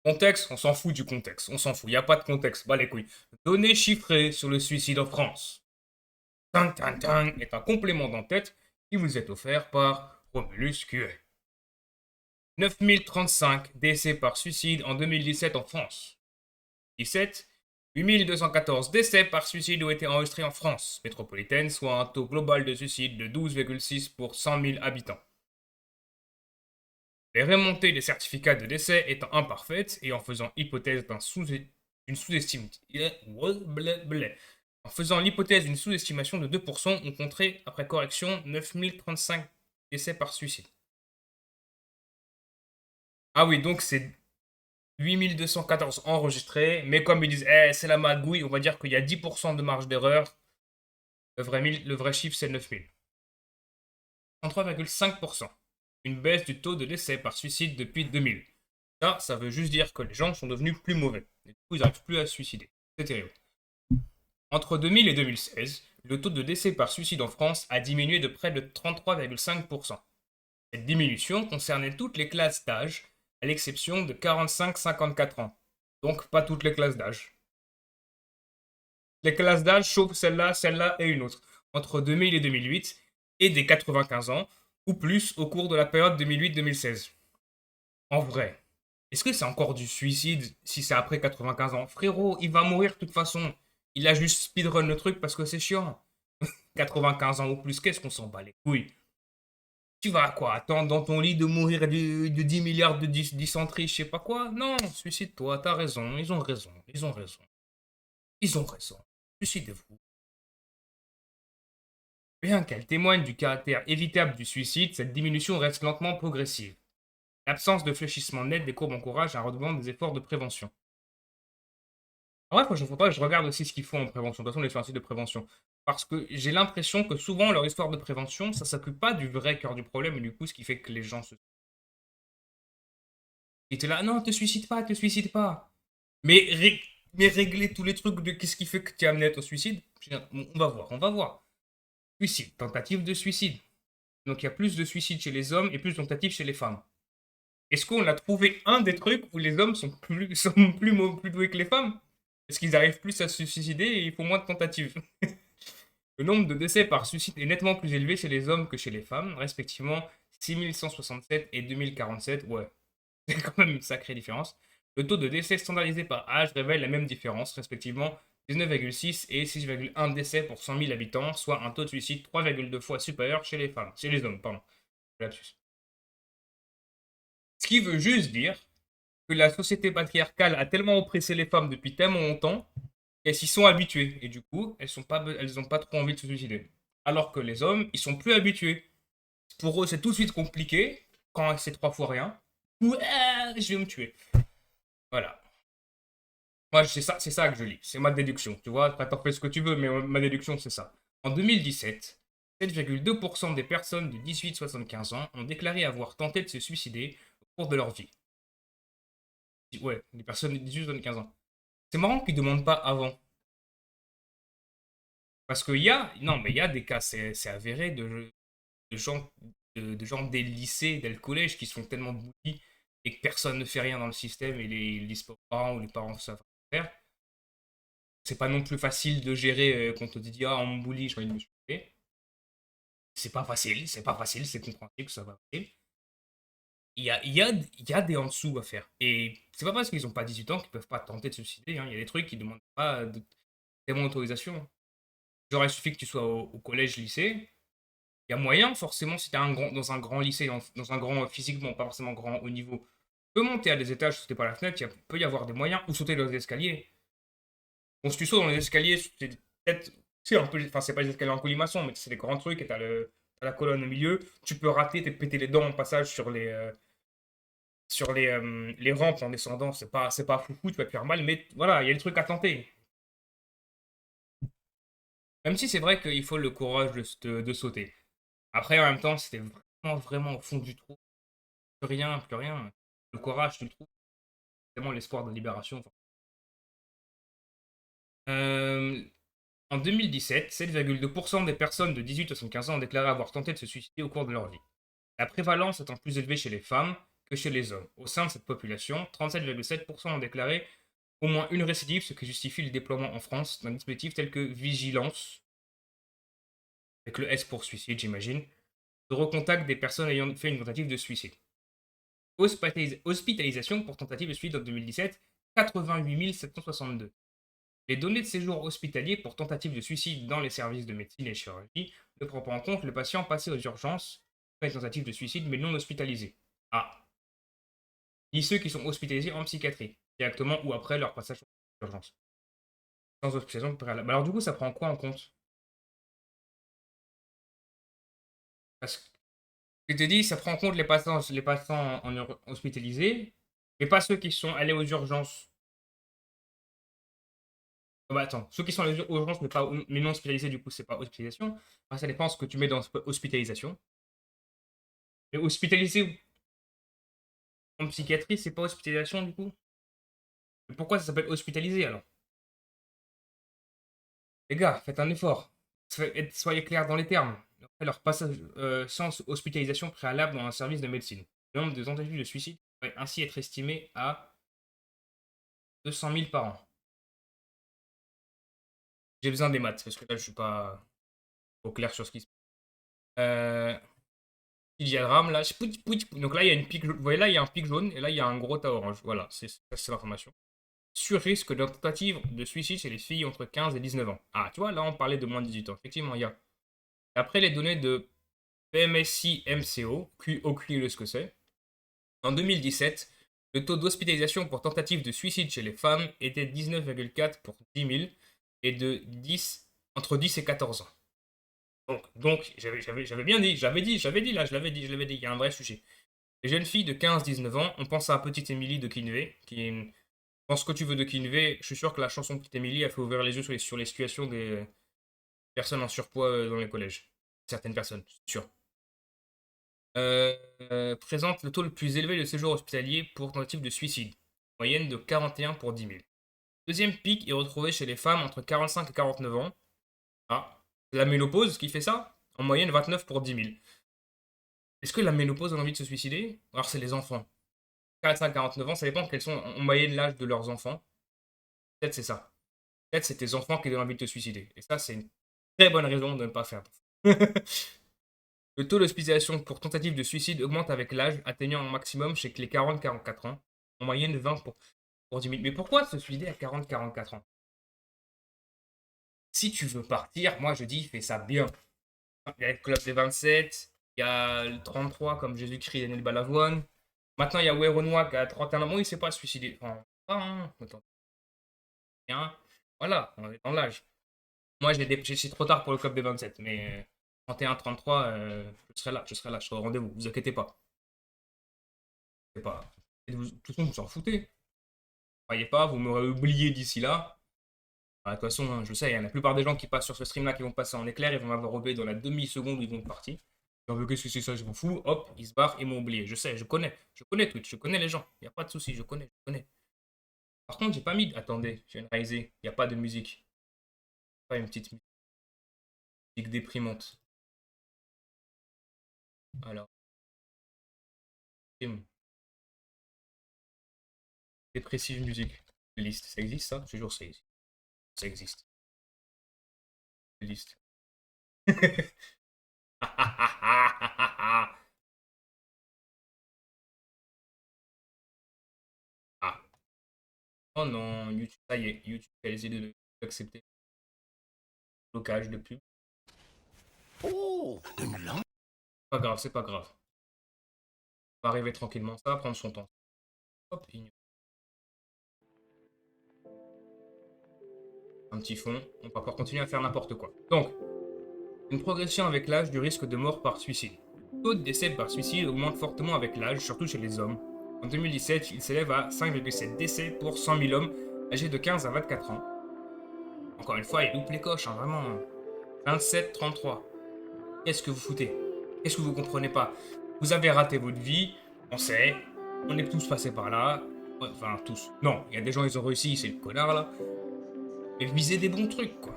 Contexte, on s'en fout du contexte. On s'en fout. Il n'y a pas de contexte. Bah les couilles. Données chiffrées sur le suicide en France. Tin, tin, tin, est un complément d'entête qui vous est offert par Romulus QA. 9035 décès par suicide en 2017 en France. 17, 8214 décès par suicide ont été enregistrés en France métropolitaine, soit un taux global de suicide de 12,6 pour 100 000 habitants. Les remontées des certificats de décès étant imparfaites et en faisant hypothèse d'une sous-estimation, en faisant l'hypothèse d'une sous-estimation de 2%, on compterait, après correction, 9035 décès par suicide. Ah oui, donc c'est 8214 enregistrés, mais comme ils disent, c'est la magouille, on va dire qu'il y a 10% de marge d'erreur. Le vrai chiffre, c'est 9000. 33,5%. Une baisse du taux de décès par suicide depuis 2000. Ça veut juste dire que les gens sont devenus plus mauvais. Et du coup, ils n'arrivent plus à se suicider. C'est terrible. Entre 2000 et 2016, le taux de décès par suicide en France a diminué de près de 33,5%. Cette diminution concernait toutes les classes d'âge, à l'exception de 45-54 ans. Donc pas toutes les classes d'âge. Les classes d'âge, sauf celle-là et une autre. Entre 2000 et 2008, et des 95 ans, ou plus au cours de la période 2008-2016. En vrai, est-ce que c'est encore du suicide si c'est après 95 ans? Frérot, il va mourir de toute façon. Il a juste speedrun le truc parce que c'est chiant. 95 ans ou plus, qu'est-ce qu'on s'en bat les couilles? Tu vas quoi? Attendre dans ton lit de mourir de 10 milliards de dysenterie, je sais pas quoi? Non, suicide-toi, t'as raison, ils ont raison, ils ont raison. Ils ont raison. Suicidez-vous. Bien qu'elle témoigne du caractère évitable du suicide, cette diminution reste lentement progressive. L'absence de fléchissement net des courbes encourage un redoublement des efforts de prévention. En vrai, faut pas, je regarde aussi ce qu'ils font en prévention. De toute façon, les scientifiques de prévention. Parce que j'ai l'impression que souvent, leur histoire de prévention, ça s'occupe pas du vrai cœur du problème, et du coup, ce qui fait que les gens se. Ils étaient là, non, te suicide pas, te suicide pas. Mais, mais régler tous les trucs de qu'est-ce qui fait que tu es amené à ton suicide, on va voir, on va voir. Suicide, tentative de suicide. Donc il y a plus de suicides chez les hommes et plus de tentatives chez les femmes. Est-ce qu'on a trouvé un des trucs où les hommes sont plus doués que les femmes? Est-ce qu'ils arrivent plus à se suicider et ils font moins de tentatives? Le nombre de décès par suicide est nettement plus élevé chez les hommes que chez les femmes, respectivement 6167 et 2047. Ouais, c'est quand même une sacrée différence. Le taux de décès standardisé par âge révèle la même différence, respectivement 19,6 et 6,1 décès pour 100 000 habitants, soit un taux de suicide 3,2 fois supérieur chez les femmes, chez les hommes, pardon. Lapsus. Ce qui veut juste dire que la société patriarcale a tellement oppressé les femmes depuis tellement longtemps qu'elles s'y sont habituées. Et du coup, elles ont pas trop envie de se suicider. Alors que les hommes, ils sont plus habitués. Pour eux, c'est tout de suite compliqué quand c'est trois fois rien. Ou je vais me tuer. Voilà. Moi, c'est ça que je lis. C'est ma déduction. Tu vois, après, t'en fais ce que tu veux, mais ma déduction, c'est ça. En 2017, 7,2% des personnes de 18-75 ans ont déclaré avoir tenté de se suicider au cours de leur vie. Ouais, les personnes de 18-75 ans. C'est marrant qu'ils ne demandent pas avant. Parce qu'il y a, non, mais il y a des cas, c'est avéré, de gens, de gens des lycées, des collèges qui se font tellement bully et que personne ne fait rien dans le système et les disent pas aux parents ou les parents savent pas faire. C'est pas non plus facile de gérer quand on te dit ah on me bully, j'ai envie de me suicider. C'est pas facile, c'est compréhensible que ça va arriver. Il y a des en dessous à faire. Et c'est pas parce qu'ils ont pas 18 ans qu'ils peuvent pas tenter de se suicider, hein. Il y a des trucs qui demandent pas tellement d'autorisation. Genre, il suffit que tu sois au collège, lycée. Il y a moyen, forcément, si tu es dans un grand lycée, dans un grand physiquement, pas forcément grand haut niveau, tu peux monter à des étages, sauter par la fenêtre, il peut y avoir des moyens, ou sauter dans les escaliers. Bon, si tu sautes dans les escaliers, c'est peut-être. C'est un peu. Enfin, c'est pas des escaliers en colimaçon, mais c'est des grands trucs et t'as la colonne au milieu. Tu peux rater, t'es péter les dents en passage sur les rampes en descendant. C'est pas foufou, tu vas te faire mal, mais voilà, il y a des trucs à tenter. Même si c'est vrai qu'il faut le courage de sauter. Après, en même temps, c'était vraiment, vraiment au fond du trou. Plus rien, plus rien. Le courage, tu le trouves. Tellement l'espoir de libération. Euh, En 2017, 7,2% des personnes de 18 à 75 ans ont déclaré avoir tenté de se suicider au cours de leur vie. La prévalence étant plus élevée chez les femmes que chez les hommes. Au sein de cette population, 37,7% ont déclaré au moins une récidive, ce qui justifie le déploiement en France d'un dispositif tel que vigilance, avec le S pour suicide, j'imagine, de recontact des personnes ayant fait une tentative de suicide. Hospitalisation pour tentative de suicide en 2017, 88 762. Les données de séjour hospitalier pour tentative de suicide dans les services de médecine et chirurgie ne prend pas en compte le patient passé aux urgences après une tentative de suicide mais non hospitalisé. Ah. Ni ceux qui sont hospitalisés en psychiatrie, directement ou après leur passage aux urgences. Sans hospitalisation préalable. Alors du coup, ça prend quoi en compte? Parce que je te dis, ça prend en compte les patients hospitalisés, mais pas ceux qui sont allés aux urgences. Ah bah attends, ceux qui sont allés aux urgences mais non hospitalisés, du coup, c'est pas hospitalisation. Enfin, ça dépend ce que tu mets dans hospitalisation. Mais hospitalisé en psychiatrie, c'est pas hospitalisation du coup? Mais pourquoi ça s'appelle hospitalisé alors? Les gars, faites un effort. Soyez clairs dans les termes. Après leur passage sans hospitalisation préalable dans un service de médecine. Le nombre de tentatives de suicide pourrait ainsi être estimé à 200 000 par an. J'ai besoin des maths, parce que là, je suis pas au clair sur ce qui se passe. Petit diagramme, là. Donc là, il y a une pique jaune. Vous voyez, là, il y a un pic jaune, et là, il y a un gros tas orange. Voilà, c'est l'information. Sur risque de tentative de suicide chez les filles entre 15 et 19 ans. Ah, tu vois, là, on parlait de moins de 18 ans. Effectivement, il y a. Après les données de PMSI MCO, aucune ce que c'est. En 2017, le taux d'hospitalisation pour tentative de suicide chez les femmes était 19,4 pour 10 000 et de 10, entre 10 et 14 ans. Donc j'avais bien dit, là, je l'avais dit, il y a un vrai sujet. Les jeunes filles de 15-19 ans, on pense à Petite Émilie de Kinvey, qui est une... Pense ce que tu veux de Kinvey, je suis sûr que la chanson Petite Émilie a fait ouvrir les yeux sur les situations des personnes en surpoids dans les collèges. Certaines personnes, c'est sûr. Présente le taux le plus élevé de séjour hospitalier pour tentative de suicide, moyenne de 41 pour 10 000. Deuxième pic est retrouvé chez les femmes entre 45 et 49 ans. Ah, la ménopause qui fait ça, en moyenne 29 pour 10 000. Est-ce que la ménopause donne envie de se suicider? Alors c'est les enfants. 45-49 ans, ça dépend quels sont en moyenne l'âge de leurs enfants. Peut-être c'est ça. Peut-être c'est tes enfants qui donnent envie de te suicider. Et ça, c'est une très bonne raison de ne pas faire. Le taux d'hospitalisation pour tentative de suicide augmente avec l'âge, atteignant un maximum chez les 40-44 ans, en moyenne 20 pour 10 000. Mais pourquoi se suicider à 40-44 ans? Si tu veux partir, moi je dis fais ça bien. Il y a le club des 27, il y a le 33 comme Jésus-Christ et Daniel Balavoine. Maintenant il y a Werenoi qui a 31 ans, bon, il ne s'est pas suicidé. Enfin, pas, hein. Attends. Bien. Voilà, on est dans l'âge. Moi c'est trop tard pour le club des 27, mais 31-33, je serai là, je serai au rendez-vous, vous inquiétez pas. Pas. De toute façon, vous s'en foutez. Croyez pas, vous m'aurez oublié d'ici là. De toute façon, hein, je sais, la plupart des gens qui passent sur ce stream là, qui vont passer en éclair, ils vont m'avoir oublié dans la demi-seconde où ils vont partir. J'en veux qu'est-ce que c'est ça, je m'en fous. Hop, ils se barrent, ils m'ont oublié. Je sais, je connais. Je connais Twitch, je connais les gens. Il n'y a pas de souci, je connais, je connais. Par contre, j'ai pas mis. Attendez, je viens de réaliser. Il n'y a pas de musique. Pas une petite musique déprimante. Alors, dépressive musique. Liste, ça existe ça? Je jure, ça existe. Ça existe. Liste. Ah. Oh non, YouTube, ça y est, YouTube a essayé d'accepter le blocage de pub. Oh, une lampe. Pas grave, c'est pas grave. On va arriver tranquillement, ça va prendre son temps. Hop, un petit fond, on va pouvoir continuer à faire n'importe quoi. Donc, une progression avec l'âge du risque de mort par suicide. Le taux de décès par suicide augmente fortement avec l'âge, surtout chez les hommes. En 2017, il s'élève à 5,7 décès pour 100 000 hommes âgés de 15 à 24 ans. Encore une fois, il loupe les coches, hein, vraiment. 27-33. Qu'est-ce que vous foutez? Qu'est-ce que vous comprenez pas? Vous avez raté votre vie, on sait, on est tous passés par là. Enfin, tous. Non, il y a des gens, ils ont réussi, c'est le connard là. Mais visez des bons trucs, quoi.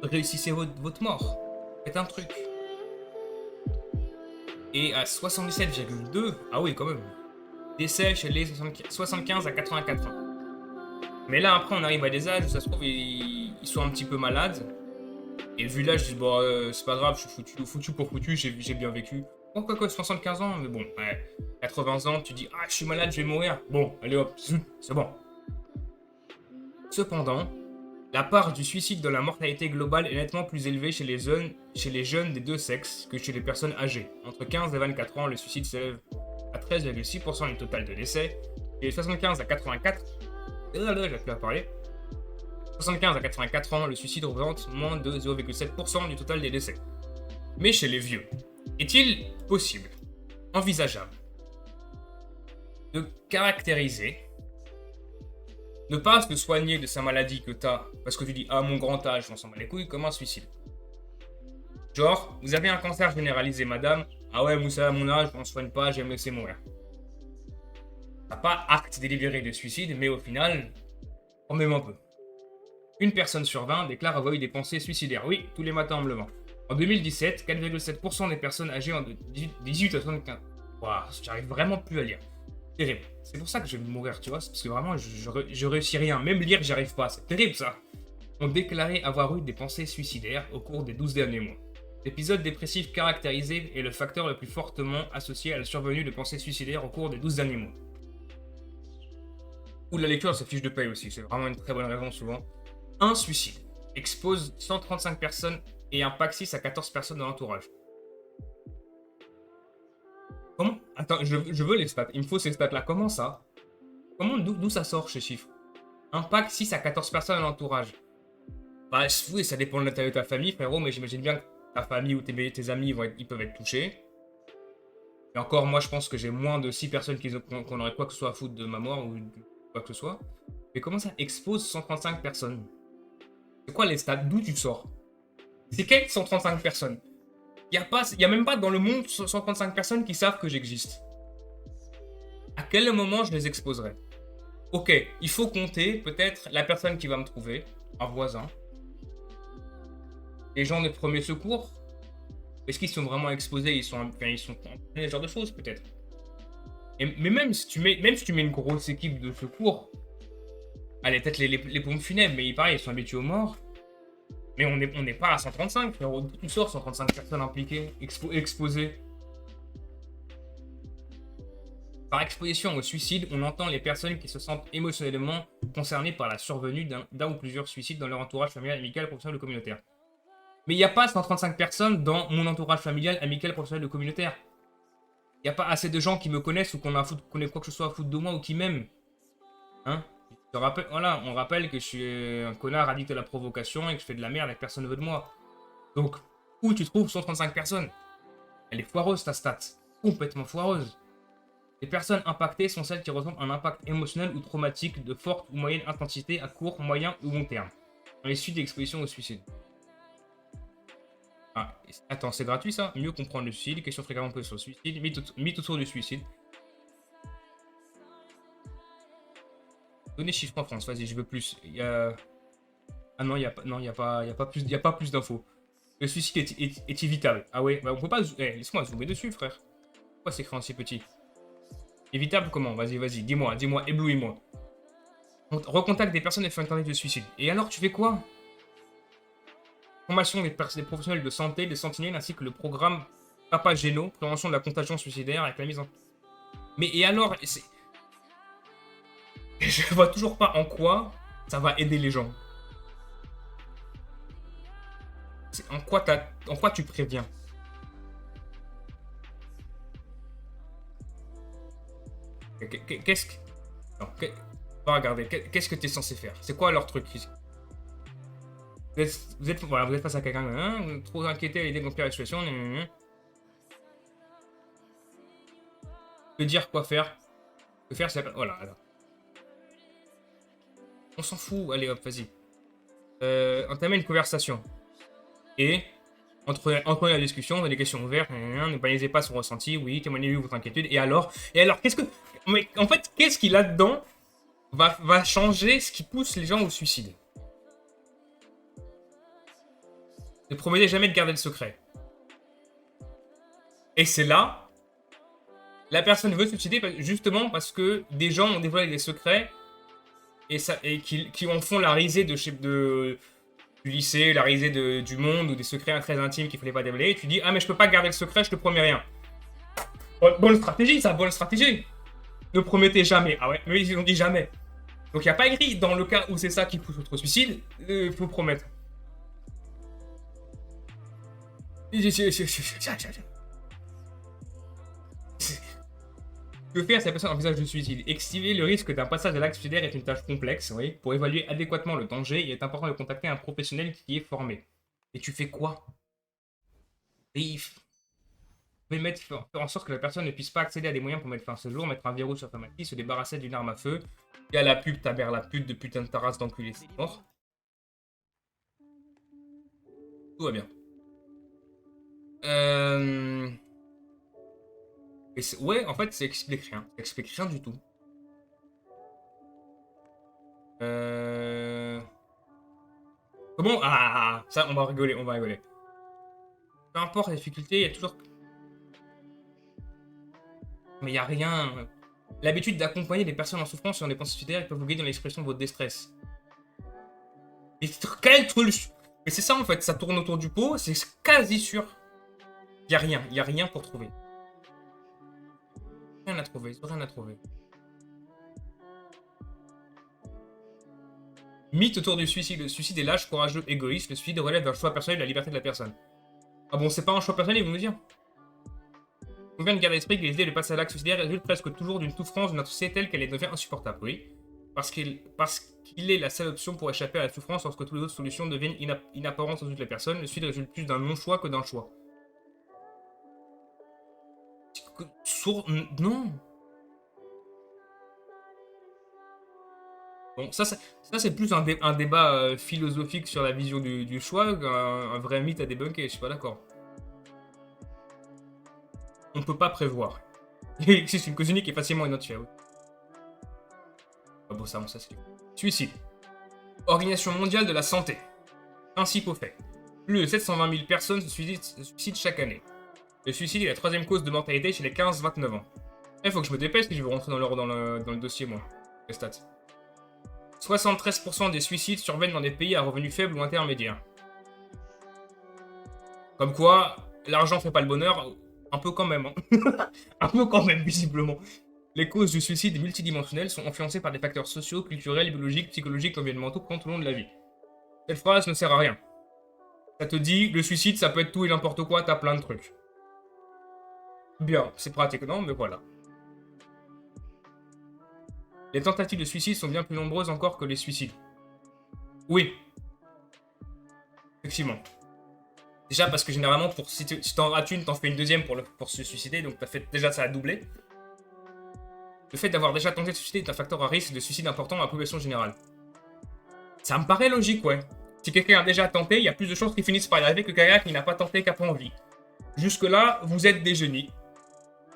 Réussissez votre mort. Faites un truc. Et à 77,2, ah oui, quand même. décès chez les 75 à 84 ans. Mais là, après, on arrive à des âges où ça se trouve, ils sont un petit peu malades. Et vu l'âge, je dis, bon, c'est pas grave, je suis foutu pour foutu, j'ai bien vécu. Bon, quoi, 75 ans, mais bon, ouais, 80 ans, tu dis, ah, je suis malade, je vais mourir. Bon, allez hop, c'est bon. Cependant, la part du suicide dans la mortalité globale est nettement plus élevée chez les jeunes des deux sexes que chez les personnes âgées. Entre 15 et 24 ans, le suicide s'élève à 13,6% du total de décès. Et les 75 à 84, j'ai plus à parler. 75 à 84 ans, le suicide représente moins de 0,7% du total des décès. Mais chez les vieux, est-il possible, envisageable, de caractériser, ne pas se soigner de sa maladie que t'as, parce que tu dis, ah, mon grand âge, on s'en bat les couilles, comme un suicide. Genre, vous avez un cancer généralisé, madame, ah ouais, vous savez, à mon âge, on se soigne pas, je vais me laisser mourir. T'as pas acte délibéré de suicide, mais au final, quand même un peu. Une personne sur 20 déclare avoir eu des pensées suicidaires. Oui, tous les matins en me levant. En 2017, 4,7% des personnes âgées de 18 à 75. Waouh, j'arrive vraiment plus à lire. Terrible. C'est pour ça que je vais mourir, tu vois. Parce que vraiment, je réussis rien. Même lire, j'y arrive pas. C'est terrible, ça. Ont déclaré avoir eu des pensées suicidaires au cours des 12 derniers mois. L'épisode dépressif caractérisé est le facteur le plus fortement associé à la survenue de pensées suicidaires au cours des 12 derniers mois. Ou de la lecture de sa fiche de paye aussi. C'est vraiment une très bonne raison souvent. Un suicide expose 135 personnes et impacte 6 à 14 personnes dans l'entourage. Comment? Attends, je veux les stats. Il me faut ces stats-là. Comment ça? D'où ça sort ces chiffres? Impact 6 à 14 personnes dans l'entourage. Bah oui, ça dépend de la taille de ta famille, frérot, mais j'imagine bien que ta famille ou tes amis ils peuvent être touchés. Et encore, moi, je pense que j'ai moins de 6 personnes qu'on aurait quoi que ce soit à foutre de ma mort ou quoi que ce soit. Mais comment ça expose 135 personnes? C'est quoi les stats? D'où tu sors? C'est quelles 135 personnes? Il y a même pas dans le monde 135 personnes qui savent que j'existe. À quel moment je les exposerai? Ok, il faut compter peut-être la personne qui va me trouver, un voisin, les gens de premier secours. Est-ce qu'ils sont vraiment exposés? Ils sont ce genre de choses peut-être. Mais même si tu mets une grosse équipe de secours, allez, peut-être les pompes funèbres, mais pareil, ils sont habitués aux morts. Mais on n'est pas à 135, frérot. D'où tu sors 135 personnes impliquées, exposées? Par exposition au suicide, on entend les personnes qui se sentent émotionnellement concernées par la survenue d'un ou plusieurs suicides dans leur entourage familial, amical, professionnel ou communautaire. Mais il n'y a pas 135 personnes dans mon entourage familial, amical, professionnel ou communautaire. Il n'y a pas assez de gens qui me connaissent ou qu'on ait quoi que ce soit à foutre de moi ou qui m'aiment. Hein? Voilà, on rappelle que je suis un connard addict à la provocation et que je fais de la merde et que personne ne veut de moi. Donc, où tu trouves 135 personnes? Elle est foireuse ta stat. Complètement foireuse. Les personnes impactées sont celles qui ressentent un impact émotionnel ou traumatique de forte ou moyenne intensité à court, moyen ou long terme. Dans les suites d'exposition au suicide. Ah, attends, c'est gratuit ça? Mieux comprendre le suicide, questions fréquemment posées sur le suicide, mythes autour du suicide. Données chiffres en France, vas-y, je veux plus. Il y a... Ah non, il y a pas plus d'infos. Le suicide est évitable. Ah ouais, bah on peut pas... laisse-moi zoomer dessus, frère. Pourquoi c'est écrit en si petit? Évitable comment? Vas-y, dis-moi, éblouis-moi. On recontacte des personnes et fait un tentative de suicide. Et alors, tu fais quoi? Formation des professionnels de santé, des sentinelles, ainsi que le programme Papa Géno, prévention de la contagion suicidaire avec la mise en... Mais et alors, je vois toujours pas en quoi ça va aider les gens. En quoi tu préviens? Qu'est-ce que... Non, va regarder, qu'est-ce que tu es censé faire? C'est quoi leur truc? Vous êtes face à quelqu'un, hein, vous êtes trop inquiété à l'idée d'empirer la situation. Que dire quoi faire? Que faire, c'est... Voilà, alors. On s'en fout, allez hop, vas-y. Entamer une conversation. Et, entre la discussion, on a des questions ouvertes, ne banalisez pas son ressenti, oui, témoignez-lui votre inquiétude. Et alors, qu'est-ce que... Mais en fait, qu'est-ce qui là-dedans va changer ce qui pousse les gens au suicide? Ne promettez jamais de garder le secret. Et c'est là La personne veut se suicider justement parce que des gens ont dévoilé des secrets et qui en font la risée du lycée, la risée du monde ou des secrets très intimes qu'il fallait pas dévoiler. Et tu dis, ah mais je peux pas garder le secret, je te promets rien. Bonne stratégie, ça, bonne stratégie. Ne promettez jamais. Ah ouais, mais ils ont dit jamais. Donc il n'y a pas écrit dans le cas où c'est ça qui pousse au suicide, il faut promettre. Que faire si la personne envisage le suicide? Estimer le risque d'un passage à l'acte suicidaire est une tâche complexe, oui. Pour évaluer adéquatement le danger, il est important de contacter un professionnel qui est formé. Et tu fais quoi? Faire en sorte que la personne ne puisse pas accéder à des moyens pour mettre fin à ce jour, mettre un verrou sur ta maladie, se débarrasser d'une arme à feu. Il y a la pub, ta mère la pute de putain de ta race d'enculé, c'est mort. Tout va bien. Ouais, en fait, ça explique rien. Ça explique rien du tout. Comment? Ah, ça, on va rigoler, on va rigoler. Peu importe la difficulté, il y a toujours... Mais il n'y a rien. L'habitude d'accompagner des personnes en souffrance sur des pensées suicidaires peuvent vous guider dans l'expression de votre déstress. Mais quel truc? Mais c'est ça en fait, ça tourne autour du pot, c'est quasi sûr. Il y a rien pour trouver. Rien à trouver, rien à trouver. Mythe autour du suicide. Le suicide est lâche, courageux, égoïste. Le suicide relève d'un choix personnel de la liberté de la personne. Ah bon, c'est pas un choix personnel, ils vont me dire. On vient de garder à l'esprit que les idées de passer à l'acte suicidaire résultent presque toujours d'une souffrance de notre société telle qu'elle devient insupportable, oui. Parce qu'il est la seule option pour échapper à la souffrance lorsque toutes les autres solutions deviennent inapparentes aux yeux de la personne. Le suicide résulte plus d'un non-choix que d'un choix. Non. Bon, ça c'est plus un débat philosophique sur la vision du choix qu'un vrai mythe à débunker, je suis pas d'accord. On peut pas prévoir. C'est une cause unique et facilement identifiable. Ah bon, ça, c'est... Suicide. Organisation mondiale de la santé. Principaux faits. Plus de 720 000 personnes se suicident chaque année. Le suicide est la troisième cause de mortalité chez les 15-29 ans. Il faut que je me dépêche si je veux rentrer dans le dossier, moi. Les stats. 73% des suicides surviennent dans des pays à revenus faibles ou intermédiaires. Comme quoi, l'argent fait pas le bonheur, un peu quand même. Hein. Un peu quand même, visiblement. Les causes du suicide multidimensionnel sont influencées par des facteurs sociaux, culturels, biologiques, psychologiques, environnementaux tout au long de la vie. Cette phrase ne sert à rien. Ça te dit, le suicide, ça peut être tout et n'importe quoi, t'as plein de trucs. Bien, c'est pratique, non, mais voilà. Les tentatives de suicide sont bien plus nombreuses encore que les suicides. Oui. Effectivement. Déjà parce que généralement, si t'en rates une, t'en fais une deuxième pour se suicider, donc déjà ça a doublé. Le fait d'avoir déjà tenté de se suicider est un facteur à risque de suicide important dans la population générale. Ça me paraît logique, ouais. Si quelqu'un a déjà tenté, il y a plus de chances qu'il finisse par y arriver que quelqu'un qui n'a pas tenté, qui n'a pas envie. Jusque-là, vous êtes des génies.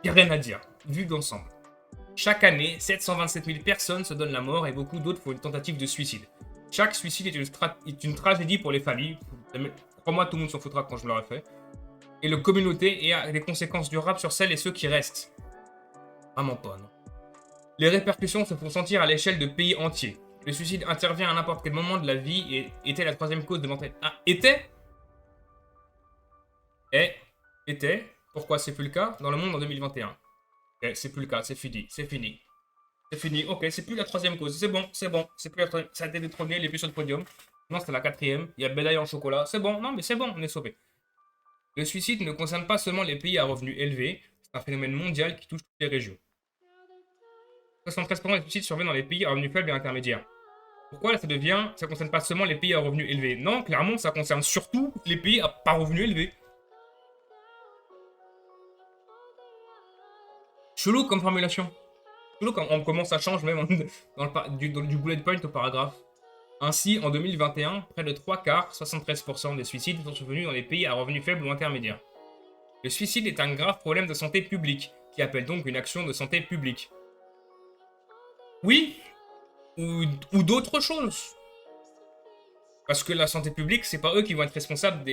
Il n'y a rien à dire, vu d'ensemble. Chaque année, 727 000 personnes se donnent la mort et beaucoup d'autres font une tentative de suicide. Chaque suicide est une tragédie pour les familles. Crois-moi, tout le monde s'en foutra quand je me l'aurai fait. Et la communauté et a des conséquences durables sur celles et ceux qui restent. Vraiment pas, non. Les répercussions se font sentir à l'échelle de pays entiers. Le suicide intervient à n'importe quel moment de la vie et était la troisième cause de mortalité. Ah, était? Était? Pourquoi c'est plus le cas dans le monde en 2021? C'est plus le cas, c'est fini, c'est fini. C'est fini, ok, c'est plus la troisième cause, c'est bon, c'est plus la troisième, ça a été détrôné, il est plus sur le podium. Non, c'était la quatrième, il y a Bédaille en chocolat, c'est bon, non mais c'est bon, on est sauvé. Le suicide ne concerne pas seulement les pays à revenus élevés, c'est un phénomène mondial qui touche toutes les régions. 73% des suicides surviennent dans les pays à revenus faibles et intermédiaires. Pourquoi là ça concerne pas seulement les pays à revenus élevés? Non, clairement, ça concerne surtout les pays à pas revenus élevés. Chelou comme formulation. Chelou quand on commence à changer même du bullet point au paragraphe. Ainsi, en 2021, près de 3 quarts, 73% des suicides sont survenus dans les pays à revenus faibles ou intermédiaires. Le suicide est un grave problème de santé publique, qui appelle donc une action de santé publique. Oui, ou d'autres choses. Parce que la santé publique, c'est pas eux qui vont être responsables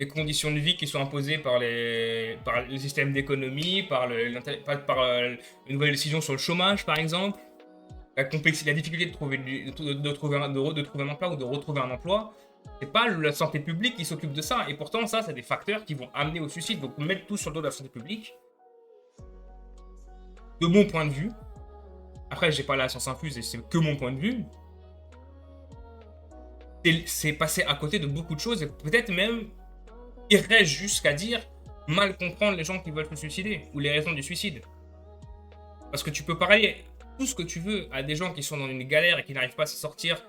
les conditions de vie qui sont imposées par le système d'économie, une nouvelle décision sur le chômage, par exemple, la difficulté de trouver, de trouver un emploi ou de retrouver un emploi. C'est pas la santé publique qui s'occupe de ça. Et pourtant, ça, c'est des facteurs qui vont amener au suicide. Donc, mettre tout sur le dos de la santé publique, de mon point de vue, après, j'ai pas la science infuse et c'est que mon point de vue, c'est passer à côté de beaucoup de choses et peut-être même irait jusqu'à dire mal comprendre les gens qui veulent se suicider ou les raisons du suicide. Parce que tu peux parler tout ce que tu veux à des gens qui sont dans une galère et qui n'arrivent pas à se sortir,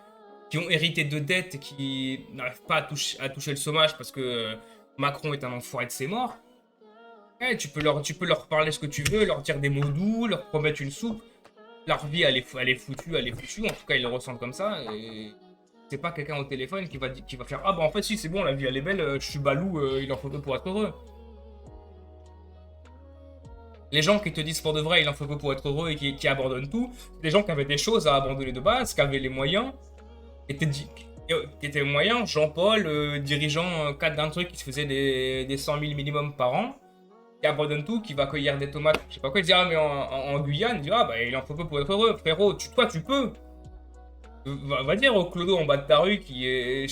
qui ont hérité de dettes et qui n'arrivent pas à toucher le chômage parce que Macron est un enfoiré de ses morts. Ouais, tu peux leur parler ce que tu veux, leur dire des mots doux, leur promettre une soupe. Leur vie, elle est foutue, elle est foutue. En tout cas, ils le ressentent comme ça. Et c'est pas quelqu'un au téléphone qui va faire ah bah en fait si c'est bon, la vie elle est belle, je suis balou, il en faut peu pour être heureux. Les gens qui te disent pour de vrai il en faut peu pour être heureux et qui abandonnent tout, c'est des gens qui avaient des choses à abandonner de base, qui avaient les moyens, qui étaient moyens. Jean-Paul, dirigeant cadre d'un truc qui se faisait des 100 000 minimum par an, qui abandonne tout, qui va cueillir des tomates, je sais pas quoi, il dit ah mais en Guyane, il dit ah bah il en faut peu pour être heureux, frérot, toi tu peux. Va dire au clodo en bas de ta rue qui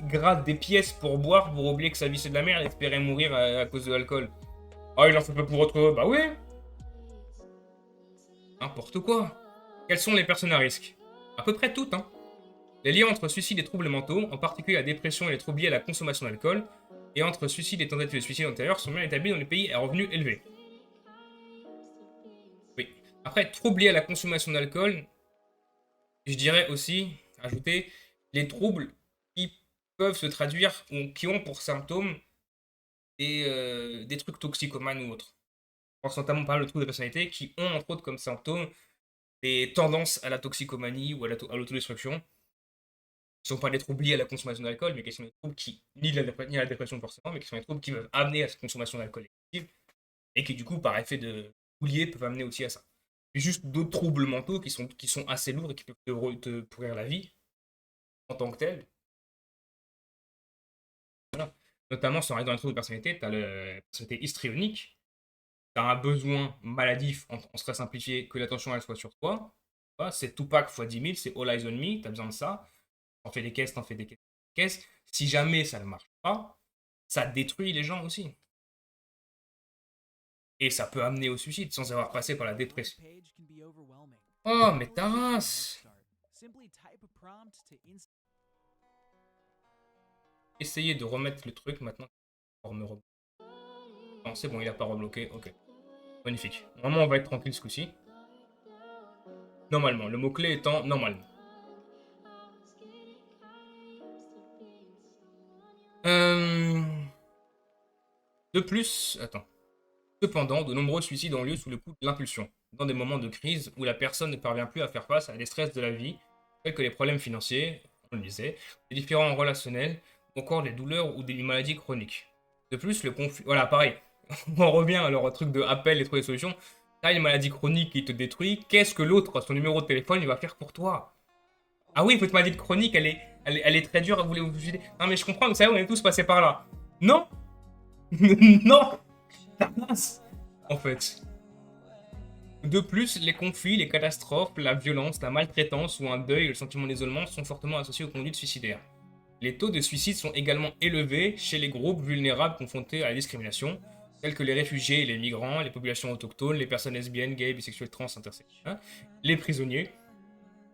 gratte des pièces pour boire, pour oublier que sa vie c'est de la merde et espérer mourir à cause de l'alcool. Ah, il en fait pas pour autre. Bah oui. N'importe quoi. Quelles sont les personnes à risque? À peu près toutes, hein. Les liens entre suicide et troubles mentaux, en particulier la dépression et les troubles liés à la consommation d'alcool, et entre suicide et tentatives de suicide antérieures sont bien établis dans les pays à revenus élevés. Oui. Après, troubles liés à la consommation d'alcool, je dirais aussi, ajouter, les troubles qui peuvent se traduire ou qui ont pour symptômes des trucs toxicomanes ou autres. Je pense notamment par le trouble de personnalité qui ont entre autres comme symptômes des tendances à la toxicomanie ou à l'autodestruction. Ce ne sont pas des troubles liés à la consommation d'alcool, mais qui sont des troubles qui, ni à la dépression forcément, mais qui sont des troubles qui peuvent amener à cette consommation d'alcool excessive et qui du coup, par effet de boulier, peuvent amener aussi à ça. Et juste d'autres troubles mentaux qui sont assez lourds et qui peuvent te pourrir la vie en tant que tel. Voilà. Notamment, si on reste dans les troubles de personnalité, tu as la personnalité histrionique, tu as un besoin maladif, on serait simplifié, que l'attention elle soit sur toi. Voilà, c'est Tupac x 10 000, c'est All Eyes on Me, tu as besoin de ça. T'en fais des caisses, t'en fais des caisses. Si jamais ça ne marche pas, ça détruit les gens aussi. Et ça peut amener au suicide sans avoir passé par la dépression. Oh, mais ta race! Essayez de remettre le truc maintenant. Non, c'est bon, il a pas rebloqué. Ok. Magnifique. Normalement, on va être tranquille ce coup-ci. Normalement. Le mot-clé étant normalement. De plus, attends. Cependant, de nombreux suicides ont lieu sous le coup de l'impulsion, dans des moments de crise où la personne ne parvient plus à faire face à des stress de la vie, tels que les problèmes financiers, on le disait, les différents relationnels, ou encore des douleurs ou des maladies chroniques. De plus, le conflit... Voilà, pareil. On revient à leur truc de appel et trouver des solutions. Là, une maladie chronique qui te détruit, qu'est-ce que l'autre, son numéro de téléphone, il va faire pour toi? Ah oui, votre maladie chronique, elle est très dure à vous suicider. Non mais je comprends, vous savez, on est tous passés par là. Non. Non. En fait. De plus, les conflits, les catastrophes, la violence, la maltraitance ou un deuil, le sentiment d'isolement sont fortement associés aux conduites suicidaires. Les taux de suicide sont également élevés chez les groupes vulnérables confrontés à la discrimination, tels que les réfugiés, les migrants, les populations autochtones, les personnes lesbiennes, gays, bisexuelles, trans, intersexuelles, les prisonniers.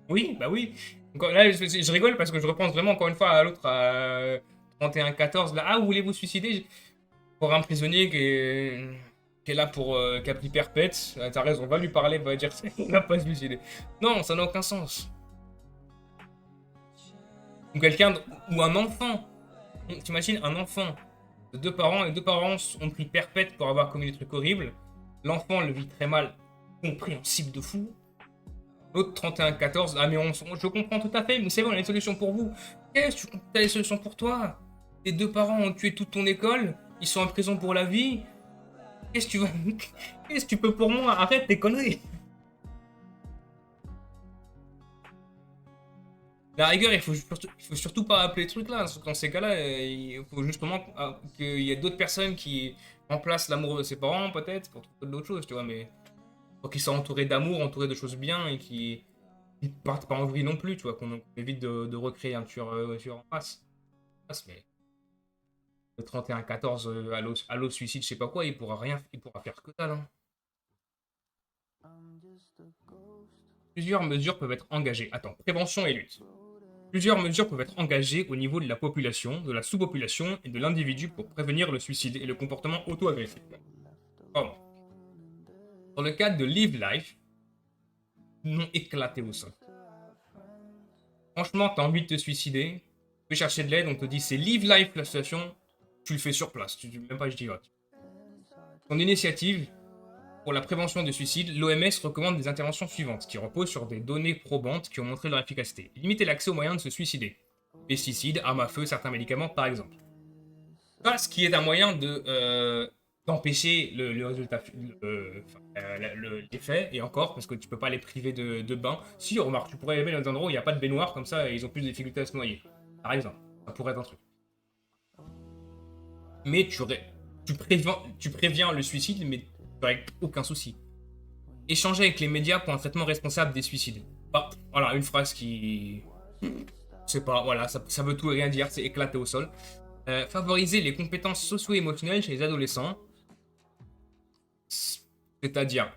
Oui, bah oui. Là, je rigole parce que je repense vraiment encore une fois à l'autre, à 31-14. Là, ah, vous voulez vous suicider? Pour un prisonnier qui est là pour. Qui a pris perpète. T'as raison, on va lui parler, va dire il va pas se suicider. Non, ça n'a aucun sens. Ou quelqu'un. Ou un enfant. T'imagines un enfant de deux parents, et deux parents ont pris perpète pour avoir commis des trucs horribles. L'enfant le vit très mal, compréhensible de fou. L'autre 31-14, ah mais je comprends tout à fait, mais c'est bon, on a une solution pour vous. Qu'est-ce que tu as des solutions pour toi? Tes deux parents ont tué toute ton école, ils sont en prison pour la vie. Qu'est-ce que tu vas... Qu'est-ce que tu peux pour moi? Arrête tes conneries. La rigueur, il faut surtout pas appeler les trucs là. Dans ces cas-là, il faut justement qu'il y ait d'autres personnes qui remplacent l'amour de ses parents, peut-être, pour trouver d'autres choses, tu vois. Mais faut qu'ils soient entourés d'amour, entourés de choses bien et qui partent pas en vrille non plus, tu vois. Qu'on évite de recréer un tueur en masse. Mais le 31-14 à l'eau suicide, je sais pas quoi, il pourra rien, il pourra faire que dalle, hein. Plusieurs mesures peuvent être engagées. Attends, prévention et lutte. Plusieurs mesures peuvent être engagées au niveau de la population, de la sous-population et de l'individu pour prévenir le suicide et le comportement auto-agressif. Pardon. Dans le cadre de Live Life, non éclaté au sol. Franchement, t'as envie de te suicider, tu peux chercher de l'aide, on te dit c'est Live Life la situation, tu le fais sur place, même pas je dis Ton initiative pour la prévention du suicide, l'OMS recommande des interventions suivantes qui reposent sur des données probantes qui ont montré leur efficacité. Limiter l'accès aux moyens de se suicider. Pesticides, armes à feu, certains médicaments par exemple. Ça, ce qui est un moyen d'empêcher le résultat, l'effet, et encore, parce que tu peux pas les priver de bain. Si, remarque, tu pourrais les mettre dans des endroits où il n'y a pas de baignoire, comme ça, ils ont plus de difficultés à se noyer. Par exemple, ça pourrait être un truc. Mais tu préviens le suicide, mais avec aucun souci. Échanger avec les médias pour un traitement responsable des suicides. Bah, voilà, une phrase qui... C'est pas, voilà, ça veut tout et rien dire, c'est éclaté au sol. Favoriser les compétences socio-émotionnelles chez les adolescents. C'est-à-dire,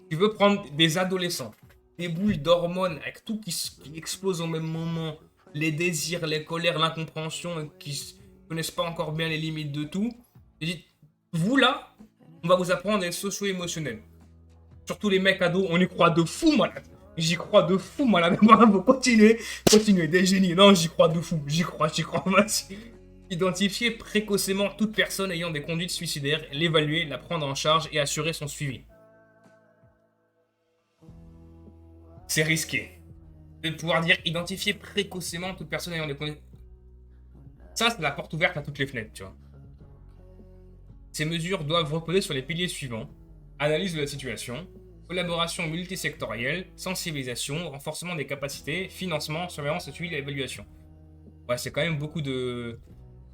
tu veux prendre des adolescents, des boules d'hormones avec tout qui explose au même moment, les désirs, les colères, l'incompréhension, qui connaissent pas encore bien les limites de tout. Tu dis, vous là, on va vous apprendre à être socio-émotionnel. Surtout les mecs ados, on y croit de fou, malade. J'y crois de fou, malade. Bravo, continuez, des génies. Non, j'y crois de fou, j'y crois, vas-y. Identifier précocement toute personne ayant des conduites suicidaires, l'évaluer, la prendre en charge et assurer son suivi. C'est risqué. De pouvoir dire identifier précocement toute personne ayant des conduites. Ça, c'est la porte ouverte à toutes les fenêtres, tu vois. Ces mesures doivent reposer sur les piliers suivants. Analyse de la situation, collaboration multisectorielle, sensibilisation, renforcement des capacités, financement, surveillance, suivi et évaluation. Ouais, c'est quand même beaucoup de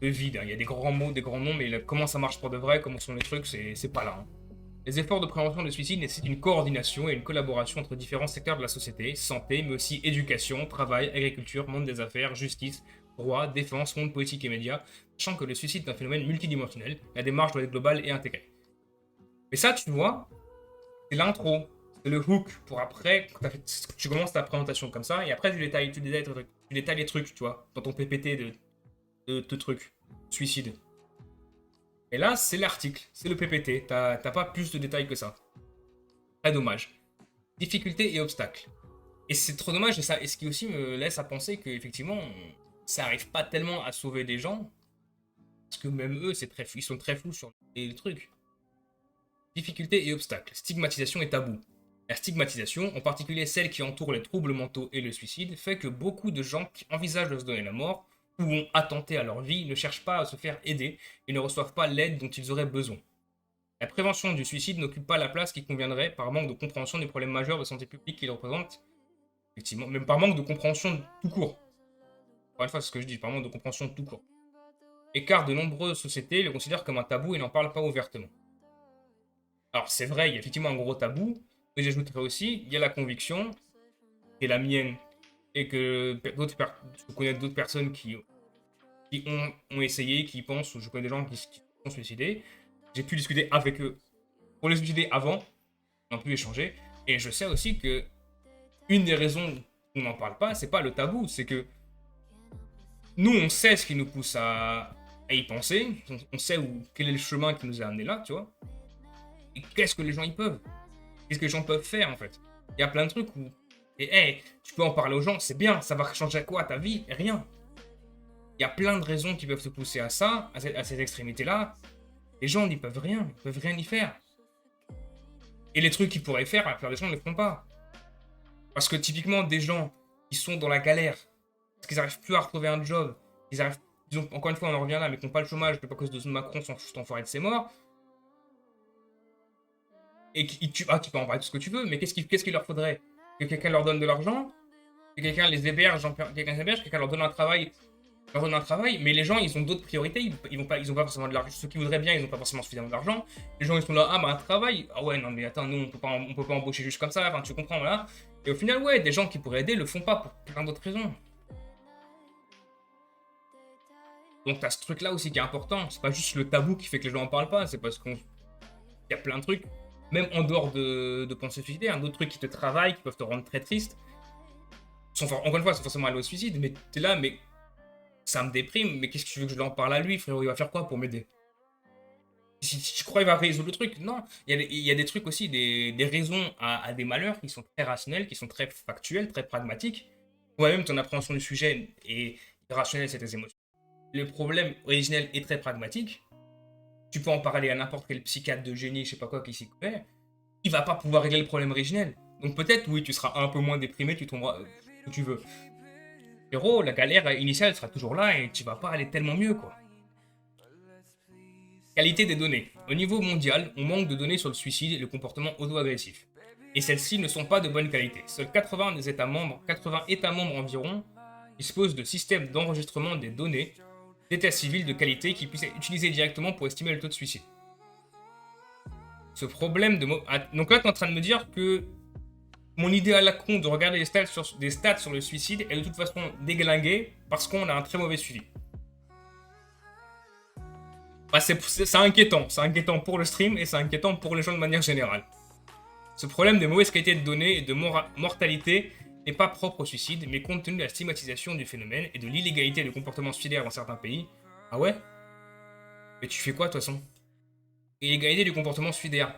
vide. Il y a des grands mots, des grands noms, mais comment ça marche pour de vrai, comment sont les trucs, c'est pas là. Hein. Les efforts de prévention de suicide nécessitent une coordination et une collaboration entre différents secteurs de la société, santé, mais aussi éducation, travail, agriculture, monde des affaires, justice, droit, défense, monde politique et médias, sachant que le suicide est un phénomène multidimensionnel, la démarche doit être globale et intégrée. Mais ça, tu vois, c'est l'intro, c'est le hook pour après, quand tu commences ta présentation comme ça, et après tu détailles les trucs, tu vois, dans ton PPT de trucs, suicide. Et là, c'est l'article, c'est le PPT, t'as pas plus de détails que ça. Très dommage. Difficultés et obstacles. Et c'est trop dommage, et ce qui aussi me laisse à penser qu'effectivement, ça arrive pas tellement à sauver des gens, parce que même eux, ils sont très flous sur les trucs. Difficultés et obstacles. Stigmatisation et tabou. La stigmatisation, en particulier celle qui entoure les troubles mentaux et le suicide, fait que beaucoup de gens qui envisagent de se donner la mort ou ont attenté à leur vie ne cherchent pas à se faire aider et ne reçoivent pas l'aide dont ils auraient besoin. La prévention du suicide n'occupe pas la place qui conviendrait par manque de compréhension des problèmes majeurs de santé publique qu'il représente, effectivement, même par manque de compréhension tout court. Encore une fois, c'est ce que je dis, par manque de compréhension tout court. Car de nombreuses sociétés le considèrent comme un tabou et n'en parlent pas ouvertement. Alors c'est vrai, il y a effectivement un gros tabou, mais j'ajouterais aussi, il y a la conviction, qui est la mienne, et que je connais d'autres personnes qui ont essayé, qui y pensent, ou je connais des gens qui se sont suicidés. J'ai pu discuter avec eux pour les suicider avant, on a pu échanger, et je sais aussi que une des raisons qu'on n'en parle pas, c'est pas le tabou, c'est que nous on sait ce qui nous pousse à y penser, on sait quel est le chemin qui nous a amené là, tu vois. Et qu'est-ce que les gens y peuvent? Qu'est-ce que les gens peuvent faire en fait? Il y a plein de trucs où. Et hey, tu peux en parler aux gens, c'est bien, ça va changer à quoi ta vie? Rien. Il y a plein de raisons qui peuvent te pousser à ça, à cette extrémité-là. Les gens n'y peuvent rien, ils peuvent rien y faire. Et les trucs qu'ils pourraient faire, la plupart des gens ne les font pas. Parce que typiquement, des gens qui sont dans la galère, parce qu'ils n'arrivent plus à retrouver un job, encore une fois, on en revient là, mais qui n'ont pas le chômage, pas à cause de Macron, cet enfoiré de ses morts. Et tu peux en parler tout ce que tu veux, mais qu'est-ce qu'il leur faudrait? Que quelqu'un leur donne de l'argent? Que quelqu'un les héberge, quelqu'un les héberge, quelqu'un leur donne un travail, mais les gens, ils ont d'autres priorités, ils ont pas forcément de l'argent. Ceux qui voudraient bien, ils ont pas forcément suffisamment d'argent. Les gens, ils sont là, ah bah un travail, ah ouais, non mais attends, nous, on peut pas embaucher juste comme ça, enfin tu comprends, voilà. Et au final, ouais, des gens qui pourraient aider le font pas pour plein d'autres raisons. Donc t'as ce truc-là aussi qui est important, c'est pas juste le tabou qui fait que les gens en parlent pas, c'est parce qu'il y a plein de trucs, même en dehors de pensées suicidaires, d'autres trucs qui te travaillent, qui peuvent te rendre très triste. Encore une fois, c'est forcément aller au suicide, mais t'es là, mais ça me déprime, mais qu'est-ce que tu veux que je lui en parle à lui, frérot? Il va faire quoi pour m'aider? Si tu crois qu'il va résoudre le truc, non. Il y a des trucs aussi, des raisons à des malheurs qui sont très rationnelles, qui sont très factuelles, très pragmatiques. Toi-même, ton appréhension du sujet est rationnelle, c'est tes émotions. Le problème originel est très pragmatique. Tu peux en parler à n'importe quel psychiatre de génie, je sais pas quoi, qui s'y connaît. Il va pas pouvoir régler le problème originel. Donc peut-être, oui, tu seras un peu moins déprimé, tu tomberas où tu veux. Héros, la galère initiale sera toujours là et tu vas pas aller tellement mieux, quoi. Qualité des données. Au niveau mondial, on manque de données sur le suicide et le comportement auto-agressif. Et celles-ci ne sont pas de bonne qualité. Seuls 80 États membres environ, disposent de systèmes d'enregistrement des données d'état civil de qualité qui puissent être utilisés directement pour estimer le taux de suicide. Ce problème de... Donc là, tu es en train de me dire que mon idée à la con de regarder des stats sur le suicide est de toute façon déglinguée parce qu'on a un très mauvais suivi. Bah c'est inquiétant. C'est inquiétant pour le stream et c'est inquiétant pour les gens de manière générale. Ce problème de mauvaise qualité de données et de mortalité n'est pas propre au suicide, mais compte tenu de la stigmatisation du phénomène et de l'illégalité de comportements suicidaires dans certains pays. Ah ouais? Mais tu fais quoi, de toute façon? Illégalité du comportement suicidaire.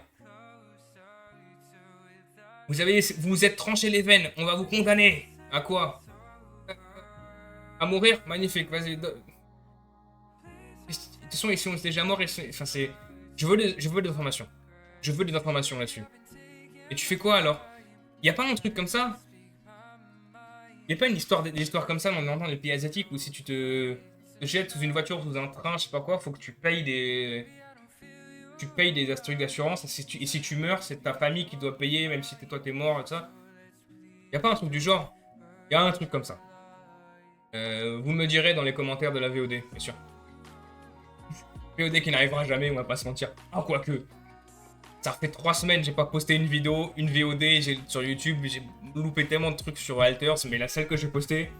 Vous vous êtes tranché les veines, on va vous condamner. À quoi? À mourir? Magnifique, vas-y. De toute façon, ici on est déjà mort. Enfin, c'est. Je veux des informations. Je veux des informations là-dessus. Et tu fais quoi alors? Y a pas un truc comme ça? Y a pas des histoires comme ça dans les pays asiatiques où si tu te jettes sous une voiture, sous un train, je sais pas quoi, faut que tu payes des. Tu payes des trucs d'assurance et si tu meurs, c'est ta famille qui doit payer, même si toi t'es mort et tout ça. Y a pas un truc du genre? Y a un truc comme ça. Vous me direz dans les commentaires de la VOD, bien sûr. VOD qui n'arrivera jamais, on va pas se mentir. Ah, quoique. Ça fait 3 semaines, j'ai pas posté une vidéo, une VOD sur YouTube. J'ai loupé tellement de trucs sur Alters, mais la seule que j'ai postée,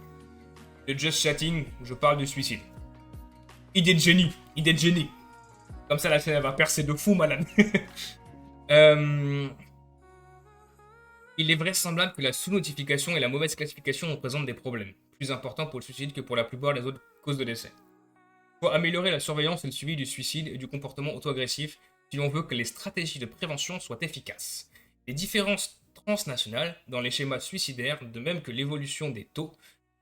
de Just Chatting, où je parle du suicide. Idée de génie, idée de génie. Comme ça, la chaîne elle va percer de fou, malade. Il est vraisemblable que la sous-notification et la mauvaise classification représentent des problèmes, plus importants pour le suicide que pour la plupart des autres causes de décès. Il faut améliorer la surveillance et le suivi du suicide et du comportement auto-agressif si l'on veut que les stratégies de prévention soient efficaces. Les différences transnationales dans les schémas suicidaires, de même que l'évolution des taux,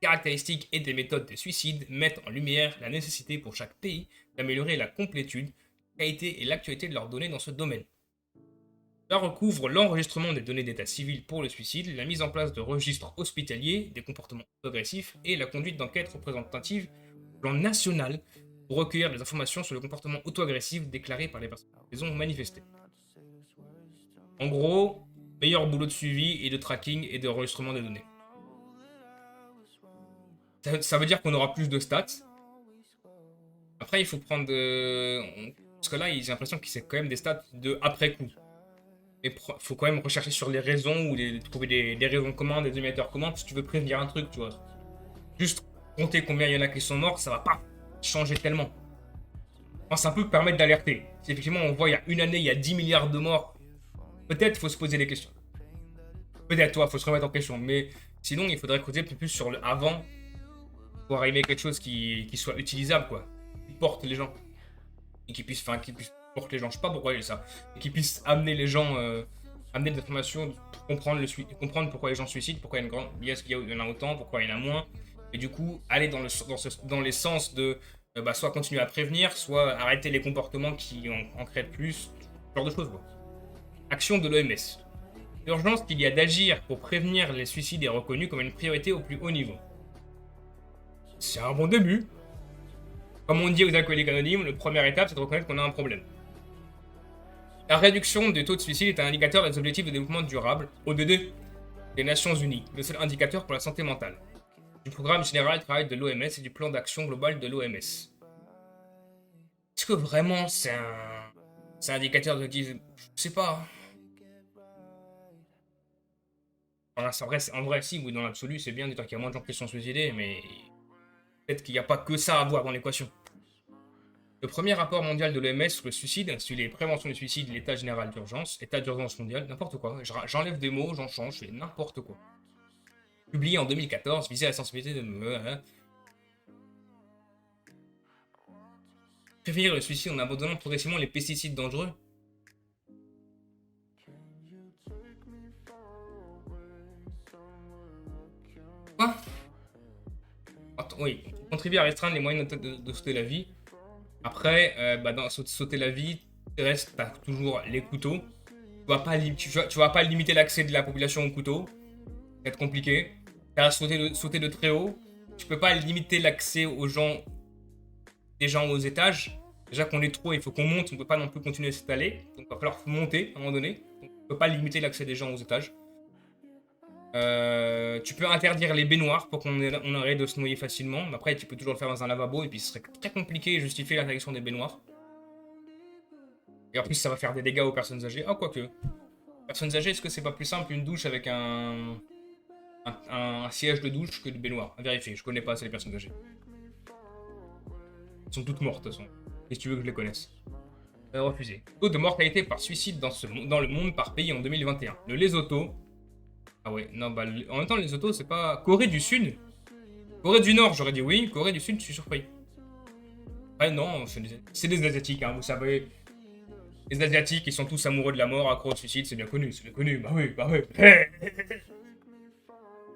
caractéristiques et des méthodes de suicide, mettent en lumière la nécessité pour chaque pays d'améliorer la complétude, la qualité et l'actualité de leurs données dans ce domaine. Cela recouvre l'enregistrement des données d'état civil pour le suicide, la mise en place de registres hospitaliers, des comportements agressifs et la conduite d'enquêtes représentatives au plan national pour recueillir des informations sur le comportement auto-agressif déclaré par les personnes qui les ont manifestés. En gros, meilleur boulot de suivi et de tracking et d'enregistrement des données. Ça veut dire qu'on aura plus de stats. Après, il faut prendre... Parce que là, j'ai l'impression que c'est quand même des stats de après coup. Il faut quand même rechercher sur les raisons ou trouver des raisons communes, des émetteurs communs si tu veux prévenir un truc, tu vois. Juste compter combien il y en a qui sont morts, ça va pas changer tellement. Enfin, ça peut permettre d'alerter. Si effectivement on voit il y a une année, il y a 10 milliards de morts, peut-être faut se poser des questions. Peut-être, toi, faut se remettre en question. Mais sinon, il faudrait creuser un peu plus sur le avant pour arriver à quelque chose qui soit utilisable, quoi. Qui porte les gens. Et qui puisse porter les gens. Je sais pas pourquoi il y a ça. Et qui puisse amener les gens, amener des informations pour comprendre pourquoi les gens se suicident, pourquoi il y en a autant, pourquoi il y en a moins. Et du coup, aller dans les sens de soit continuer à prévenir, soit arrêter les comportements qui en créent plus, ce genre de choses, quoi. Action de l'OMS. L'urgence qu'il y a d'agir pour prévenir les suicides est reconnue comme une priorité au plus haut niveau. C'est un bon début. Comme on dit aux alcooliques anonymes, la première étape, c'est de reconnaître qu'on a un problème. La réduction des taux de suicide est un indicateur des objectifs de développement durable, ODD, des Nations Unies, le seul indicateur pour la santé mentale. Du programme général de travail de l'OMS et du plan d'action global de l'OMS. Est-ce que vraiment c'est un indicateur de qui? Je sais pas. En vrai, si, oui, dans l'absolu, c'est bien de dire qu'il y a moins de gens qui sont suicidés, mais peut-être qu'il n'y a pas que ça à voir dans l'équation. Le premier rapport mondial de l'OMS sur le suicide, sur les préventions du suicide, l'état général d'urgence, état d'urgence mondial, n'importe quoi. J'enlève des mots, j'en change, je fais n'importe quoi. Publié en 2014, visé à la sensibilité de... Prévenir le suicide en abandonnant progressivement les pesticides dangereux. Quoi? Attends, oui, contribuer à restreindre les moyens de sauter la vie. Après, dans sauter la vie, t'as toujours les couteaux. Tu vas pas limiter l'accès de la population aux couteaux. Ça va être compliqué. T'as sauter de très haut. Tu peux pas limiter l'accès des gens aux étages. Déjà qu'on est trop, il faut qu'on monte. On peut pas non plus continuer à s'étaler. Donc il va falloir monter à un moment donné. Donc, on peut pas limiter l'accès des gens aux étages. Tu peux interdire les baignoires pour qu'on arrête de se noyer facilement. Mais après, tu peux toujours le faire dans un lavabo et puis ce serait très compliqué de justifier l'interdiction des baignoires. Et en plus, ça va faire des dégâts aux personnes âgées. Ah, quoique. Personnes âgées, est-ce que c'est pas plus simple une douche avec un siège de douche que de baignoire? À vérifier, je connais pas assez les personnes âgées. Elles sont toutes mortes, de toute façon. Et si tu veux que je les connaisse. Refusé. Taux de mortalité par suicide dans le monde par pays en 2021. Le Lesotho. Ah ouais, non, bah, en même temps, les autos, c'est pas... Corée du Sud? Corée du Nord, j'aurais dit oui. Corée du Sud, je suis surpris. Ouais, non, c'est des Asiatiques, hein, vous savez. Les Asiatiques, ils sont tous amoureux de la mort, accro au suicide, c'est bien connu, Bah oui, bah oui.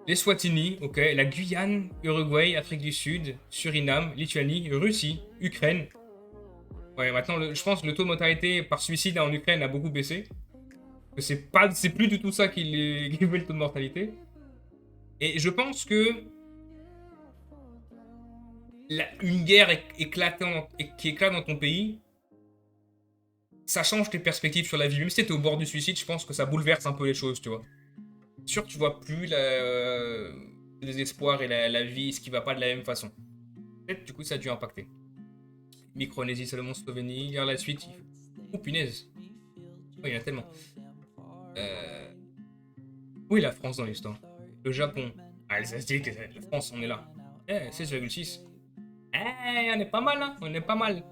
Les Swatini, ok. La Guyane, Uruguay, Afrique du Sud, Suriname, Lituanie, Russie, Ukraine. Ouais, maintenant, je pense que le taux de mortalité par suicide en Ukraine a beaucoup baissé. C'est plus du tout ça qui fait le taux de mortalité. Et je pense que une guerre qui éclate dans ton pays, ça change tes perspectives sur la vie. Même si t'es au bord du suicide, je pense que ça bouleverse un peu les choses, tu vois. C'est sûr que tu vois plus le désespoir et la vie, ce qui va pas de la même façon. Peut-être du coup ça a dû impacter. Micronésie, Salomon, Slovénie, lire la suite. Oh punaise. Oh, il y en a tellement. Où est la France dans l'histoire? Le Japon. Ah, les Asiatiques, la France, on est là. 16,6. On est pas mal, hein. On est pas mal.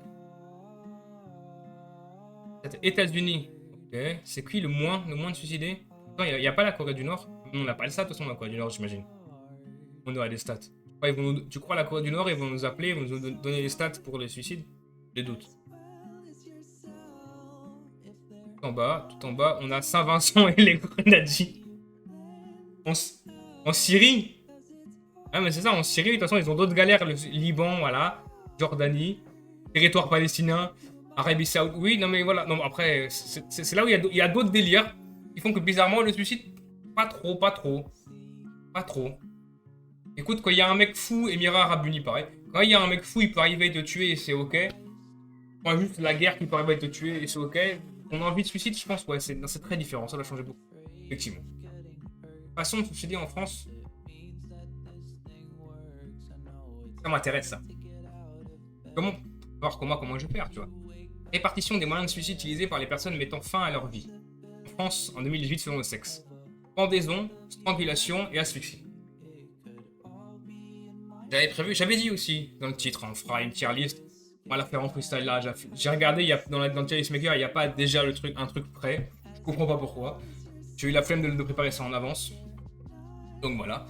États-Unis. Ok. C'est qui le moins de suicidés? Non, il n'y a pas la Corée du Nord. On n'a pas le stat, de toute façon, la Corée du Nord, j'imagine. On aura des stats. Ouais, tu crois la Corée du Nord, ils vont nous appeler, ils vont nous donner les stats pour les suicides? Je doute. Tout en bas, on a Saint-Vincent et les Grenadines. En Syrie. Ah, mais c'est ça, en Syrie, de toute façon, ils ont d'autres galères. Le Liban, voilà. Jordanie. Territoire palestinien. Arabie Saoudite. Oui, non, mais voilà. Non, après, c'est là où il y a d'autres délires qui font que bizarrement, le suicide, pas trop. Écoute, quand il y a un mec fou, Émirats Arabes Unis, pareil. Quand il y a un mec fou, il peut arriver te tuer et c'est ok. Quand juste la guerre qui peut arriver te tuer et c'est ok. On a envie de suicide, je pense, ouais, c'est très différent. Ça va changer beaucoup. Effectivement. Façon de suicider en France. Ça m'intéresse, ça. Voir comment je vais faire, tu vois. Répartition des moyens de suicide utilisés par les personnes mettant fin à leur vie. En France, en 2018, selon le sexe. Pendaison, strangulation et asphyxie. J'avais dit aussi dans le titre, on fera une tier list. On va la faire en freestyle là. J'ai regardé, dans le tier list maker, il n'y a pas déjà un truc prêt. Je comprends pas pourquoi. J'ai eu la flemme de préparer ça en avance. Donc voilà.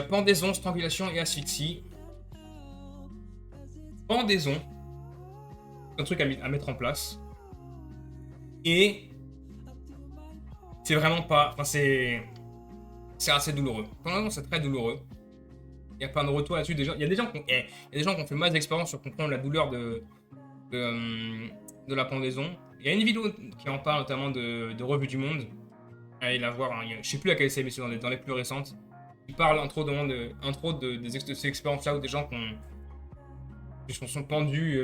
Pendaison, strangulation et asphyxie. Pendaison. Un truc à mettre en place. Et c'est vraiment pas... Enfin, c'est assez douloureux. Pendant c'est très douloureux. Il y a plein de retours là-dessus. Il y a des gens qui ont fait masse d'expérience sur comprendre la douleur de la pendaison. Il y a une vidéo qui en parle notamment de Revue du Monde. Allez la voir, hein. Je sais plus laquelle c'est, mais c'est dans les plus récentes. Il parle entre autres de ces expériences-là où des gens qui sont pendus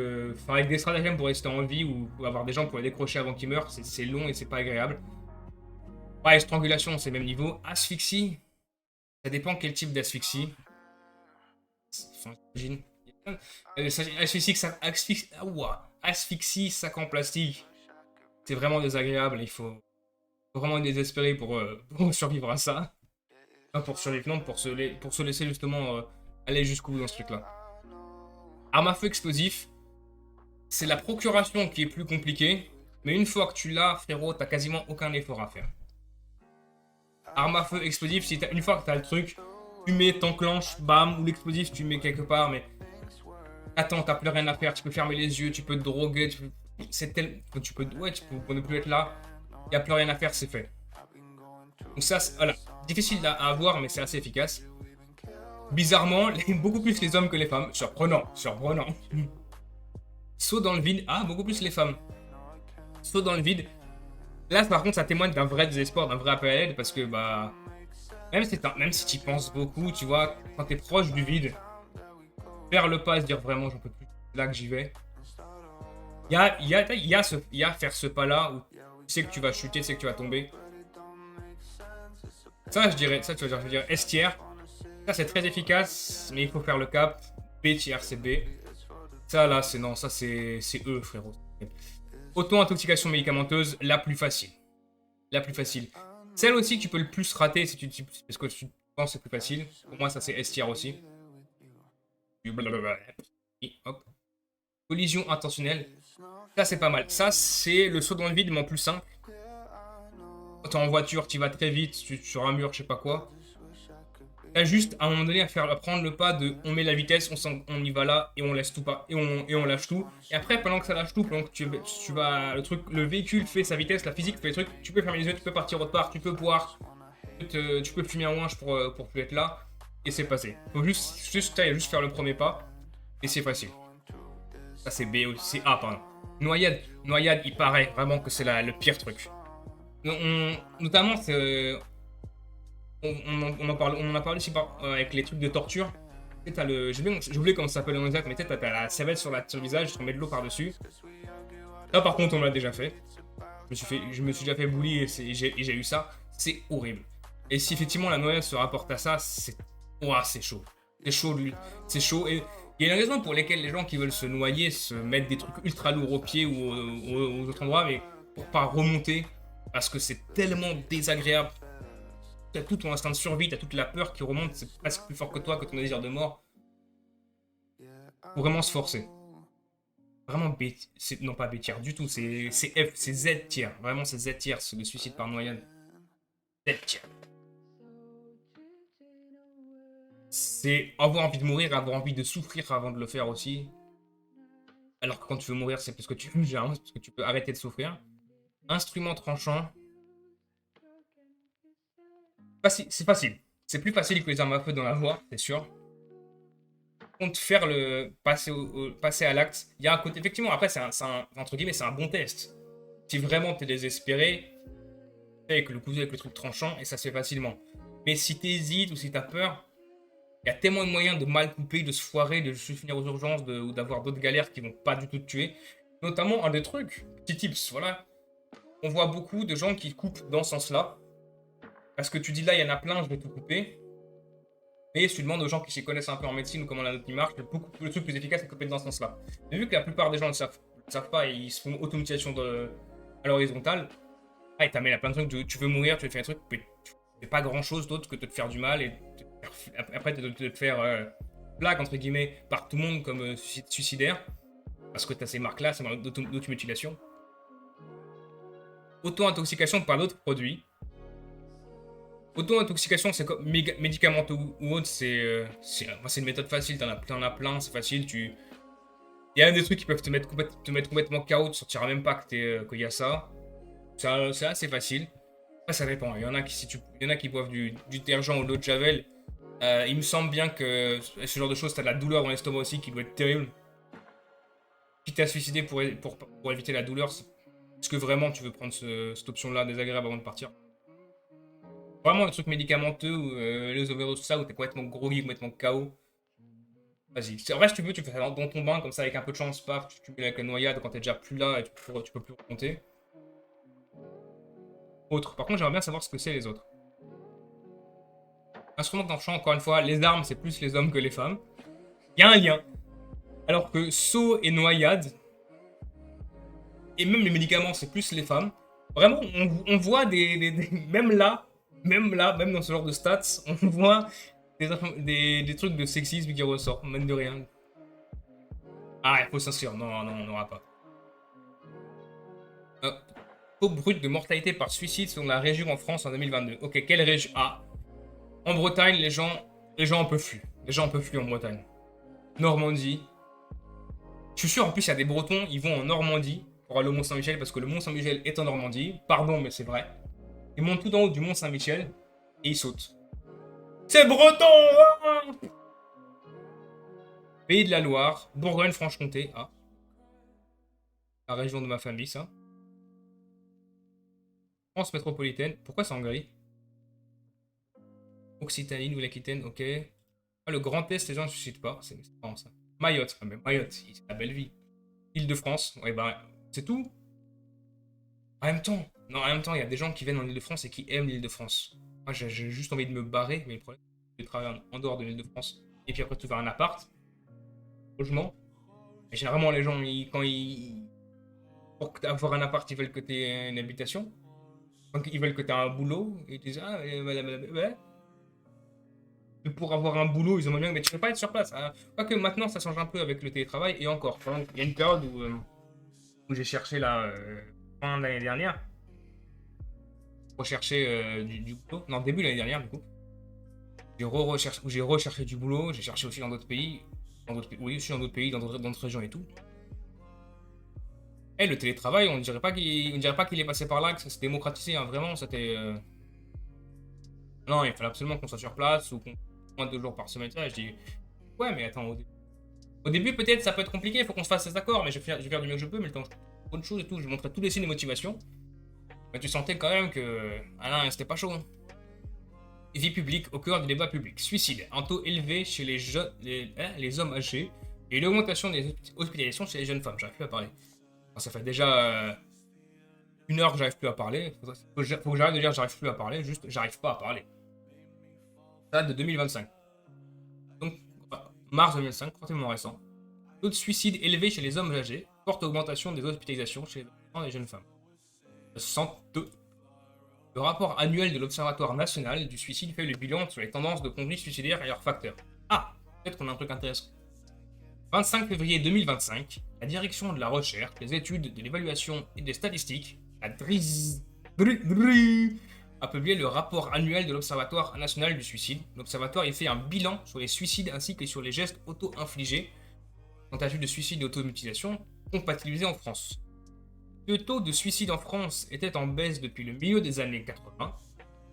avec des stratagèmes pour rester en vie ou avoir des gens pour les décrocher avant qu'ils meurent. C'est long et c'est pas agréable. Ouais, strangulation, c'est le même niveau. Asphyxie, ça dépend quel type d'asphyxie. Enfin, j'imagine. Asphyxie, asphyxie, sac en plastique. C'est vraiment désagréable. Faut vraiment être désespéré pour survivre à ça. Pas pour survivre, non, pour se laisser justement aller jusqu'au bout dans ce truc-là. Arme à feu explosif, c'est la procuration qui est plus compliquée. Mais une fois que tu l'as, frérot, t'as quasiment aucun effort à faire. Arme à feu explosif, si une fois que t'as le truc, tu mets, t'enclenches, bam, ou l'explosif, tu mets quelque part, mais attends, t'as plus rien à faire, tu peux fermer les yeux, tu peux te droguer, c'est tel... Ouais, pour ne plus être là, y a plus rien à faire, c'est fait. Donc ça, voilà, difficile à avoir, mais c'est assez efficace. Bizarrement, beaucoup plus les hommes que les femmes, surprenant, surprenant. Saut dans le vide, ah, beaucoup plus les femmes. Saut dans le vide, là par contre ça témoigne d'un vrai désespoir, d'un vrai appel à l'aide, parce que bah... Même si tu y penses beaucoup, tu vois, quand t'es proche du vide, faire le pas, se dire vraiment j'en peux plus, c'est là que j'y vais. Il y a faire ce pas-là où tu sais que tu vas chuter, tu sais que tu vas tomber. Ça, je dirais, ça, tu vas dire, je veux dire, S tiers. Ça, c'est très efficace, mais il faut faire le cap. B tiers, c'est B. Ça, là, c'est non, ça, c'est E, frérot. Auto-intoxication médicamenteuse, la plus facile. La plus facile. Celle aussi que tu peux le plus rater si parce que tu penses que c'est plus facile. Pour moi, ça, c'est S tiers aussi. Hop. Collision intentionnelle. Ça, c'est pas mal. Ça, c'est le saut dans le vide, mais en plus simple. Quand t'es en voiture, tu vas très vite, sur un mur, je sais pas quoi. T'as juste à un moment donné à prendre le pas de on met la vitesse, on y va là et on laisse tout pas et on lâche tout. Et après pendant que ça lâche tout, pendant que tu vas le véhicule fait sa vitesse, la physique fait les trucs, tu peux fermer les yeux, tu peux partir autre part, tu peux boire, tu peux fumer un ouinge pour plus être là et c'est passé. Faut juste faire le premier pas et c'est facile. Ça c'est B, c'est A pardon. Noyade, il paraît vraiment que c'est le pire truc. Notamment on en a parlé aussi avec les trucs de torture. J'ai oublié comment ça s'appelle en exact, mais t'as la cervelle sur le visage, tu mets de l'eau par-dessus. Là, par contre, on l'a déjà fait. Je me suis déjà fait bully et j'ai eu ça. C'est horrible. Et si effectivement la noyade se rapporte à ça, c'est chaud. C'est chaud, lui. C'est chaud. Et il y a une raison pour laquelle les gens qui veulent se noyer se mettent des trucs ultra lourds aux pieds ou aux autres endroits, mais pour pas remonter, parce que c'est tellement désagréable. T'as tout ton instinct de survie, t'as toute la peur qui remonte, c'est presque plus fort que toi, que ton désir de mort. Faut vraiment se forcer. Vraiment B, non pas B tiers du tout, c'est F, c'est Z tiers. Vraiment c'est Z tiers, c'est le suicide par noyade. Z tiers. C'est avoir envie de mourir, avoir envie de souffrir avant de le faire aussi. Alors que quand tu veux mourir, c'est parce que tu veux, généralement, c'est parce que tu peux arrêter de souffrir. Instrument tranchant. C'est facile. C'est plus facile que les armes à feu dans la voie, c'est sûr. Contre faire le passer à l'acte, il y a un côté effectivement après entre guillemets c'est un bon test. Si vraiment t'es désespéré, avec le couteau avec le truc tranchant et ça se fait facilement. Mais si t'hésites ou si t'as peur, il y a tellement de moyens de mal couper, de se foirer, de juste finir aux urgences ou d'avoir d'autres galères qui vont pas du tout te tuer. Notamment un des trucs, petit tips, voilà. On voit beaucoup de gens qui coupent dans ce sens-là. Parce que tu dis là il y en a plein, je vais tout couper. Et si tu demandes aux gens qui s'y connaissent un peu en médecine ou comment la note marche, le truc plus efficace c'est de couper dans ce sens-là. Mais vu que la plupart des gens ne savent pas et ils se font automutilation à l'horizontale, t'as mis plein de trucs, tu veux mourir, tu veux faire un truc, mais tu fais pas grand-chose d'autre que de te faire du mal et après de te faire blague entre guillemets par tout le monde comme suicidaire. Parce que t'as ces marques-là, c'est d'automutilation. Auto-intoxication par d'autres produits. Auto-intoxication, c'est comme médicamenteux ou autre, c'est une méthode facile, t'en as plein, c'est facile. Il y a des trucs qui peuvent te mettre complètement KO, tu sortiras même pas qu'il y a ça. C'est assez facile. Après, ça dépend. Il y en a qui boivent du détergent ou de l'eau de Javel. Il me semble bien que ce genre de choses, t'as de la douleur dans l'estomac aussi qui doit être terrible. Quitte à se suicider pour éviter la douleur, est-ce que vraiment tu veux prendre cette option-là désagréable avant de partir? Vraiment les trucs médicamenteux ou les overdoses, tout ça, où t'es complètement groggy, complètement KO. Vas-y. En vrai, si tu veux, tu fais ça dans ton bain, comme ça, avec un peu de chance, paf, tu mets avec la noyade quand t'es déjà plus là et tu peux plus remonter. autres. Par contre, j'aimerais bien savoir ce que c'est les autres. Instrument d'enchant, encore une fois, les armes, c'est plus les hommes que les femmes. Il y a un lien. Alors que saut et noyade, et même les médicaments, c'est plus les femmes. Vraiment, on voit même là, même dans ce genre de stats, on voit des trucs de sexisme qui ressortent, même de rien. Ah, il faut s'inscrire. Non, non, on n'aura pas. Taux brut de mortalité par suicide selon la région en France en 2022. Ok, quelle région? Ah, en Bretagne, les gens en peuvent plus. Les gens en peuvent plus en Bretagne. Normandie. Je suis sûr, en plus, il y a des Bretons, ils vont en Normandie pour aller au Mont-Saint-Michel parce que le Mont-Saint-Michel est en Normandie. Pardon, mais c'est vrai. Ils montent tout en haut du Mont-Saint-Michel et ils sautent. C'est breton hein. Pays de la Loire, Bourgogne-Franche-Comté. Ah. La région de ma famille, ça. France métropolitaine. Pourquoi c'est en gris? Occitanie, Nouvelle-Aquitaine, ok. Ah, le Grand Est, les gens ne se suicident pas. C'est marrant ça. Mayotte. Ah, mais Mayotte, c'est la belle vie. Île-de-France. Ouais, bah, c'est tout. En même temps, non, en même temps, il y a des gens qui viennent en Île-de-France et qui aiment l'Île-de-France. Moi, j'ai juste envie de me barrer, mais le problème, c'est de travailler en dehors de l'Île-de-France. Et puis après, tu vas un appart, logement. Et généralement, les gens, pour avoir un appart, ils veulent que tu aies une habitation. Donc, ils veulent que tu aies un boulot. Et ils disent, ah, ouais. Et pour avoir un boulot, ils aimeraient bien, mais tu ne peux pas être sur place. Hein. Quoique maintenant, ça change un peu avec le télétravail. Et encore, il y a une période où j'ai cherché là, fin de l'année dernière. Recherché du boulot. Non, début de l'année dernière, du coup. J'ai recherché du boulot. J'ai cherché aussi dans d'autres pays. Oui, aussi dans d'autres pays, dans d'autres régions et tout. Et le télétravail, on ne dirait pas qu'il est passé par là, que ça s'est démocratisé. Hein. Vraiment, c'était. Non, il fallait absolument qu'on soit sur place ou qu'on moins de 2 jours par semaine. Ça, je dis, ouais, mais attends, au début, peut-être ça peut être compliqué, il faut qu'on se fasse ces accords, mais je vais faire du mieux que je peux, mais le temps que je fais autre chose et tout, je montrais tous les signes de motivation. Mais tu sentais quand même que. Ah non, c'était pas chaud. Hein. Vie publique au cœur du débat public. Suicide, un taux élevé chez les hommes âgés et l'augmentation des hospitalisations chez les jeunes femmes. J'arrive plus à parler. Enfin, ça fait déjà 1 heure que j'arrive plus à parler. Faut que j'arrête de dire j'arrive plus à parler, juste j'arrive pas à parler. Ça date de 2025. Donc, mars 2005, relativement récent. Taux de suicide élevé chez les hommes âgés, forte augmentation des hospitalisations chez les enfants et les jeunes femmes. 102. Le rapport annuel de l'Observatoire national du suicide fait le bilan sur les tendances de conduite suicidaire et leurs facteurs. Ah, peut-être qu'on a un truc intéressant. 25 février 2025, la direction de la recherche, des études, de l'évaluation et des statistiques, la DRIZ, a publié le rapport annuel de l'Observatoire national du suicide. L'Observatoire y fait un bilan sur les suicides ainsi que sur les gestes auto-infligés, tentatives de suicide et automutilation, compatibilisés en France. Le taux de suicide en France était en baisse depuis le milieu des années 80.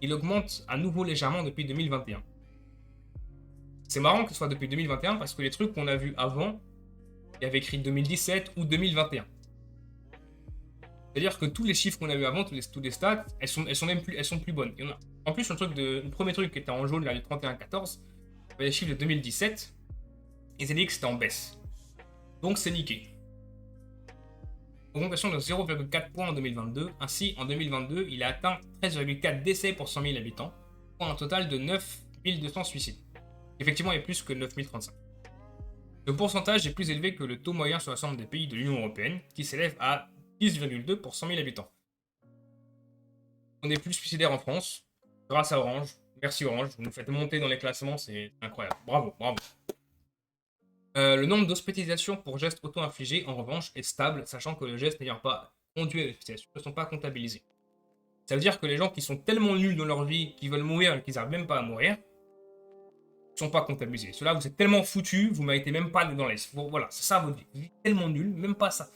Il augmente à nouveau légèrement depuis 2021. C'est marrant que ce soit depuis 2021 parce que les trucs qu'on a vus avant, il y avait écrit 2017 ou 2021. C'est-à-dire que tous les chiffres qu'on a vus avant, tous les stats, elles sont plus bonnes. En plus, le premier truc qui était en jaune, là, le 31-14, les chiffres de 2017, ils avaient dit que c'était en baisse. Donc c'est niqué. Augmentation de 0,4 points en 2022. Ainsi, en 2022, il a atteint 13,4 décès pour 100 000 habitants, pour un total de 9 200 suicides. Effectivement, il y a plus que 9 035. Le pourcentage est plus élevé que le taux moyen sur l'ensemble des pays de l'Union européenne, qui s'élève à 10,2 pour 100 000 habitants. On est plus suicidaires en France, grâce à Orange. Merci Orange, vous nous faites monter dans les classements, c'est incroyable. Bravo, bravo. Le nombre d'hospitalisations pour gestes auto-infligés, en revanche, est stable, sachant que les gestes n'ayant pas conduit à l'hospitalisation ne sont pas comptabilisés. Ça veut dire que les gens qui sont tellement nuls dans leur vie, qui veulent mourir et qu'ils n'arrivent même pas à mourir, ne sont pas comptabilisés. Ceux-là, vous êtes tellement foutus, vous ne méritez même pas d'être dans la liste. Voilà, c'est ça votre vie. Vous êtes tellement nul, même pas ça.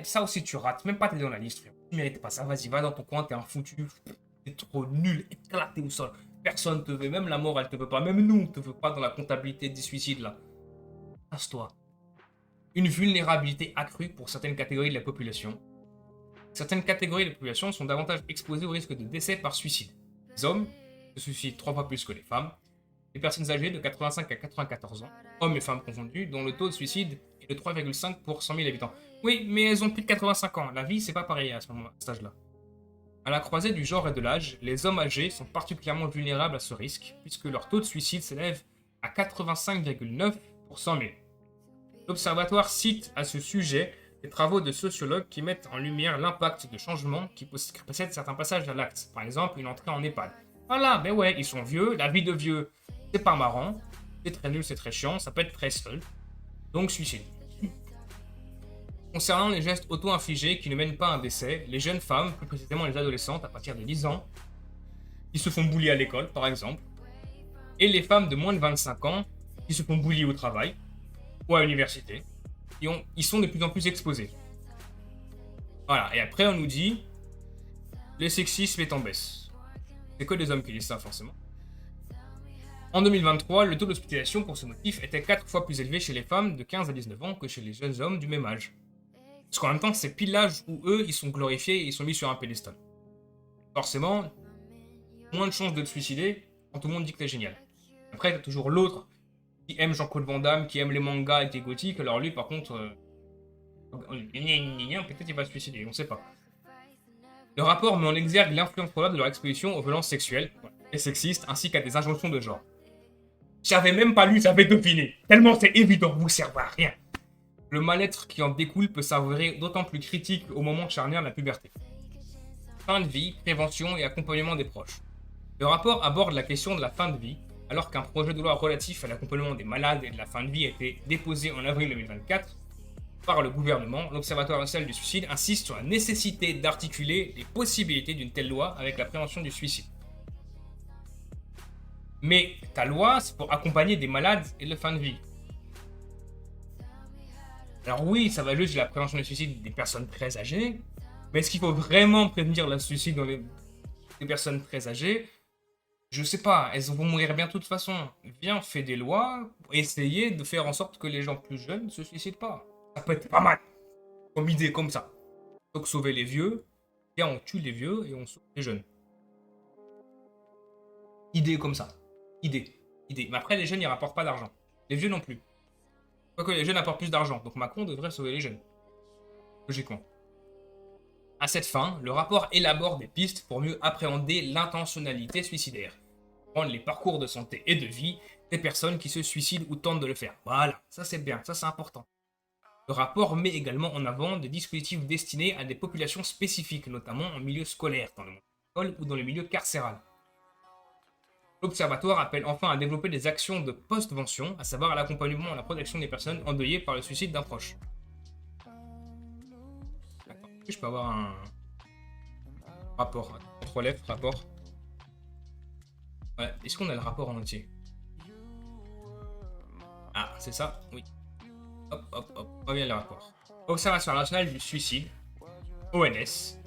Ça aussi, tu rates, même pas t'es dans la liste, frère. Tu ne mérites pas ça. Vas-y, va dans ton coin, t'es un foutu. T'es trop nul, éclaté au sol. Personne te veut, même la mort, elle te veut pas. Même nous, on te veut pas dans la comptabilité des suicides, là. Passe-toi. Une vulnérabilité accrue pour certaines catégories de la population. Certaines catégories de la population sont davantage exposées au risque de décès par suicide. Les hommes se suicident 3 fois plus que les femmes. Les personnes âgées de 85 à 94 ans, hommes et femmes confondus, dont le taux de suicide est de 3,5 pour 100 000 habitants. Oui, mais elles ont plus de 85 ans. La vie, c'est pas pareil à ce moment-là, à cet âge-là. À la croisée du genre et de l'âge, les hommes âgés sont particulièrement vulnérables à ce risque, puisque leur taux de suicide s'élève à 85,9 pour 100 000. L'Observatoire cite à ce sujet des travaux de sociologues qui mettent en lumière l'impact de changements qui précèdent certains passages à l'acte, par exemple une entrée en EHPAD. Voilà, mais ouais, ils sont vieux, la vie de vieux, c'est pas marrant, c'est très nul, c'est très chiant, ça peut être très seul, donc suicide. Concernant les gestes auto-infligés qui ne mènent pas à un décès, les jeunes femmes, plus précisément les adolescentes à partir de 10 ans, qui se font bully à l'école par exemple, et les femmes de moins de 25 ans qui se font bully au travail ou à l'université, ils sont de plus en plus exposés. Voilà, et après on nous dit le sexisme est en baisse. C'est que des hommes qui disent ça forcément. En 2023, le taux d'hospitalisation pour ce motif était 4 fois plus élevé chez les femmes de 15 à 19 ans que chez les jeunes hommes du même âge. Parce qu'en même temps, c'est pile l'âge où eux, ils sont glorifiés et ils sont mis sur un pédestal. Forcément, moins de chances de te suicider quand tout le monde dit que t'es génial. Après, t'as toujours l'autre qui aime Jean-Claude Van Damme, qui aime les mangas et qui est gothique, alors lui, par contre, peut-être il va se suicider, on sait pas. Le rapport met en exergue l'influence probable de leur exposition aux violences sexuelles et sexistes, ainsi qu'à des injonctions de genre. J'avais même pas lu, j'avais deviné. Tellement c'est évident, vous servez à rien. Le mal-être qui en découle peut s'avérer d'autant plus critique au moment charnière de la puberté. Fin de vie, prévention et accompagnement des proches. Le rapport aborde la question de la fin de vie, alors qu'un projet de loi relatif à l'accompagnement des malades et de la fin de vie a été déposé en avril 2024 par le gouvernement. L'Observatoire national du suicide insiste sur la nécessité d'articuler les possibilités d'une telle loi avec la prévention du suicide. Mais ta loi, c'est pour accompagner des malades et de la fin de vie. Alors oui, ça va juste de la prévention du suicide des personnes très âgées, mais est-ce qu'il faut vraiment prévenir le suicide dans les personnes très âgées? Je sais pas, elles vont mourir bien de toute façon. Viens, fais des lois pour essayer de faire en sorte que les gens plus jeunes ne se suicident pas. Ça peut être pas mal, comme idée, comme ça. Donc sauver les vieux, viens, on tue les vieux et on sauve les jeunes. Idée comme ça. Idée. Mais après, les jeunes, ils rapportent pas d'argent. Les vieux non plus. Quoique les jeunes apportent plus d'argent, donc Macron devrait sauver les jeunes. Logiquement. À cette fin, le rapport élabore des pistes pour mieux appréhender l'intentionnalité suicidaire. Prendre les parcours de santé et de vie des personnes qui se suicident ou tentent de le faire. Voilà, ça c'est bien, ça c'est important. Le rapport met également en avant des dispositifs destinés à des populations spécifiques, notamment en milieu scolaire, dans le monde de l'école ou dans le milieu carcéral. L'Observatoire appelle enfin à développer des actions de postvention, à savoir à l'accompagnement et à la protection des personnes endeuillées par le suicide d'un proche. D'accord. Est-ce que je peux avoir un rapport? CTRL F, rapport. Ouais. Est-ce qu'on a le rapport en entier? Ah, c'est ça? Oui. Hop. Revient le rapport. Observation nationale du suicide, ONS.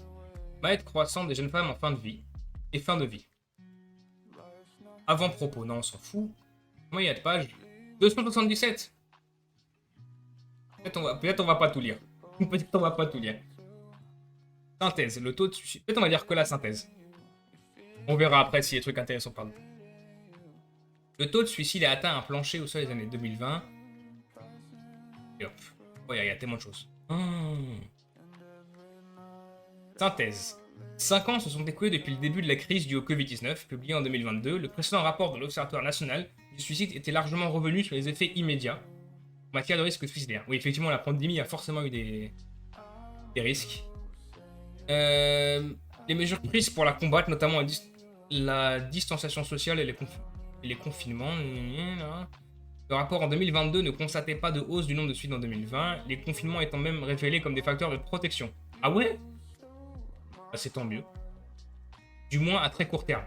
Mal-être croissant des jeunes femmes en fin de vie et fin de vie. Avant-propos, non, on s'en fout. Moi, il y a de pages 277. Peut-être on va pas tout lire. Peut-être on va pas tout lire. Synthèse, le taux de suicide. Peut-être on va lire que la synthèse. On verra après s'il y a des trucs intéressants par nous. Le taux de suicide a atteint un plancher au seuil des années 2020. Et hop. Oh, il y a tellement de choses. Synthèse. 5 ans se sont écoulés depuis le début de la crise due au Covid-19, publié en 2022. Le précédent rapport de l'Observatoire national du suicide était largement revenu sur les effets immédiats en matière de risque suicidaire. Oui, effectivement, la pandémie a forcément eu des risques. Les mesures prises pour la combattre, notamment la distanciation sociale et les confinements. Le rapport en 2022 ne constatait pas de hausse du nombre de suicides en 2020, les confinements étant même révélés comme des facteurs de protection. Ah ouais? Bah, c'est tant mieux. Du moins à très court terme.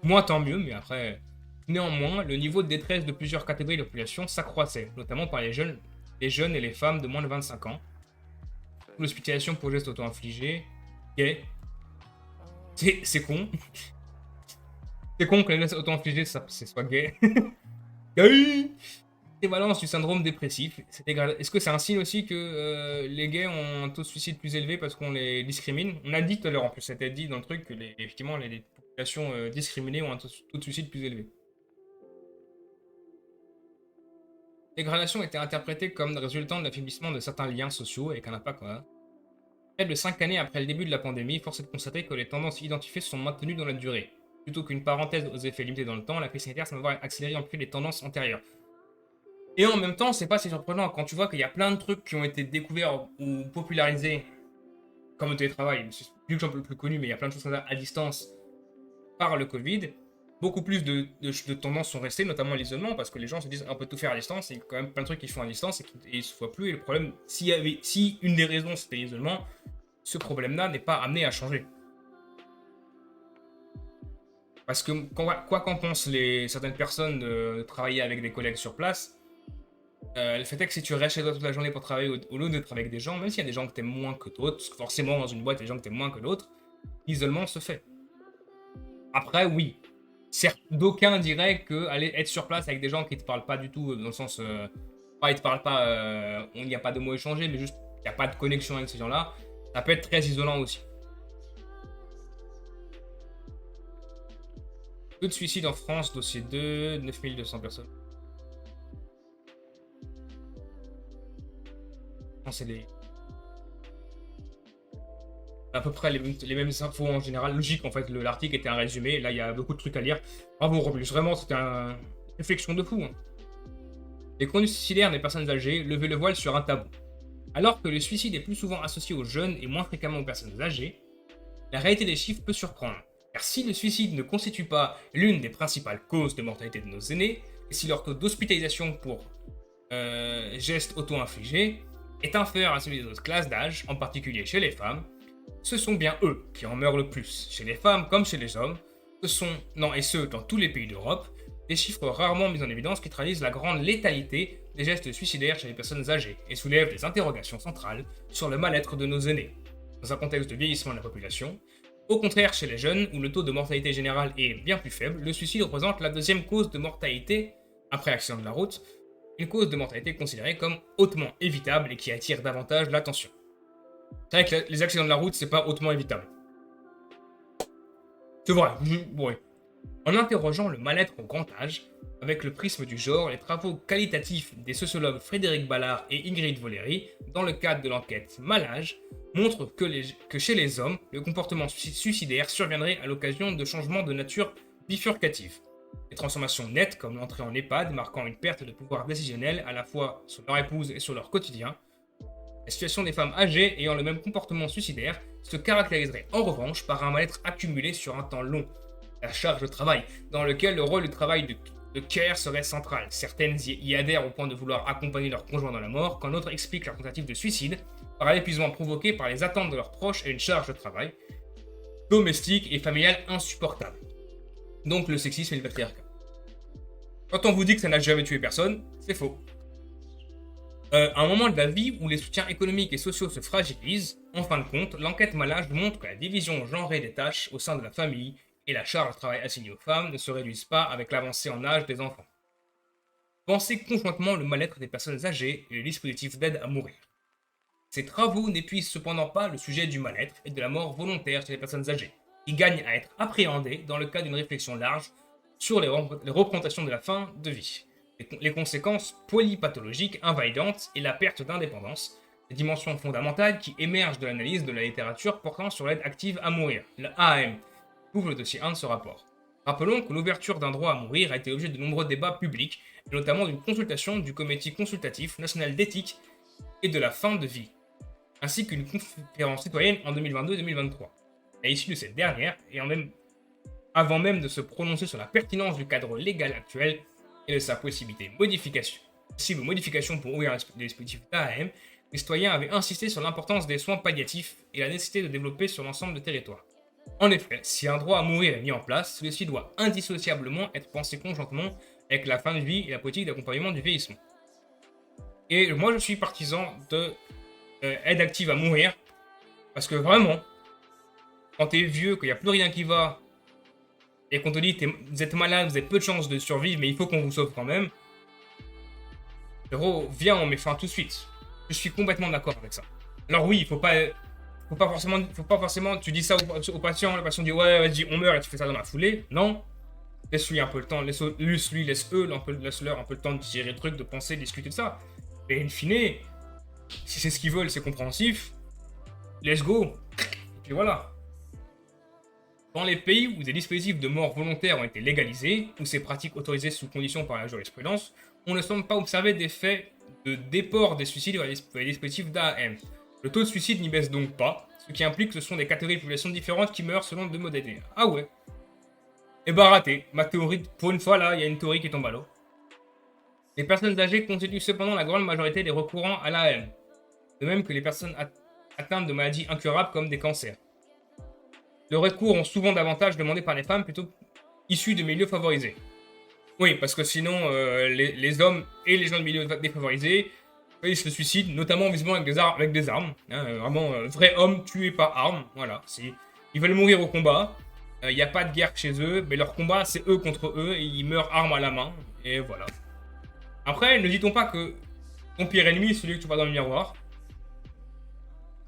Moi, tant mieux, mais après... Néanmoins, le niveau de détresse de plusieurs catégories de population s'accroissait, notamment par les jeunes et les femmes de moins de 25 ans. L'hospitalisation pour gestes auto-infligés. Gay. C'est con. C'est con que les gestes auto-infligés, c'est soit gay. Gay. Prévalence du syndrome dépressif. Est-ce que c'est un signe aussi que les gays ont un taux de suicide plus élevé parce qu'on les discrimine? On a dit tout à l'heure, en plus, c'était dit dans le truc que effectivement les populations discriminées ont un taux de suicide plus élevé. Dégradation était interprétée comme résultant de l'affaiblissement de certains liens sociaux avec un impact. Voilà. Près de 5 années après le début de la pandémie, force est de constater que les tendances identifiées se sont maintenues dans la durée. Plutôt qu'une parenthèse aux effets limités dans le temps, la crise sanitaire semble avoir accéléré en plus les tendances antérieures. Et en même temps, c'est pas si surprenant quand tu vois qu'il y a plein de trucs qui ont été découverts ou popularisés, comme le télétravail, c'est l'exemple le plus connu, mais il y a plein de choses comme ça à distance par le Covid. Beaucoup plus de tendances sont restées, notamment l'isolement, parce que les gens se disent on peut tout faire à distance, et il y a quand même plein de trucs qu'ils font à distance et qu'ils ne se voient plus. Et le problème, si une des raisons c'était l'isolement, ce problème-là n'est pas amené à changer. Parce que quoi qu'en pensent certaines personnes de travailler avec des collègues sur place, le fait est que si tu restes chez toi toute la journée pour travailler au lieu d'être avec des gens, même s'il y a des gens que t'aimes moins que d'autres, parce que forcément dans une boîte il y a des gens que t'aimes moins que d'autres, l'isolement se fait. Après, oui, certes, d'aucuns diraient que aller être sur place avec des gens qui te parlent pas du tout, dans le sens, pas ils te parlent pas, il n'y a pas de mots échangés, mais juste il n'y a pas de connexion avec ces gens-là, ça peut être très isolant aussi. Taux de suicide en France, dossier 2, 9200 personnes. C'est à peu près les mêmes infos en général. Logique, en fait, l'article était un résumé. Là, il y a beaucoup de trucs à lire. Bravo, Robles. Vraiment, c'était une réflexion de fou. Hein. Les conduites suicidaires des personnes âgées, lever le voile sur un tabou. Alors que le suicide est plus souvent associé aux jeunes et moins fréquemment aux personnes âgées, la réalité des chiffres peut surprendre. Car si le suicide ne constitue pas l'une des principales causes de mortalité de nos aînés, et si leur taux d'hospitalisation pour gestes auto-infligés est inférieur à celui des autres classes d'âge, en particulier chez les femmes, ce sont bien eux qui en meurent le plus, chez les femmes comme chez les hommes. Et ce, dans tous les pays d'Europe, des chiffres rarement mis en évidence qui traduisent la grande létalité des gestes suicidaires chez les personnes âgées et soulèvent des interrogations centrales sur le mal-être de nos aînés. Dans un contexte de vieillissement de la population, au contraire chez les jeunes, où le taux de mortalité générale est bien plus faible, le suicide représente la deuxième cause de mortalité après accident de la route, une cause de mortalité considérée comme hautement évitable et qui attire davantage l'attention. C'est vrai que les accidents de la route, c'est pas hautement évitable. C'est vrai, ouais. En interrogeant le mal-être au grand âge, avec le prisme du genre, les travaux qualitatifs des sociologues Frédéric Ballard et Ingrid Voléry, dans le cadre de l'enquête Malage, montrent que chez les hommes, le comportement suicidaire surviendrait à l'occasion de changements de nature bifurcative. Des transformations nettes comme l'entrée en EHPAD marquant une perte de pouvoir décisionnel à la fois sur leur épouse et sur leur quotidien. La situation des femmes âgées ayant le même comportement suicidaire se caractériserait en revanche par un mal-être accumulé sur un temps long. La charge de travail, dans lequel le rôle du travail de care serait central. Certaines y adhèrent au point de vouloir accompagner leur conjoint dans la mort, quand d'autres expliquent leur tentative de suicide par l'épuisement provoqué par les attentes de leurs proches et une charge de travail domestique et familiale insupportable. Donc le sexisme et le patriarcat. Quand on vous dit que ça n'a jamais tué personne, c'est faux. À un moment de la vie où les soutiens économiques et sociaux se fragilisent, en fin de compte, l'enquête Malage montre que la division genrée des tâches au sein de la famille et la charge de travail assignée aux femmes ne se réduisent pas avec l'avancée en âge des enfants. Pensez conjointement le mal-être des personnes âgées et les dispositifs d'aide à mourir. Ces travaux n'épuisent cependant pas le sujet du mal-être et de la mort volontaire chez les personnes âgées. Ils gagnent à être appréhendés dans le cadre d'une réflexion large sur les représentations de la fin de vie, les conséquences polypathologiques invalidantes et la perte d'indépendance, des dimensions fondamentales qui émergent de l'analyse de la littérature portant sur l'aide active à mourir, l'AAM, ouvre le dossier 1 de ce rapport. Rappelons que l'ouverture d'un droit à mourir a été l'objet de nombreux débats publics, et notamment d'une consultation du Comité consultatif national d'éthique et de la fin de vie, ainsi qu'une conférence citoyenne en 2022-2023. À l'issue de cette dernière, avant même de se prononcer sur la pertinence du cadre légal actuel et de sa possible modification pour ouvrir les dispositifs d'AAM, les citoyens avaient insisté sur l'importance des soins palliatifs et la nécessité de développer sur l'ensemble du territoire. En effet, si un droit à mourir est mis en place, celui-ci doit indissociablement être pensé conjointement avec la fin de vie et la politique d'accompagnement du vieillissement. Et moi, je suis partisan de aide active à mourir, parce que vraiment, quand t'es vieux, qu'il n'y a plus rien qui va, et qu'on te dit vous êtes malade, vous avez peu de chances de survivre, mais il faut qu'on vous sauve quand même, frérot, viens, on met fin tout de suite. Je suis complètement d'accord avec ça. Alors oui, faut pas forcément, tu dis ça au patient, le patient dit ouais, vas-y, on meurt et tu fais ça dans la foulée. Non, laisse-lui un peu le temps, laisse-leur un peu le temps de digérer le truc, de penser, de discuter de ça. Et in fine, si c'est ce qu'ils veulent, c'est compréhensif. let's go. Et puis voilà. Dans les pays où des dispositifs de mort volontaire ont été légalisés, ou ces pratiques autorisées sous condition par la jurisprudence, on ne semble pas observer d'effet de déport des suicides vers les dispositifs d'AAM. Le taux de suicide n'y baisse donc pas, ce qui implique que ce sont des catégories de population différentes qui meurent selon deux modalités. Ah ouais. Et bah raté. Ma théorie, pour une fois là, il y a une théorie qui tombe à l'eau. Les personnes âgées constituent cependant la grande majorité des recourants à l'AAM, de même que les personnes atteintes de maladies incurables comme des cancers. Le recours ont souvent davantage demandé par les femmes plutôt issues de milieux favorisés. Oui, parce que sinon, les hommes et les gens de milieux défavorisés, ils se suicident, notamment visiblement avec des armes. Hein, vraiment, vrai homme tué par arme. Voilà. Ils veulent mourir au combat. Il n'y a pas de guerre chez eux, mais leur combat, c'est eux contre eux, et ils meurent arme à la main. Et voilà. Après, ne dit-on pas que ton pire ennemi, c'est celui que tu vois dans le miroir.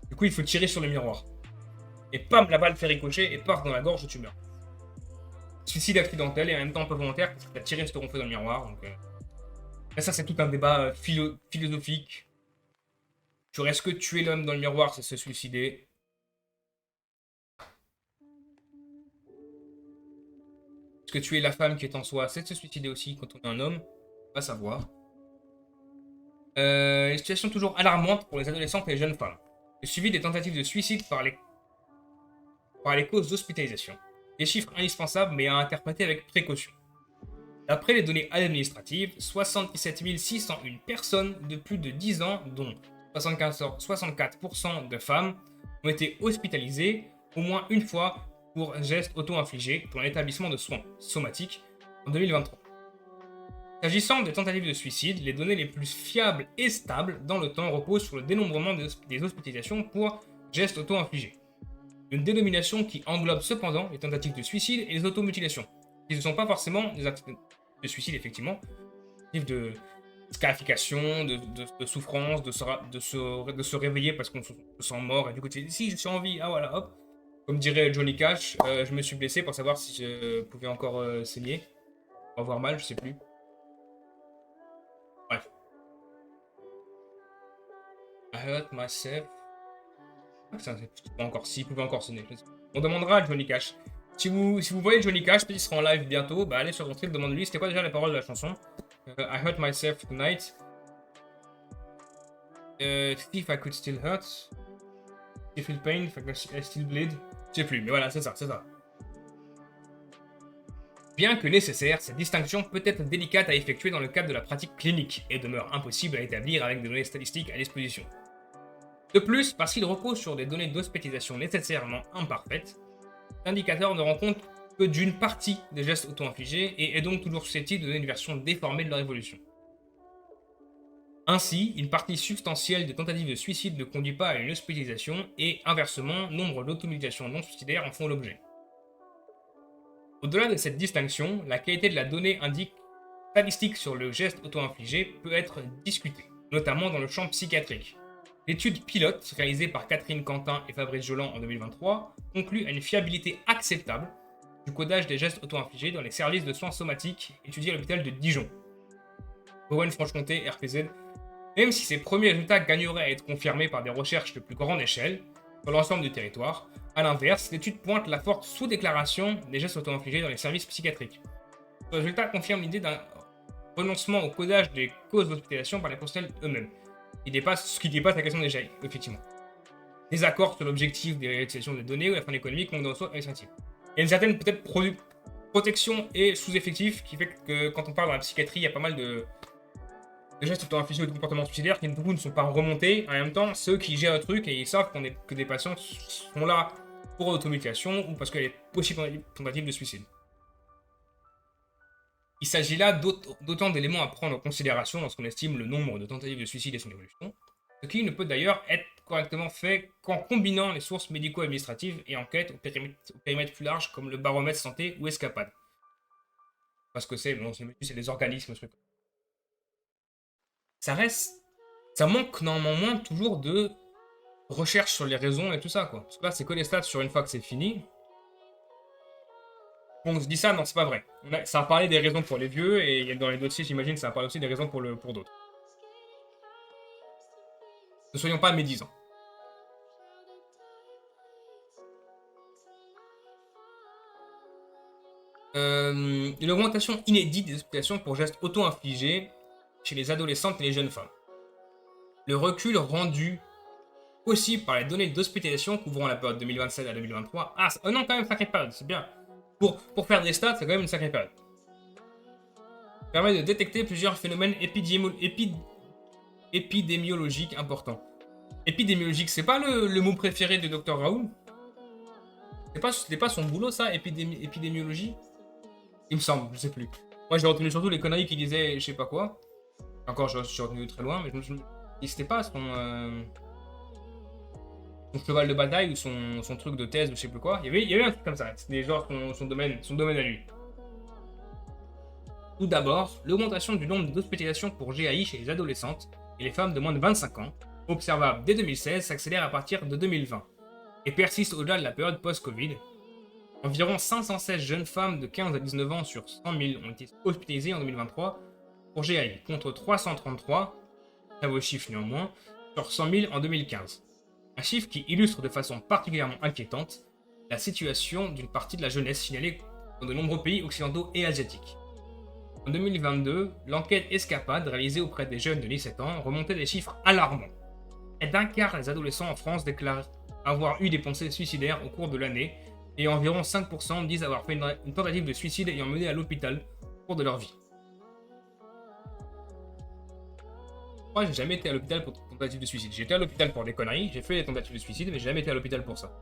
Du coup, il faut tirer sur le miroir. Et pam, la balle fait ricocher et part dans la gorge, tu meurs. Suicide accidentel et en même temps un peu volontaire parce que tu as tiré sur ton fait dans le miroir. Donc, là, ça, c'est tout un débat philosophique. Genre, est-ce que tuer l'homme dans le miroir, c'est se suicider? Est-ce que tuer la femme qui est en soi, c'est de se suicider aussi quand on est un homme? Pas savoir. Une situation toujours alarmante pour les adolescentes et les jeunes femmes. Le suivi des tentatives de suicide par les causes d'hospitalisation. Des chiffres indispensables mais à interpréter avec précaution. D'après les données administratives, 77 601 personnes de plus de 10 ans, dont 64% de femmes, ont été hospitalisées au moins une fois pour gestes auto-infligés pour un établissement de soins somatiques en 2023. S'agissant des tentatives de suicide, les données les plus fiables et stables dans le temps reposent sur le dénombrement des hospitalisations pour gestes auto-infligés. Une dénomination qui englobe cependant les tentatives de suicide et les automutilations, qui ne sont pas forcément des actes de suicide, effectivement, de scarification, de souffrance, de se réveiller parce qu'on se sent mort, et du coup tu dis si je suis en vie, ah voilà, hop. Comme dirait Johnny Cash, je me suis blessé pour savoir si je pouvais encore saigner, avoir mal, je sais plus. Bref. I hurt myself. Ah, putain, c'est pas encore, s'il pouvait encore sonner. On demandera à Johnny Cash. Si vous voyez Johnny Cash, peut-être qu'il sera en live bientôt, bah allez sur son stream, demande-lui c'était quoi déjà les paroles de la chanson. I hurt myself tonight. If I could still hurt. I feel pain, if I still bleed. Je sais plus, mais voilà, c'est ça, c'est ça. Bien que nécessaire, cette distinction peut être délicate à effectuer dans le cadre de la pratique clinique et demeure impossible à établir avec des données statistiques à disposition. De plus, parce qu'il repose sur des données d'hospitalisation nécessairement imparfaites, l'indicateur ne rend compte que d'une partie des gestes auto-infligés et est donc toujours susceptible de donner une version déformée de leur évolution. Ainsi, une partie substantielle des tentatives de suicide ne conduit pas à une hospitalisation et, inversement, nombre d'automutilations non suicidaires en font l'objet. Au-delà de cette distinction, la qualité de la donnée statistique sur le geste auto-infligé peut être discutée, notamment dans le champ psychiatrique. L'étude pilote, réalisée par Catherine Quentin et Fabrice Joland en 2023, conclut à une fiabilité acceptable du codage des gestes auto-infligés dans les services de soins somatiques étudiés à l'hôpital de Dijon. Bourgogne-Franche-Comté, RPZ, même si ces premiers résultats gagneraient à être confirmés par des recherches de plus grande échelle sur l'ensemble du territoire, à l'inverse, l'étude pointe la forte sous-déclaration des gestes auto-infligés dans les services psychiatriques. Ce résultat confirme l'idée d'un renoncement au codage des causes d'hospitalisation par les professionnels eux-mêmes, ce qui dépasse la question des GIE, effectivement. Désaccord sur l'objectif des réalisations des données ou la fin économique manque de ressources administratives. Il y a une certaine peut-être protection et sous-effectif qui fait que quand on parle dans la psychiatrie, il y a pas mal de gestes auto-infligés ou de comportements suicidaires qui du coup ne sont pas remontés. En même temps, ceux qui gèrent le truc et ils savent que des patients sont là pour automutilation ou parce qu'il y a des possibles tentatives de suicide. Il s'agit là d'autant d'éléments à prendre en considération lorsqu'on estime le nombre de tentatives de suicide et son évolution, ce qui ne peut d'ailleurs être correctement fait qu'en combinant les sources médico-administratives et enquêtes au périmètre plus large comme le baromètre santé ou Escapade. Parce que c'est des organismes, ce truc. Ça manque normalement toujours de recherche sur les raisons et tout ça, quoi. Parce que là, c'est que les stats sur une fois que c'est fini. On se dit ça, non, c'est pas vrai. Ça a parlé des raisons pour les vieux, et dans les dossiers, j'imagine, ça a parlé aussi des raisons pour d'autres. Ne soyons pas médisants. Une augmentation inédite des hospitalisations pour gestes auto-infligés chez les adolescentes et les jeunes femmes. Le recul rendu possible par les données d'hospitalisation couvrant la période 2027 à 2023. Ah, oh non, quand même, sacrée période, c'est bien. Pour faire des stats, c'est quand même une sacrée période. Permet de détecter plusieurs phénomènes épidémiologiques importants. Épidémiologique, c'est pas le mot préféré de Dr Raoul? C'était pas son boulot, ça, épidémiologie? Il me semble, je sais plus. Moi, j'ai retenu surtout les conneries qui disaient je sais pas quoi. Encore, je suis retenu très loin, mais je me suis dit, c'était pas son cheval de bataille ou son truc de thèse ou je sais plus quoi. Il y avait un truc comme ça. C'était genre son domaine à lui. Tout d'abord, l'augmentation du nombre d'hospitalisations pour GAI chez les adolescentes et les femmes de moins de 25 ans, observable dès 2016, s'accélère à partir de 2020 et persiste au-delà de la période post-Covid. Environ 516 jeunes femmes de 15 à 19 ans sur 100 000 ont été hospitalisées en 2023 pour GAI, contre 333, très beau chiffre néanmoins, sur 100 000 en 2015. Un chiffre qui illustre de façon particulièrement inquiétante la situation d'une partie de la jeunesse signalée dans de nombreux pays occidentaux et asiatiques. En 2022, l'enquête Escapade réalisée auprès des jeunes de 17 ans remontait des chiffres alarmants. Et d'un quart des adolescents en France déclarent avoir eu des pensées suicidaires au cours de l'année, et environ 5% disent avoir fait une tentative de suicide ayant mené à l'hôpital au cours de leur vie. Moi, j'ai jamais été à l'hôpital pour tentative de suicide. J'ai été à l'hôpital pour des conneries, j'ai fait des tentatives de suicide, mais j'ai jamais été à l'hôpital pour ça.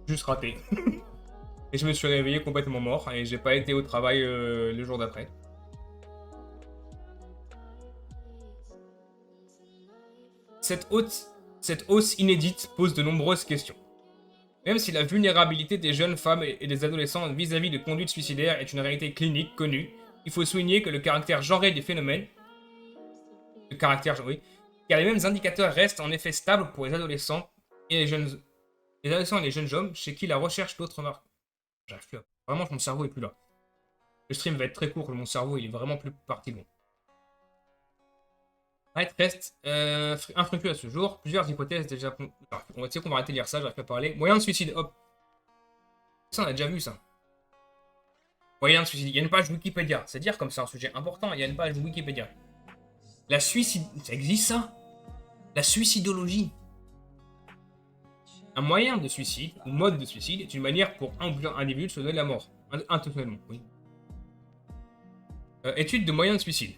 Juste raté. Et je me suis réveillé complètement mort, et j'ai pas été au travail le jour d'après. Cette hausse inédite pose de nombreuses questions. Même si la vulnérabilité des jeunes femmes et des adolescents vis-à-vis de conduites suicidaires est une réalité clinique connue, il faut souligner que le caractère genré des phénomènes, car les mêmes indicateurs restent en effet stables pour les adolescents et les jeunes hommes chez qui la recherche d'autres marques. J'arrive plus à... Vraiment, mon cerveau est plus là. Le stream va être très court, mon cerveau il est vraiment plus parti bon. Reste infructueux à ce jour. Plusieurs hypothèses déjà... On va dire qu'on va arrêter de lire ça, j'arrive pas à parler. Moyen de suicide, hop. Ça, on a déjà vu ça. Moyen de suicide. Il y a une page Wikipédia. C'est dire comme c'est un sujet important, il y a une page Wikipédia. La suicide... Ça existe ça? La suicidologie. Un moyen de suicide, ou mode de suicide, est une manière pour un ou plusieurs individus de se donner la mort. Intentionnellement, oui. Étude de moyens de suicide.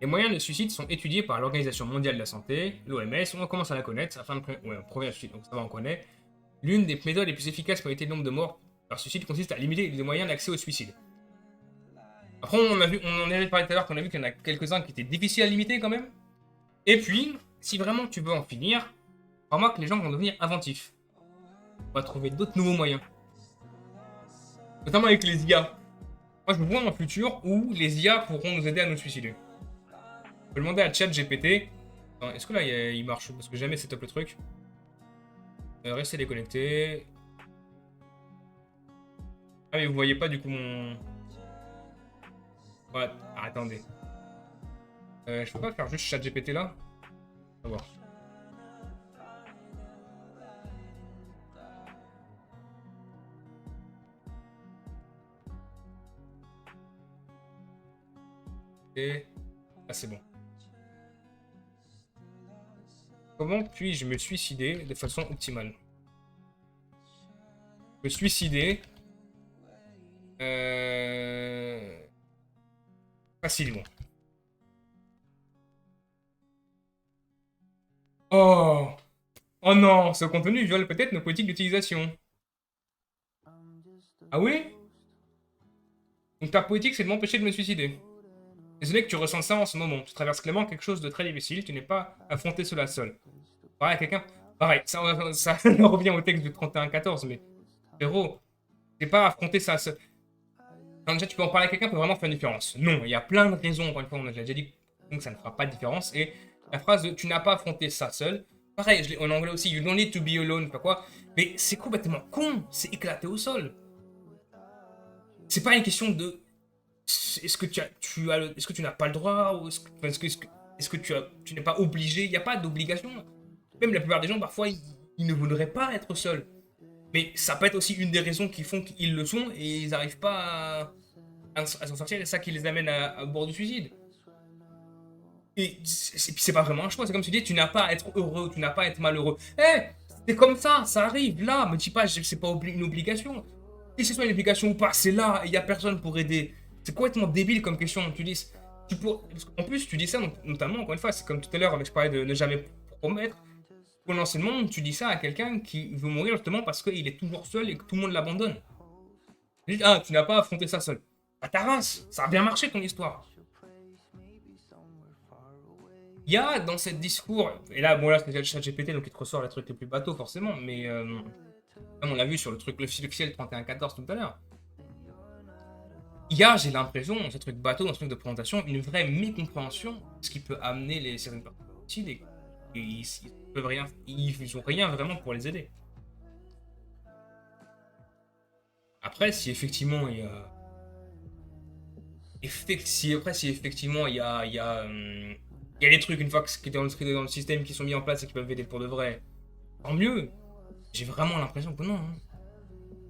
Les moyens de suicide sont étudiés par l'Organisation mondiale de la santé, l'OMS, on commence à la connaître, afin de premier suicide, donc ça va, on connaît. L'une des méthodes les plus efficaces pour éviter le nombre de morts par suicide consiste à limiter les moyens d'accès au suicide. Après, on en avait parlé tout à l'heure qu'on a vu qu'il y en a quelques-uns qui étaient difficiles à limiter quand même. Et puis, si vraiment tu veux en finir, crois-moi que les gens vont devenir inventifs. On va trouver d'autres nouveaux moyens. Notamment avec les IA. Moi, je vois un futur où les IA pourront nous aider à nous suicider. Je vais demander à ChatGPT. Est-ce que là il marche? Parce que jamais setup le truc. Restez déconnecté. Ah mais vous voyez pas du coup mon... Ouais, ah, attendez. Je peux pas faire juste ChatGPT là? On va voir. Et... Ah c'est bon. Comment puis-je me suicider de façon optimale? Me suicider... facilement. Oh! Oh non! Ce contenu viole peut-être nos politiques d'utilisation. Ah oui? Donc ta politique, c'est de m'empêcher de me suicider. Désolé que tu ressens ça en ce moment. Tu traverses clairement quelque chose de très difficile. Tu n'es pas affronté cela seul. Pareil, quelqu'un... Pareil, ça revient au texte du 31-14, mais... Frérot, t'es pas affronté ça seul. Quand déjà tu peux en parler à quelqu'un peut vraiment faire une différence. Non, il y a plein de raisons, encore une fois, on a déjà dit donc ça ne fera pas de différence. Et la phrase de tu n'as pas affronté ça seul. Pareil, je l'ai en anglais aussi, you don't need to be alone, pas quoi. Mais c'est complètement con, c'est éclaté au sol. C'est pas une question de est-ce que est-ce que tu n'as pas le droit ou est-ce que tu n'es pas obligé. Il n'y a pas d'obligation. Même la plupart des gens parfois ils ne voudraient pas être seuls. Mais ça peut être aussi une des raisons qui font qu'ils le sont et ils n'arrivent pas à s'en sortir, et c'est ça qui les amène à bord du suicide. Et c'est pas vraiment un choix, c'est comme tu dis, tu n'as pas à être heureux, tu n'as pas à être malheureux. Eh, c'est comme ça arrive, là, me dis pas, c'est pas une obligation. Si c'est soit une obligation ou pas, c'est là, et il n'y a personne pour aider. C'est complètement débile comme question, tu dis. En plus, tu dis ça, notamment, encore une fois, c'est comme tout à l'heure, avec je parlais de ne jamais promettre. Potentiellement, tu dis ça à quelqu'un qui veut mourir justement parce qu'il est toujours seul et que tout le monde l'abandonne. Ah, tu n'as pas affronté ça seul. Ah, ta race, ça a bien marché ton histoire. Il y a dans ce discours, et là, bon, là, c'est le chat GPT, donc il te ressort les trucs les plus bateaux, forcément, mais comme on l'a vu sur le truc, le officiel 3114 tout à l'heure, il y a, j'ai l'impression, dans ce truc bateau, dans ce truc de présentation, une vraie mécompréhension de ce qui peut amener les certaines parties, et ils peuvent rien, ils ont rien vraiment pour les aider. Après, si effectivement il y a. Si effectivement il y a, il y a des trucs une fois qui étaient dans le système qui sont mis en place et qui peuvent aider pour de vrai, tant mieux. J'ai vraiment l'impression que non. Hein.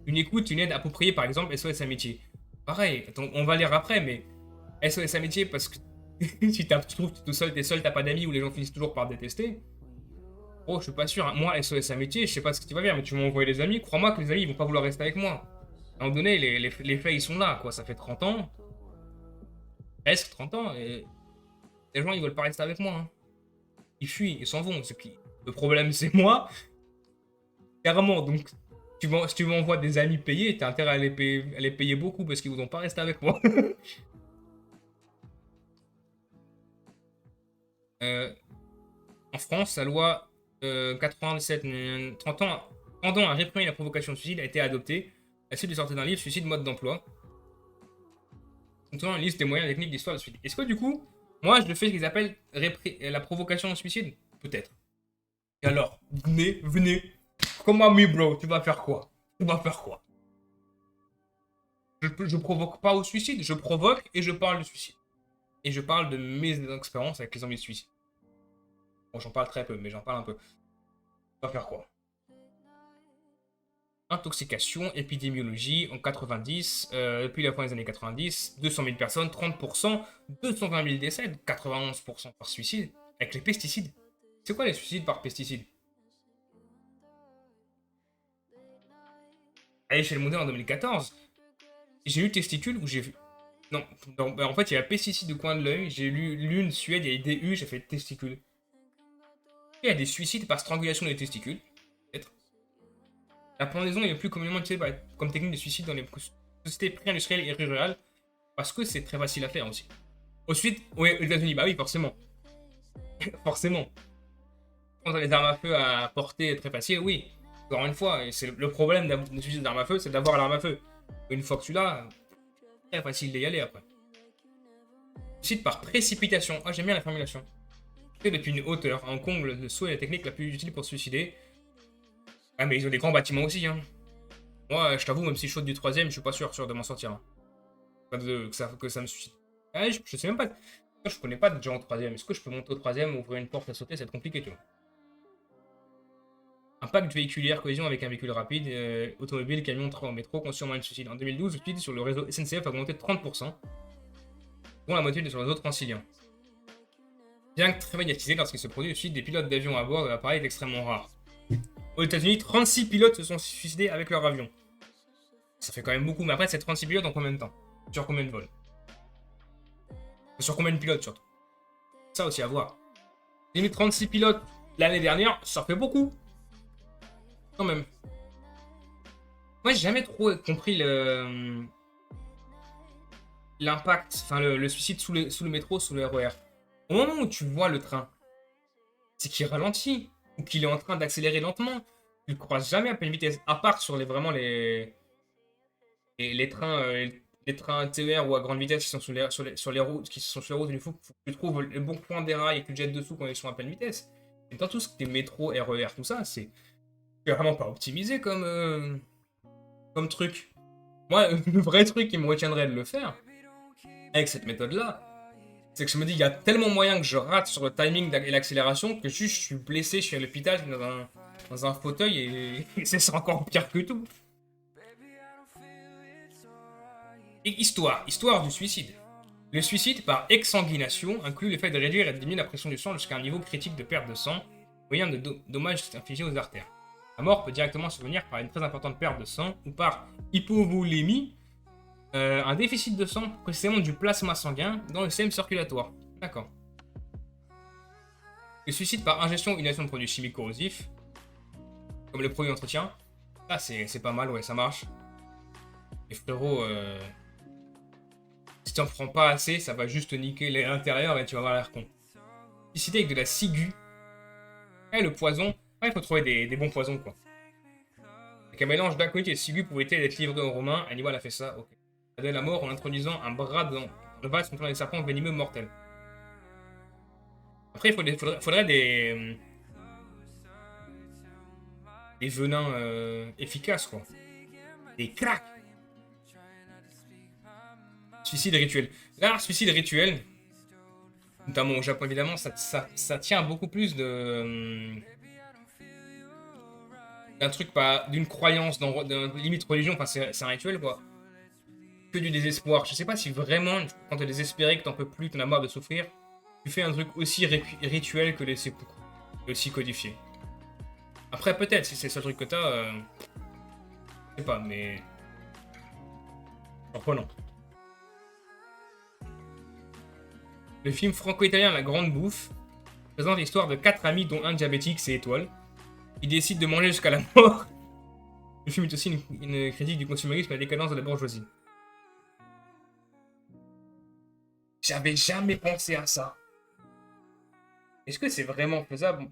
Une écoute, une aide appropriée, par exemple, SOS Amitié. Pareil, attends, on va lire après, mais SOS Amitié, parce que si tu trouves que t'es seul, t'as pas d'amis ou les gens finissent toujours par te détester. Oh, je suis pas sûr. Hein. Moi, SOS Amitié, je sais pas ce que tu vas faire, mais tu m'as envoyé des amis. Crois-moi que les amis, ils vont pas vouloir rester avec moi. À un moment donné, les faits, ils sont là, quoi. Ça fait 30 ans. Presque 30 ans, et les gens, ils veulent pas rester avec moi. Hein. Ils fuient, ils s'en vont. Le problème, c'est moi. Clairement, donc, si tu m'envoies des amis payés, t'as intérêt à les payer beaucoup parce qu'ils voudront pas rester avec moi. En France, la loi 97, 30 ans, tendant à réprimer la provocation de suicide a été adoptée à la suite de sortie d'un livre Suicide mode d'emploi. Contenant une liste des moyens et techniques d'histoire de suicide. Est-ce que du coup, moi je le fais ce qu'ils appellent la provocation au suicide? Peut-être. Et alors, venez. Comme ami, bro, tu vas faire quoi? Tu vas faire quoi? Je provoque pas au suicide, je provoque et je parle de suicide. Et je parle de mes expériences avec les envies de suicide. Bon, j'en parle très peu, mais j'en parle un peu. Tu vas faire quoi? Intoxication, épidémiologie en 90, depuis la fin des années 90, 200 000 personnes, 30%, 220 000 décès, 91% par suicide, avec les pesticides. C'est quoi les suicides par pesticides? À l'échelle mondiale en 2014, j'ai lu testicule où j'ai vu. Non, bah, en fait, il y a pesticide du coin de l'œil, j'ai lu l'une Suède, il y a des DU, j'ai fait testicule. Il y a des suicides par strangulation des testicules, peut-être. La pendaison est le plus communément utilisée comme technique de suicide dans les sociétés pré-industrielles et rurales, parce que c'est très facile à faire aussi. Ensuite, ouais, aux États-Unis, bah oui, forcément. Forcément. Quand on a les armes à feu à portée très facile, oui. Encore une fois, c'est le problème d'utiliser des armes à feu, c'est d'avoir l'arme à feu. Une fois que tu l'as, très facile d'y aller après. Suicide par précipitation. Ah, j'aime bien la formulation. Depuis une hauteur. En Hong le saut est la technique la plus utile pour se suicider. Ah, mais ils ont des grands bâtiments aussi, hein. Moi, je t'avoue, même si je saute du troisième, je suis pas sûr de m'en sortir. Hein. Que ça me suicide. Ah, je sais même pas. Je connais pas de gens au troisième. Est-ce que je peux monter au troisième, ouvrir une porte à sauter? C'est compliqué, tu vois. Impact véhiculaire, cohésion avec un véhicule rapide, automobile, camion, train, métro, conscient moyen de suicide. En 2012, le suicide sur le réseau SNCF a augmenté de 30%, dont la moitié sur les autres franciliens. Bien que très médiatisé lorsqu'il se produit le suicide des pilotes d'avion à bord de l'appareil est extrêmement rare. Aux États-Unis, 36 pilotes se sont suicidés avec leur avion. Ça fait quand même beaucoup, mais après, c'est 36 pilotes en combien de temps? Sur combien de vols? Sur combien de pilotes surtout? Ça aussi à voir. Limite 36 pilotes l'année dernière, ça fait beaucoup. Quand même. Moi, j'ai jamais trop compris l'impact, enfin le suicide sous le métro, sous le RER. Au moment où tu vois le train, c'est qu'il ralentit ou qu'il est en train d'accélérer lentement. Tu ne croises jamais à pleine vitesse, à part sur les trains, les trains TER ou à grande vitesse qui sont sur les routes, qui sont sur les routes. Il faut que tu trouves le bon point des rails et que tu jettes dessous quand ils sont à pleine vitesse. Et dans tout ce qui est métro, RER, tout ça, c'est vraiment pas optimisé comme truc. Moi, le vrai truc qui me retiendrait de le faire, avec cette méthode-là, c'est que je me dis, il y a tellement moyen que je rate sur le timing et l'accélération que juste je suis blessé, je suis à l'hôpital, je suis dans un dans un fauteuil et c'est encore pire que tout. Et histoire du suicide. Le suicide par exsanguination inclut le fait de réduire et de diminuer la pression du sang jusqu'à un niveau critique de perte de sang, moyen de dommages infligés aux artères. La mort peut directement survenir par une très importante perte de sang ou par hypovolémie, un déficit de sang, précisément du plasma sanguin, dans le système circulatoire. D'accord. Le suicide par ingestion ou inhalation de produits chimiques corrosifs, comme le produit d'entretien, là c'est pas mal, ouais, ça marche. Et frérot, si tu en prends pas assez, ça va juste niquer l'intérieur et tu vas avoir l'air con. Suicider avec de la ciguë. Et le poison, il faut trouver des bons poisons, quoi. Avec un mélange d'aconite et de ciguë pouvait-il être livré aux Romains. Hannibal a fait ça, ok. Il a donné la mort en introduisant un bras dans le vase contenant des serpents venimeux mortels. Après, il faudrait des venins efficaces, quoi. Des cracks. Suicide rituel. Là, suicide rituel, notamment au Japon évidemment, ça tient beaucoup plus d'un truc, pas d'une croyance, d'une limite religion, enfin c'est un rituel quoi, que du désespoir. Je sais pas si vraiment, quand t'es désespéré, que t'en peux plus, t'en as marre de souffrir, tu fais un truc aussi rituel que les seppuku, et aussi codifié. Après peut-être, si c'est le seul truc que t'as, je sais pas, mais... Surprenant. Le film franco-italien La Grande Bouffe présente l'histoire de 4 amis dont un diabétique, c'est Étoile. Ils décident de manger jusqu'à la mort. Le film est aussi une critique du consumérisme et la décadence de la bourgeoisie. J'avais jamais pensé à ça. Est-ce que c'est vraiment faisable?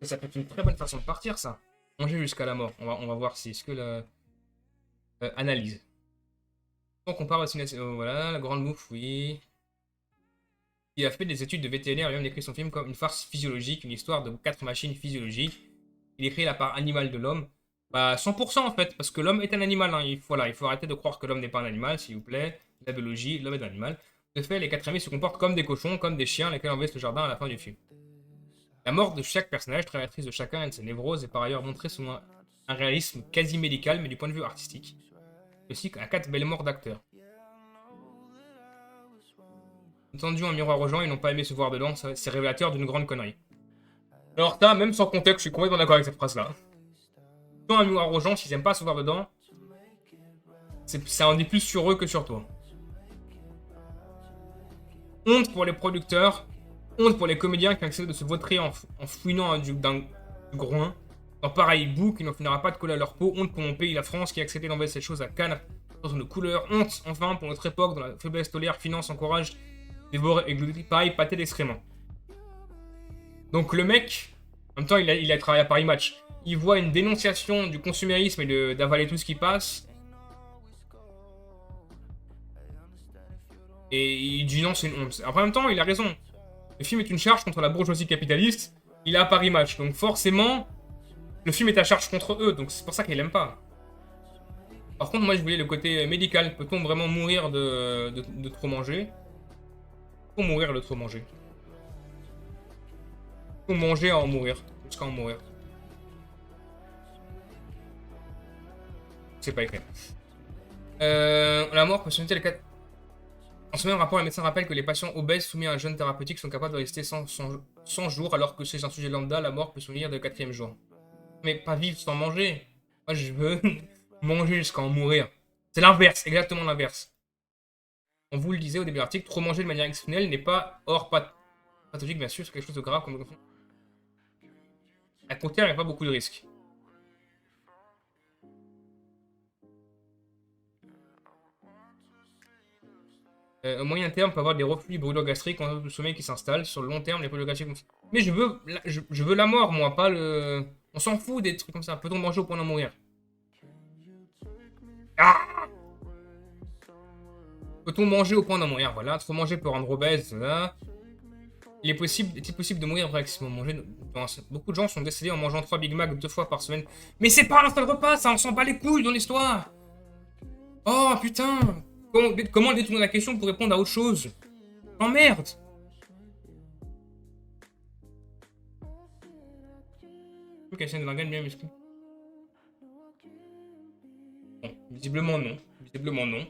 Ça peut être une très bonne façon de partir, ça. Manger jusqu'à la mort. On va voir si. Est-ce que la... analyse. Donc on parle aussi... voilà, La Grande Bouffe, oui. Il a fait des études de vétérinaire et même décrit son film comme une farce physiologique, une histoire de 4 machines physiologiques. Il écrit la part animale de l'homme. Bah 100% en fait, parce que l'homme est un animal. Hein. Il faut arrêter de croire que l'homme n'est pas un animal, s'il vous plaît. La biologie, l'homme est un animal. De fait, les 4 amis se comportent comme des cochons, comme des chiens, lesquels envahissent le jardin à la fin du film. La mort de chaque personnage, très maîtrise de chacun et de ses névroses, est par ailleurs montrée sous un réalisme quasi médical, mais du point de vue artistique. Aussi à 4 belles morts d'acteurs. Tendu un miroir aux gens, ils n'ont pas aimé se voir dedans, c'est révélateur d'une grande connerie. Alors ça, même sans contexte, je suis complètement d'accord avec cette phrase-là. Tends un miroir aux gens, s'ils n'aiment pas se voir dedans, ça en dit plus sur eux que sur toi. Honte pour les producteurs, honte pour les comédiens qui ont accepté de se vautrer en fouinant du groin. Dans pareil bout, qui n'en finira pas de coller à leur peau. Honte pour mon pays, la France, qui a accepté d'envoyer cette chose à Cannes dans une couleur. Honte, enfin, pour notre époque, dont la faiblesse tolère, finance, encourage, dévore et glutine, pareil, pâté d'excréments. Donc le mec, en même temps, il a travaillé à Paris Match. Il voit une dénonciation du consumérisme et d'avaler tout ce qui passe. Et il dit non, c'est une honte. Après, en même temps, il a raison. Le film est une charge contre la bourgeoisie capitaliste. Il est à Paris Match. Donc forcément, le film est à charge contre eux. Donc c'est pour ça qu'il aime pas. Par contre, moi, je voulais le côté médical. Peut-on vraiment mourir de trop manger? Peut-on mourir de trop manger? Peut-on manger à en mourir? Jusqu'à en mourir? C'est pas écrit. La mort peut se noter le cas... En ce même rapport, les médecins rappellent que les patients obèses soumis à un jeûne thérapeutique sont capables de rester 100 jours, alors que chez un sujet lambda, la mort peut survenir dès le 4e jour. Mais pas vivre sans manger. Moi, je veux manger jusqu'à en mourir. C'est l'inverse, exactement l'inverse. On vous le disait au début de l'article, trop manger de manière exceptionnelle n'est pas hors pathologique, bien sûr, c'est quelque chose de grave comme... À court terme, il n'y a pas beaucoup de risques. Au moyen terme, on peut avoir des reflux brûlures gastriques, on a le sommeil qui s'installe. Sur le long terme, les brûlures gastriques... Mais je veux la mort, moi, pas le... On s'en fout des trucs comme ça. Peut-on manger au point d'en mourir? Ah! Peut-on manger au point d'en mourir? Voilà, trop manger peut rendre obèse. Voilà. Est-il possible de mourir après excessivement manger? Beaucoup de gens sont décédés en mangeant 3 Big Mac 2 fois par semaine. Mais c'est pas un seul repas, ça, on s'en bat les couilles dans l'histoire. Oh putain! Comment détourner la question pour répondre à autre chose? Oh merde! de l'organe bien musclé. Bon, visiblement non. Visiblement non.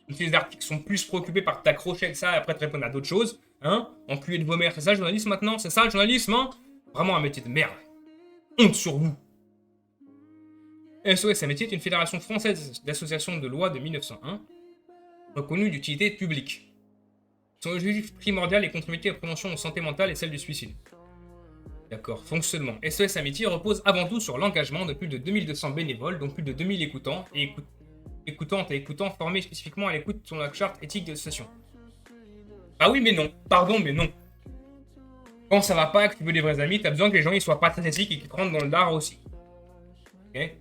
Les articles sont plus préoccupés par t'accrocher avec ça et après te répondre à d'autres choses. Hein? Enculé de vos mères, c'est ça le journalisme maintenant? C'est ça le journalisme, hein? Vraiment un métier de merde. Honte sur vous. SOS Amitié est une fédération française d'associations de loi de 1901, reconnue d'utilité publique. Son objectif primordial est contribuer à la prévention de santé mentale et celle du suicide. D'accord, fonctionnement. SOS Amitié repose avant tout sur l'engagement de plus de 2200 bénévoles, dont plus de 2000 écoutants et écoutantes et écoutants formés spécifiquement à l'écoute sur la charte éthique de l'association. Ah oui, mais non. Pardon, mais non. Quand ça va pas, que tu veux des vrais amis, t'as besoin que les gens ils soient pas très éthiques et qu'ils te rentrent dans le dard aussi. Ok.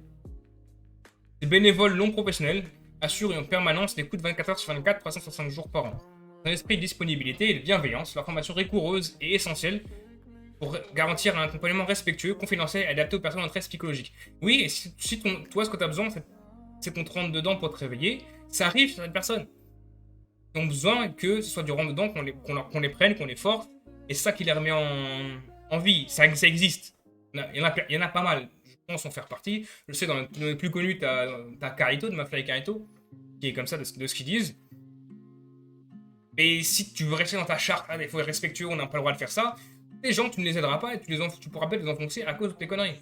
Les bénévoles non professionnels assurent une permanence d'écoute 24 h sur 24, 365 jours par an. Un esprit de disponibilité et de bienveillance, leur formation rigoureuse et essentielle pour garantir un accompagnement respectueux, confidentiel et adapté aux personnes en stress psychologique. Oui, et si toi, ce que tu as besoin, c'est qu'on te rentre dedans pour te réveiller, ça arrive sur cette personne. Ils ont besoin que ce soit du rentre dedans, qu'on les prenne, qu'on les force, et c'est ça qui les remet en vie. Ça existe. Il y en a pas mal. Je pense en faire partie. Je sais, dans les plus connus, t'as Carito, de Mafia et Carito, qui est comme ça de ce qu'ils disent. Mais si tu veux rester dans ta charte, il faut être respectueux, on n'a pas le droit de faire ça, les gens, tu ne les aideras pas et tu pourras pas les enfoncer à cause de tes conneries.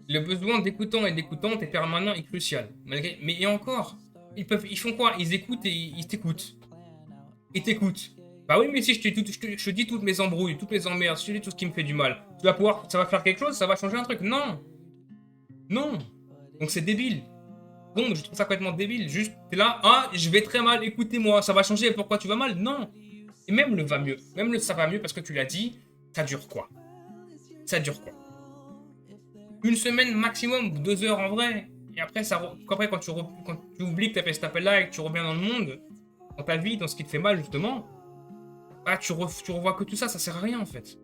Le besoin d'écoutants et d'écoutantes est permanent et crucial. Mais et encore, ils font quoi? Ils écoutent et ils t'écoutent. Ils t'écoutent. Bah oui, mais si je te dis toutes mes embrouilles, toutes mes emmerdes, je te dis tout ce qui me fait du mal, ça va faire quelque chose, ça va changer un truc? Non. Non. Donc c'est débile. Donc je trouve ça complètement débile. Juste, t'es là, ah, je vais très mal, écoutez-moi, ça va changer, pourquoi tu vas mal? Non. Et même le va mieux, même le ça va mieux parce que tu l'as dit, ça dure quoi? Ça dure quoi? Une semaine maximum, 2 heures en vrai. Et après, quand tu oublies que tu as fait cet appel-là et que tu reviens dans le monde, dans ta vie, dans ce qui te fait mal justement, bah tu revois que tout ça, ça sert à rien en fait.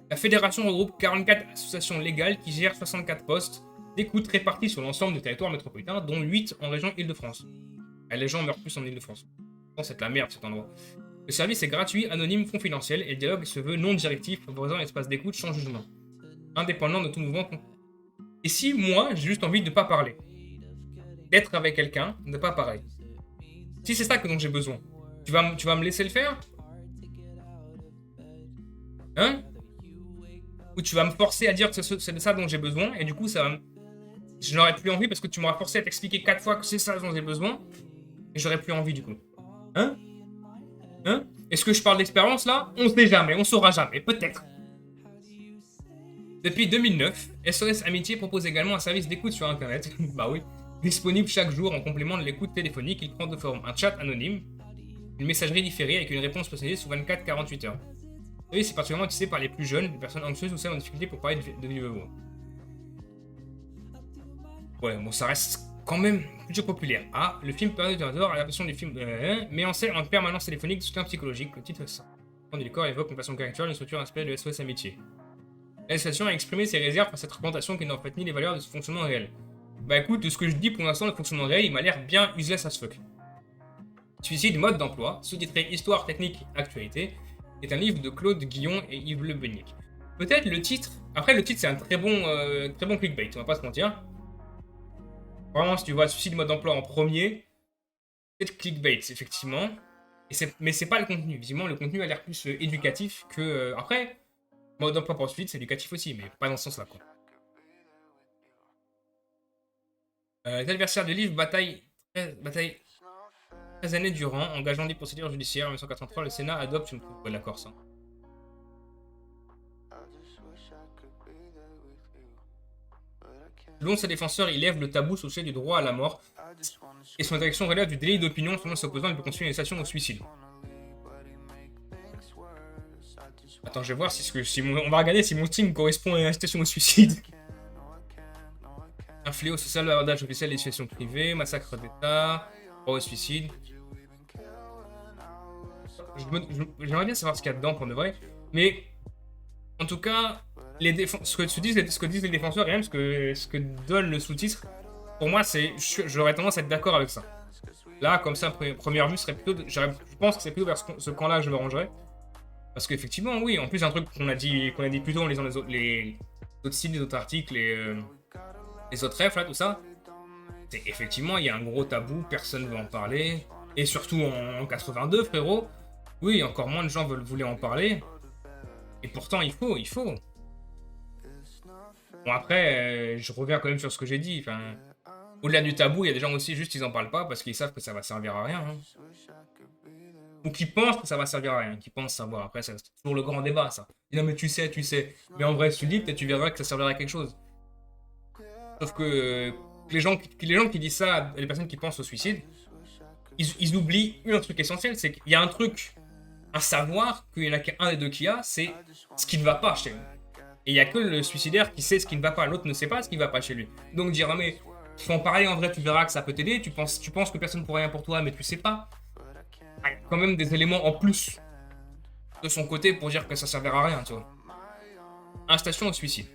La fédération regroupe 44 associations légales qui gèrent 64 postes d'écoute répartis sur l'ensemble du territoire métropolitain, dont 8 en région Île-de-France. Et les gens meurent plus en Île-de-France. C'est de la merde cet endroit. Le service est gratuit, anonyme, confidentiel et le dialogue se veut non directif, favorisant l'espace d'écoute sans jugement, indépendant de tout mouvement. Et si moi, j'ai juste envie de ne pas parler, d'être avec quelqu'un, de ne pas parler, si c'est ça dont j'ai besoin, tu vas me laisser le faire? Hein? Ou tu vas me forcer à dire que c'est de ça dont j'ai besoin et du coup, je n'aurais plus envie parce que tu m'auras forcé à t'expliquer 4 fois que c'est ça dont j'ai besoin et j'aurais plus envie du coup. Hein? Hein? Est-ce que je parle d'expérience là? On sait jamais, on saura jamais, peut-être. Depuis 2009, SOS Amitié propose également un service d'écoute sur internet, bah oui, disponible chaque jour en complément de l'écoute téléphonique. Il prend deux formes, un chat anonyme, une messagerie différée avec une réponse personnalisée sous 24-48 heures. Oui, c'est particulièrement utilisé par les plus jeunes, les personnes anxieuses ou celles en difficulté pour parler de vive voix. Ouais, bon, ça reste quand même plutôt populaire. Ah, le film Période de Terror, l'adaptation du film met en scène en permanence téléphonique de soutien psychologique. Le titre est ça. Le décor évoque une façon caricturale une structure inspirée de SOS Amitié. L'association a exprimé ses réserves face à cette représentation qui n'en fait ni les valeurs de ce fonctionnement réel. Bah écoute, de ce que je dis pour l'instant, le fonctionnement réel, il m'a l'air bien useless as fuck. Suicide, mode d'emploi, sous-titré Histoire, technique, actualité, est un livre de Claude Guillon et Yves Le Beignet. Peut-être le titre. Après, le titre, c'est un très bon clickbait, on va pas se mentir. Vraiment, si tu vois Suicide, mode d'emploi en premier, peut-être clickbait, effectivement. Mais c'est pas le contenu. Visiblement, le contenu a l'air plus éducatif que. Après, mode d'emploi pour suite, c'est éducatif aussi, mais pas dans ce sens-là, quoi. L'adversaire du livre bataille 13 années durant, engageant des procédures judiciaires. En 1983, le Sénat adopte une. Ouais, d'accord, ça. Selon ses défenseurs, il lève le tabou social du droit à la mort et son interdiction relève du délit d'opinion selon s'opposant il peut constituer une citation au suicide. Attends, je vais voir on va regarder si mon team correspond à une citation au suicide. Un fléau social, l'abordage officiel des situations privées, massacre d'État, droit au suicide. J'aimerais bien savoir ce qu'il y a dedans pour de vrai, mais en tout cas, ce que disent les défenseurs et même ce que donne le sous-titre, pour moi, j'aurais tendance à être d'accord avec ça. Là, comme ça, première vue, je pense que c'est plutôt vers ce camp-là que je me rangerais. Parce qu'effectivement, oui, en plus, un truc qu'on a dit plus tôt les d'autres sites, d'autres articles et les autres refs, là, tout ça, c'est effectivement, il y a un gros tabou, personne ne veut en parler. Et surtout en 82, frérot, oui, encore moins de gens voulaient en parler. Et pourtant, il faut. Bon, après, je reviens quand même sur ce que j'ai dit. Enfin, au-delà du tabou, il y a des gens aussi, juste, ils en parlent pas parce qu'ils savent que ça va servir à rien. Hein. Ou qui pensent que ça va servir à rien, qui pensent savoir. Après, c'est toujours le grand débat, ça. Non, mais tu sais. Mais en vrai, si tu dis, peut-être tu verras que ça servira à quelque chose. Sauf que les gens qui disent ça, les personnes qui pensent au suicide, ils oublient un truc essentiel, c'est qu'il y a un truc à savoir qu'il y en a qu'un des deux qui a, c'est ce qui ne va pas chez lui. Et il n'y a que le suicidaire qui sait ce qui ne va pas, l'autre ne sait pas ce qui ne va pas chez lui. Donc dire, ah, mais il faut en parler en vrai, tu verras que ça peut t'aider, tu penses que personne ne pourra rien pour toi, mais tu sais pas. Il y a quand même des éléments en plus de son côté pour dire que ça servira à rien, tu vois. Incitation au suicide.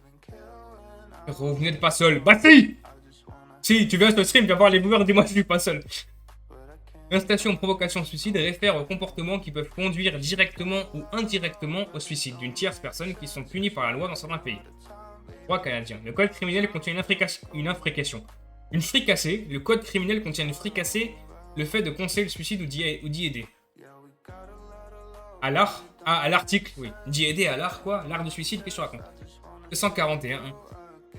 Vous n'êtes pas seul. Bah si! Si, tu viens sur le stream, viens voir les viewers, dis-moi que je suis pas seul. Incitation, provocation, suicide réfère aux comportements qui peuvent conduire directement ou indirectement au suicide d'une tierce personne qui sont punis par la loi dans certains pays. Droit canadien. Le code criminel contient une infraction. Une fricassée. Le code criminel contient une fricassée, le fait de conseiller le suicide ou d'y aider. À l'art. Ah, à l'article, oui. D'y aider à l'art, quoi. L'art du suicide, qu'est-ce que je raconte 241.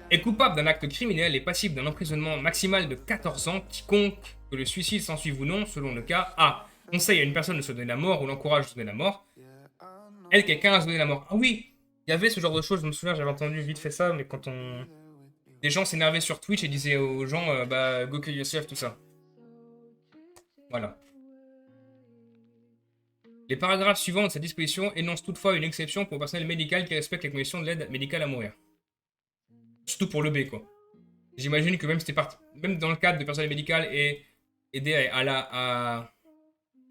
Est coupable d'un acte criminel et passible d'un emprisonnement maximal de 14 ans, quiconque que le suicide s'ensuive ou non, selon le cas A. Conseille à une personne de se donner la mort ou l'encourage à se donner la mort. Aide quelqu'un à se donner la mort. Ah oui, il y avait ce genre de choses, je me souviens, j'avais entendu vite fait ça, mais quand on... Des gens s'énervaient sur Twitch et disaient aux gens, bah, go kill yourself, tout ça. Voilà. Les paragraphes suivants de cette disposition énoncent toutefois une exception pour le personnel médical qui respecte les conditions de l'aide médicale à mourir. Surtout pour le B, quoi. J'imagine que même, même dans le cadre de personnel médical et aider à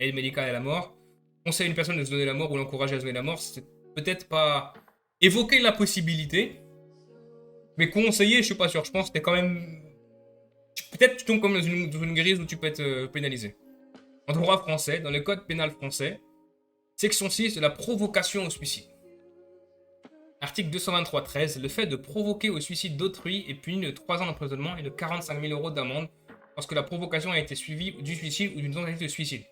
aide médicale à la mort, conseiller à une personne de se donner la mort ou l'encourager à se donner la mort, c'est peut-être pas évoquer la possibilité, mais conseiller, je suis pas sûr. Je pense que t'es quand même... Peut-être tu tombes comme dans une grise où tu peux être pénalisé. En droit français, dans le code pénal français, section 6 de la provocation au suicide. Article 223.13. Le fait de provoquer au suicide d'autrui est puni de 3 ans d'emprisonnement et de 45 000 € d'amende lorsque la provocation a été suivie du suicide ou d'une tentative de suicide.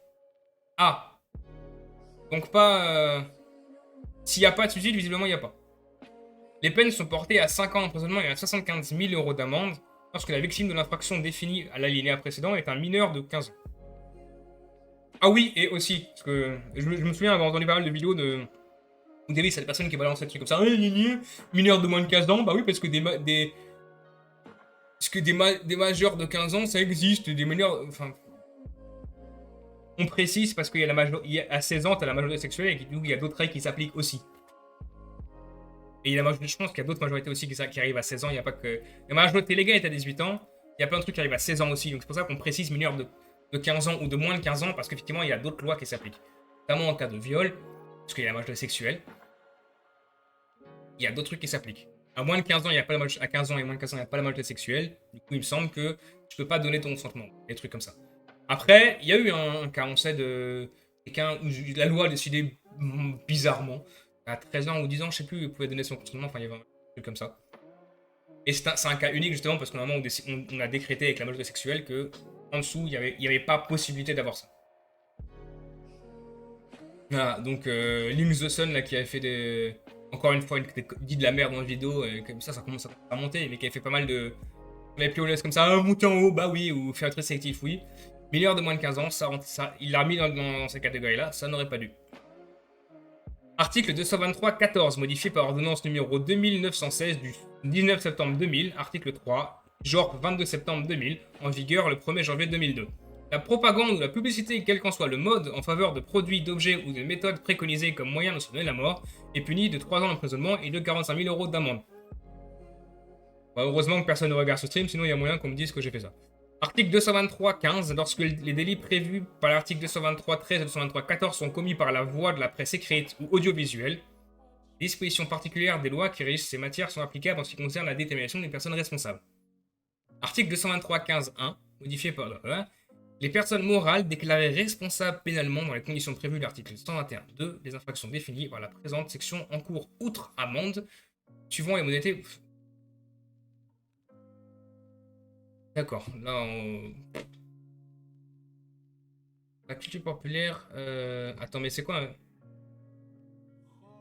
Ah. Donc pas... S'il n'y a pas de suicide, visiblement il n'y a pas. Les peines sont portées à 5 ans d'emprisonnement et à 75 000 € d'amende lorsque la victime de l'infraction définie à l'alinéa précédent est un mineur de 15 ans. Ah oui, et aussi, parce que je me souviens avoir entendu pas mal de vidéos de... Au début, c'est des personnes qui balancent des trucs comme ça. Mineurs de moins de 15 ans, bah oui, parce que des majeurs de 15 ans, ça existe, des mineurs... Enfin... On précise parce qu'il y a à 16 ans, t'as la majorité sexuelle et du coup, il y a d'autres règles qui s'appliquent aussi. Et je pense qu'il y a d'autres majorités aussi qui arrivent à 16 ans, il n'y a pas que... La majorité légale est à 18 ans, il y a plein de trucs qui arrivent à 16 ans aussi, donc c'est pour ça qu'on précise mineurs de 15 ans ou de moins de 15 ans, parce qu'effectivement, il y a d'autres lois qui s'appliquent. Notamment en cas de viol, parce qu'il y a la majorité sexuelle, il y a d'autres trucs qui s'appliquent. À moins de 15 ans, il y a pas la majorité, à 15 ans et moins de 15 ans, il n'y a pas la majorité sexuelle. Du coup, il me semble que tu peux pas donner ton consentement. Des trucs comme ça. Après, il y a eu un cas, on sait, de quelqu'un où la loi a décidé bizarrement, à 13 ans ou 10 ans, je sais plus, il pouvait donner son consentement. Enfin, il y avait un truc comme ça. Et c'est un cas unique, justement, parce qu'à un moment, on a décrété avec la majorité sexuelle que en dessous, il n'y avait pas possibilité d'avoir ça. Voilà, donc Links the Sun, là, qui avait fait des... Encore une fois, dit de la merde dans la vidéo, et comme ça commence à monter, mais qui avait fait pas mal de... Les pioles comme ça, monter en haut, bah oui, ou faire un trait sélectif, oui. Mineur de moins de 15 ans, ça il l'a mis dans ces catégories-là, ça n'aurait pas dû. Article 223.14, modifié par ordonnance numéro 2916 du 19 septembre 2000, article 3, genre 22 septembre 2000, en vigueur le 1er janvier 2002. La propagande ou la publicité, quel qu'en soit le mode, en faveur de produits, d'objets ou de méthodes préconisées comme moyen de se donner la mort, est punie de 3 ans d'emprisonnement et de 45 000 € d'amende. Bah, heureusement que personne ne regarde ce stream, sinon il y a moyen qu'on me dise que j'ai fait ça. Article 223.15. Lorsque les délits prévus par l'article 223.13 et 223.14 sont commis par la voie de la presse écrite ou audiovisuelle, les dispositions particulières des lois qui régissent ces matières sont applicables en ce qui concerne la détermination des personnes responsables. Article 223.15.1, modifié par les personnes morales déclarées responsables pénalement dans les conditions prévues de l'article 121.2 des infractions définies par la présente section encourent outre amende, suivant les modalités D'accord, là, la culture populaire... Attends, mais c'est quoi hein?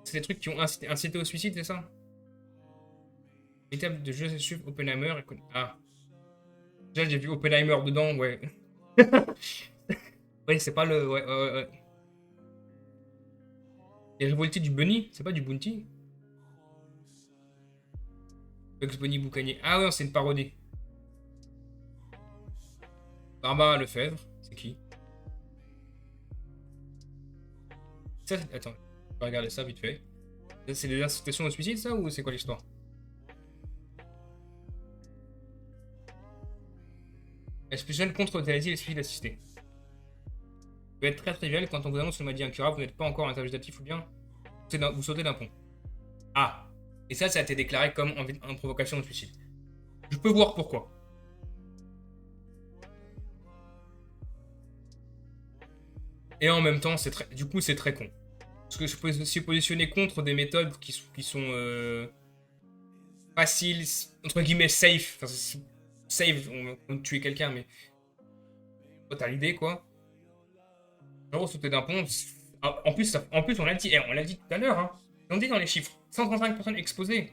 C'est des trucs qui ont incité au suicide, c'est ça? L'étape de Joseph Oppenheimer... Ah, déjà j'ai vu Oppenheimer dedans, ouais. Ouais, c'est pas le... Ouais, ouais, ouais. Les révoltés du Bunny, c'est pas du Bounty? Bugs Bunny Boucanier. Ah ouais, c'est une parodie. Barbara Lefebvre, c'est qui? Ça, attends, on va regarder ça vite fait. C'est des incitations au suicide, ça, ou c'est quoi l'histoire? Expulsion contre l'euthanasie et le suicide assisté. Ça peut être très trivial quand on vous annonce une maladie incurable, vous n'êtes pas encore un état végétatif ou bien vous sautez d'un pont. Ah! Et ça a été déclaré comme en provocation de suicide. Je peux voir pourquoi. Et en même temps, du coup, c'est très con. Parce que je peux aussi positionner contre des méthodes qui sont faciles, entre guillemets safe. Enfin, safe, on tuer quelqu'un, mais t'as l'idée, quoi. Genre, sauter d'un pont. En plus, on l'a dit tout à l'heure, hein. On dit dans les chiffres 135 personnes exposées.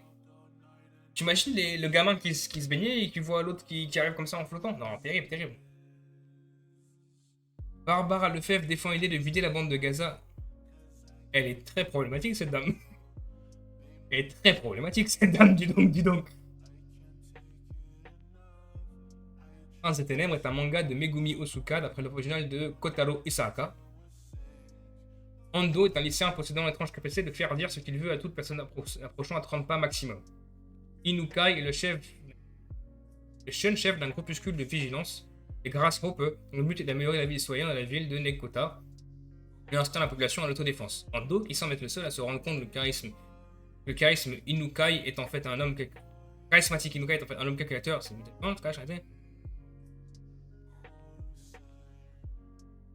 T'imagines le gamin qui se baignait et qui voit l'autre qui arrive comme ça en flottant? Non, terrible, terrible. Barbara Lefebvre défend l'idée de vider la bande de Gaza. Elle est très problématique, cette dame. Elle est très problématique, cette dame, dis donc, dis donc. Prince des Ténèbres est un manga de Megumi Osuka d'après l'original de Kotaro Isaka. Ando est un lycéen possédant l'étrange capacité de faire dire ce qu'il veut à toute personne approchant à 30 pas maximum. Inukai est le jeune chef d'un groupuscule de vigilance, et Grasshopper, dont le but est d'améliorer la vie des citoyens dans la ville de Nekota, et installe la population à l'autodéfense. Ando, qui semble être le seul à se rendre compte que le charisme Inukai est en fait un homme charismatique Inukai est en fait un homme calculateur. C'est en tout cas, arrêtez.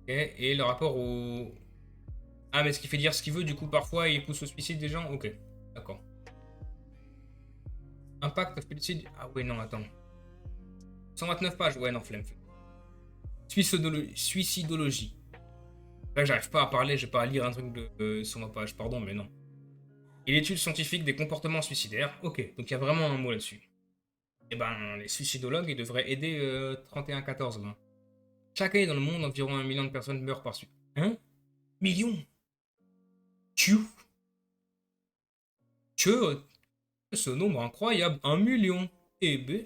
Et le rapport au... Ah, mais ce qui fait dire ce qu'il veut, du coup, parfois, il pousse au suicide des gens? Ok, d'accord. Impact of suicide... Ah ouais, non, attends. 129 pages, ouais, non, flemme. Suicidologie. Là, j'arrive pas à parler, j'ai pas à lire un truc de 120 pages, pardon, mais non. Et l'étude scientifique des comportements suicidaires. Ok, donc il y a vraiment un mot là-dessus. Eh ben, les suicidologues, ils devraient aider 3114, là. Chaque année dans le monde, environ 1 million de personnes meurent par suicide. 1 million? Tu ce nombre incroyable, 1 million. Eh ben,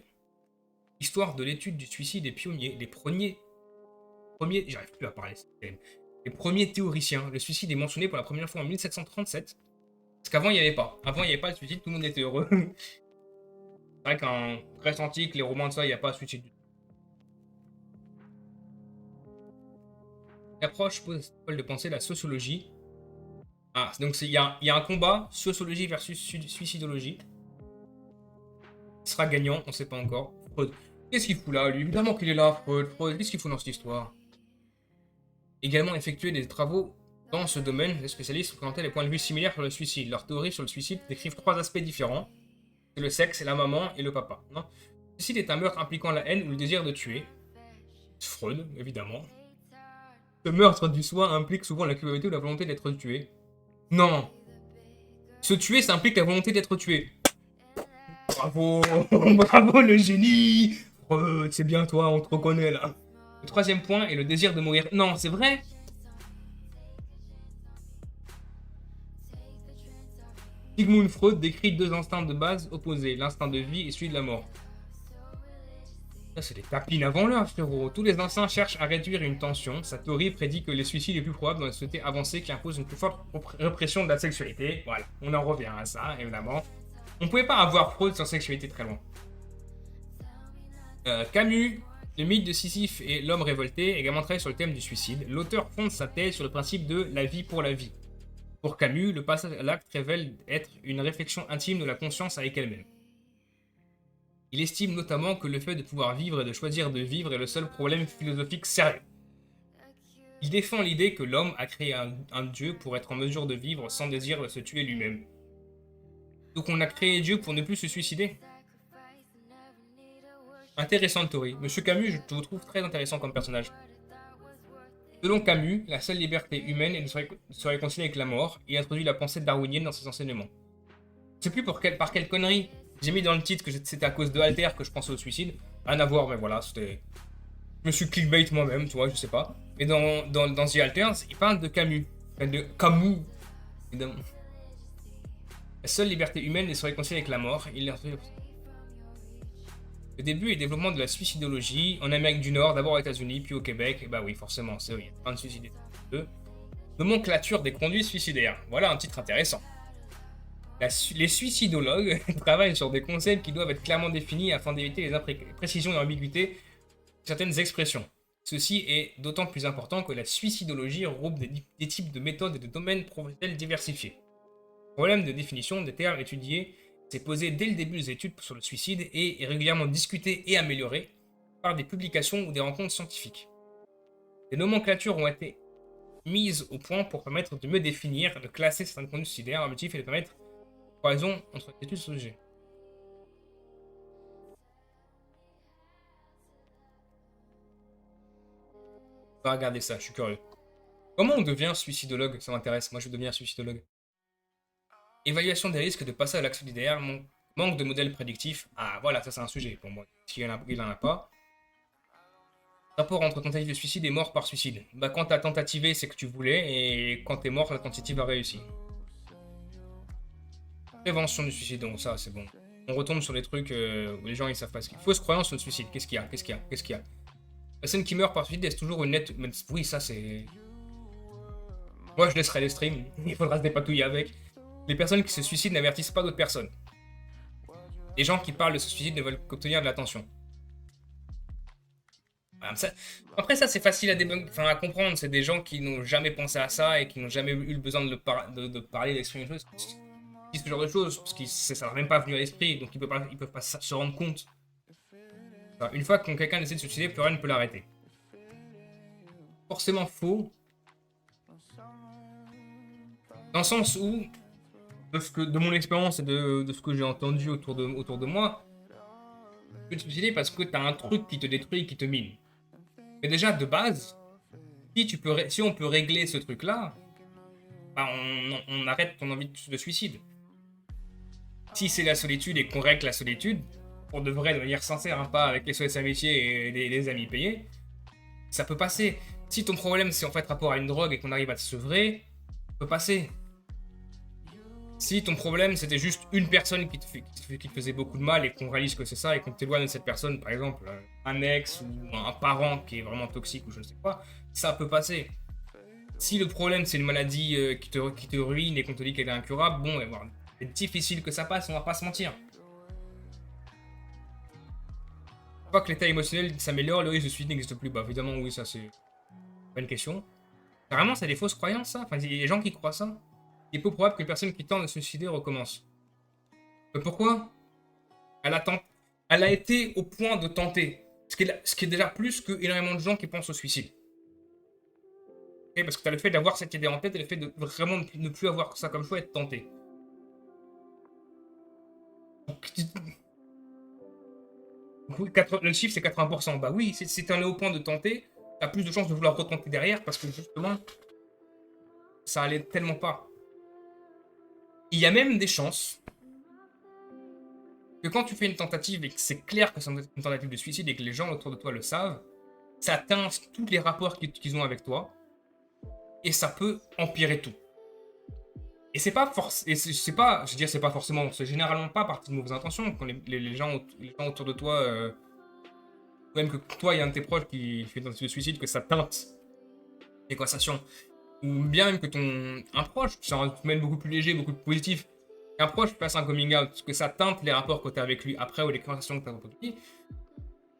histoire de l'étude du suicide des pionniers, les premiers, j'arrive plus à parler, les premiers théoriciens. Le suicide est mentionné pour la première fois en 1737. Parce qu'avant, il n'y avait pas. Avant, il n'y avait pas de suicide, tout le monde était heureux. C'est vrai qu'en Grèce antique, les Romains de ça, il n'y a pas de suicide. L'approche pose de penser la sociologie. Ah, donc il y a un combat, sociologie versus suicidologie. Qui sera gagnant, on ne sait pas encore. Freud. Qu'est-ce qu'il fout là, lui? Évidemment qu'il est là, Freud. Freud, qu'est-ce qu'il fout dans cette histoire? Également effectuer des travaux dans ce domaine. Les spécialistes présentaient des points de vue similaires sur le suicide. Leurs théories sur le suicide décrivent 3 aspects différents. C'est le sexe, la maman et le papa. Non, le suicide est un meurtre impliquant la haine ou le désir de tuer. Freud, évidemment. Ce meurtre du soi implique souvent la culpabilité ou la volonté d'être tué. Non. Se tuer, ça implique la volonté d'être tué. Bravo. Bravo le génie. Freud, c'est bien toi, on te reconnaît là. Le 3e point est le désir de mourir. Non, c'est vrai. Sigmund Freud décrit 2 instincts de base opposés, l'instinct de vie et celui de la mort. Ça, c'est des tapines avant l'heure, frérot. Tous les instincts cherchent à réduire une tension. Sa théorie prédit que les suicides les plus probables dans la société avancée qui impose une plus forte répression de la sexualité. Voilà, on en revient à ça, évidemment. On ne pouvait pas avoir Freud sans sexualité très loin. Camus, le mythe de Sisyphe et l'homme révolté, également travaillé sur le thème du suicide. L'auteur fonde sa thèse sur le principe de la vie pour la vie. Pour Camus, le passage à l'acte révèle être une réflexion intime de la conscience avec elle-même. Il estime notamment que le fait de pouvoir vivre et de choisir de vivre est le seul problème philosophique sérieux. Il défend l'idée que l'homme a créé un dieu pour être en mesure de vivre sans désir de se tuer lui-même. Donc on a créé Dieu pour ne plus se suicider. Intéressante théorie. Monsieur Camus, je te trouve très intéressant comme personnage. Selon Camus, la seule liberté humaine est de se réconcilier avec la mort. Il introduit la pensée darwinienne dans ses enseignements. Je sais plus par quelle connerie j'ai mis dans le titre que c'était à cause de Alter que je pensais au suicide. Rien à voir, mais voilà, c'était... Je me suis clickbait moi-même, tu vois, je sais pas. Mais dans The Alters, il parle de Camus. Enfin, de Camus, évidemment. La seule liberté humaine est de se réconcilier avec la mort. Le début et développement de la suicidologie en Amérique du Nord, d'abord aux États-Unis, puis au Québec. Et bah oui, forcément, c'est vrai, il y a plein de suicides. Nomenclature des conduites suicidaires. Voilà un titre intéressant. Les suicidologues travaillent sur des concepts qui doivent être clairement définis afin d'éviter les imprécisions et ambiguïtés de certaines expressions. Ceci est d'autant plus important que la suicidologie regroupe des types de méthodes et de domaines professionnels diversifiés. Le problème de définition des termes étudiés s'est posé dès le début des études sur le suicide et est régulièrement discuté et amélioré par des publications ou des rencontres scientifiques. Des nomenclatures ont été mises au point pour permettre de mieux définir, de classer certaines conduites suicidaires. L'objectif est de permettre une comparaison entre les études sur le sujet. On va regarder ça, je suis curieux. Comment on devient suicidologue? Ça m'intéresse, moi je veux devenir suicidologue. Évaluation des risques de passage à l'action solidaire, manque de modèles prédictifs. Ah voilà, ça c'est un sujet pour moi. S'il n'en a pas. Rapport entre tentative de suicide et mort par suicide. Bah quand t'as tentativé, c'est que tu voulais, et quand t'es mort, la tentative a réussi. Prévention du suicide, donc ça c'est bon. On retombe sur les trucs où les gens ils savent pas ce qu'il y a. Fausse croyance sur le suicide, qu'est-ce qu'il y a? La personne qui meurt par suicide est toujours une nette... Oui, ça c'est... Moi je laisserai les streams, il faudra se dépatouiller avec. Les personnes qui se suicident n'avertissent pas d'autres personnes. Les gens qui parlent de ce suicide ne veulent qu'obtenir de l'attention. Après ça c'est facile à comprendre, c'est des gens qui n'ont jamais pensé à ça et qui n'ont jamais eu le besoin de parler, d'exprimer les choses. Ils disent ce genre de choses, parce que ça leur même pas venu à l'esprit, donc ils peuvent pas se rendre compte. Enfin, une fois que quelqu'un décide de se suicider, plus rien ne peut l'arrêter. Forcément faux. Dans le sens où, de mon expérience et de ce que j'ai entendu autour de moi, tu peux te suicider parce que t'as un truc qui te détruit, qui te mine. Mais déjà, de base, si on peut régler ce truc-là, bah on arrête ton envie de suicide. Si c'est la solitude et qu'on règle la solitude, pour de vrai, de manière sincère, hein, pas avec les SOS amitiés et des amis payés, ça peut passer. Si ton problème c'est en fait rapport à une drogue et qu'on arrive à te sevrer, ça peut passer. Si ton problème c'était juste une personne qui te faisait beaucoup de mal et qu'on réalise que c'est ça et qu'on t'éloigne de cette personne, par exemple un ex ou un parent qui est vraiment toxique ou je ne sais quoi, ça peut passer. Si le problème c'est une maladie qui te ruine et qu'on te dit qu'elle est incurable, bon, c'est difficile que ça passe, on va pas se mentir. Une fois que l'état émotionnel s'améliore, le risque de suicide n'existe plus. Bah évidemment oui, ça c'est pas une question. Carrément c'est des fausses croyances ça, enfin il y a des gens qui croient ça. Il est peu probable que les personnes qui tentent de se suicider recommencent. Mais pourquoi elle a été au point de tenter. Ce qui est déjà plus que énormément de gens qui pensent au suicide. Okay, parce que tu as le fait d'avoir cette idée en tête et le fait de vraiment ne plus avoir ça comme choix et de tenter. Donc, le chiffre c'est 80%. Bah oui, si tu en es au point de tenter, tu as plus de chances de vouloir retenter derrière parce que justement, ça allait tellement pas. Il y a même des chances que quand tu fais une tentative et que c'est clair que c'est une tentative de suicide et que les gens autour de toi le savent, ça teinte tous les rapports qu'ils ont avec toi et ça peut empirer tout. Et c'est pas forcément, c'est généralement pas partie de mauvaises intentions quand les gens autour de toi, même que toi il y a un de tes proches qui fait une tentative de suicide, que ça teinte les conversations. Ou bien même que un proche, c'est un domaine beaucoup plus léger, beaucoup plus positif, qu'un proche fasse un coming out, que ça teinte les rapports que tu as avec lui après ou les conversations que tu as avec lui,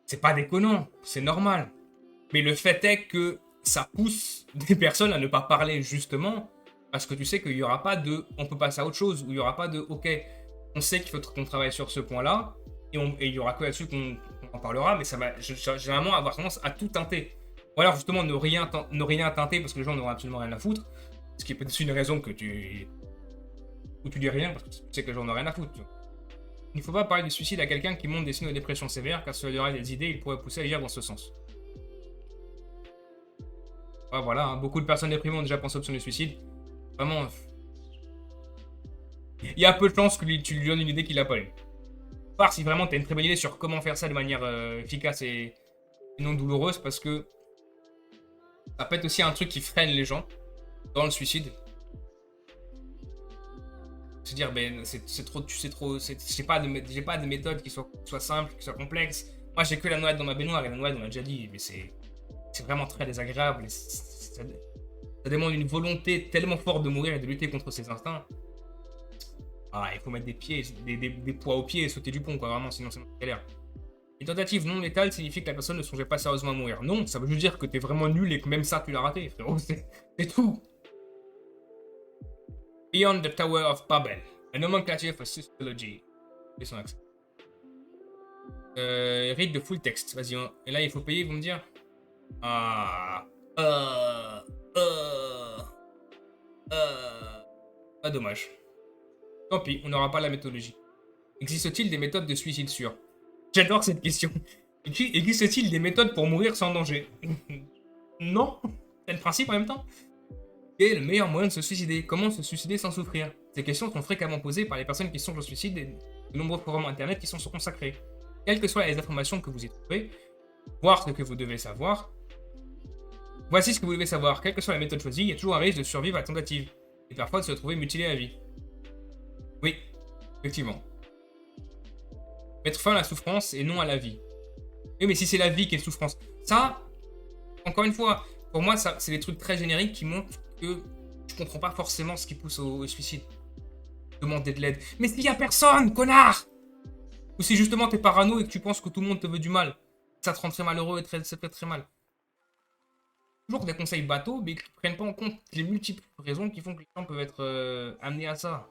c'est pas déconnant, c'est normal. Mais le fait est que ça pousse des personnes à ne pas parler justement parce que tu sais qu'il n'y aura pas de on peut passer à autre chose, ou il n'y aura pas de ok, on sait qu'il faut qu'on travaille sur ce point-là, et il y aura que là-dessus qu'on en parlera, mais ça va généralement avoir tendance à tout teinter. Ou alors justement ne rien teinter parce que les gens n'auront absolument rien à foutre. Ce qui est peut-être une raison où tu dis rien parce que tu sais que les gens n'ont rien à foutre. Il ne faut pas parler de suicide à quelqu'un qui montre des signes de dépression sévère, car cela lui aurait des idées, il pourrait pousser à agir dans ce sens. Ah, voilà, hein, beaucoup de personnes déprimées ont déjà pensé à l'option du suicide. Vraiment, il y a peu de chances que tu lui donnes une idée qu'il n'a pas eu. Part si vraiment tu as une très bonne idée sur comment faire ça de manière efficace et non douloureuse, parce que ça peut être aussi un truc qui freine les gens dans le suicide. Se dire, ben, c'est trop, j'ai pas de méthode qui soit simple, qui soit complexe. Moi, j'ai que la noix dans ma baignoire, et la noix, on l'a déjà dit, mais c'est vraiment très désagréable. Et ça demande une volonté tellement forte de mourir et de lutter contre ses instincts. Ah, il faut mettre des poids aux pieds et sauter du pont, quoi, vraiment, sinon c'est galère. Une tentative non létale signifie que la personne ne songeait pas sérieusement à mourir. Non, ça veut juste dire que t'es vraiment nul et que même ça, tu l'as raté, frérot. C'est tout. Beyond the Tower of Babel, a nomenclature for sociology. Et son accent. Read de full text, vas-y. Hein. Et là, il faut payer, ils vont me dire. Ah. Ah, dommage. Tant pis, on n'aura pas la méthodologie. Existe-t-il des méthodes de suicide sûres? J'adore cette question. Existe-t-il des méthodes pour mourir sans danger? Non. C'est le principe en même temps. Quel est le meilleur moyen de se suicider? Comment se suicider sans souffrir? Ces questions sont fréquemment posées par les personnes qui songent au suicide et de nombreux forums internet qui sont consacrés. Quelles que soient les informations que vous y trouvez, voir ce que vous devez savoir. Voici ce que vous devez savoir. Quelle que soit la méthode choisie, il y a toujours un risque de survivre à la tentative. Et parfois de se retrouver mutilé à vie. Oui, effectivement. Mettre fin à la souffrance et non à la vie. Oui, mais si c'est la vie qui est souffrance. Ça, encore une fois, pour moi, ça, c'est des trucs très génériques qui montrent que je comprends pas forcément ce qui pousse au suicide. Demander de l'aide. Mais s'il y a personne, connard! Ou si justement t'es parano et que tu penses que tout le monde te veut du mal. Ça te rend très malheureux et ça te fait très mal. Toujours des conseils bateaux, mais qui ne prennent pas en compte les multiples raisons qui font que les gens peuvent être amenés à ça.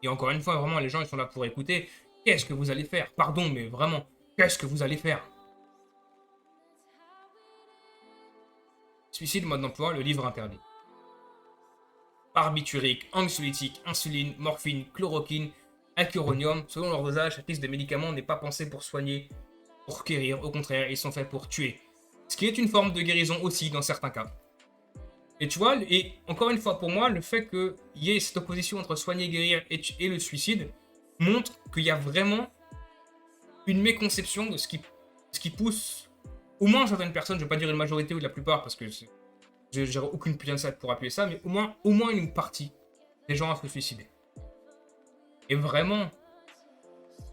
Et encore une fois, vraiment, les gens ils sont là pour écouter. Qu'est-ce que vous allez faire? Pardon, mais vraiment, qu'est-ce que vous allez faire? Suicide, mode d'emploi, le livre interdit. Barbiturique, anxiolytique, insuline, morphine, chloroquine, acuronium, selon leur dosage, cette liste de médicaments n'est pas pensée pour soigner, pour guérir, au contraire, ils sont faits pour tuer. Ce qui est une forme de guérison aussi dans certains cas. Et tu vois, et encore une fois, pour moi, le fait qu'il y ait cette opposition entre soigner, guérir et le suicide montre qu'il y a vraiment une méconception de ce qui pousse, au moins certaines personnes, je ne vais pas dire une majorité ou la plupart, parce que j'ai aucune putain de ça pour appuyer ça, mais au moins une partie des gens à se suicider. Et vraiment,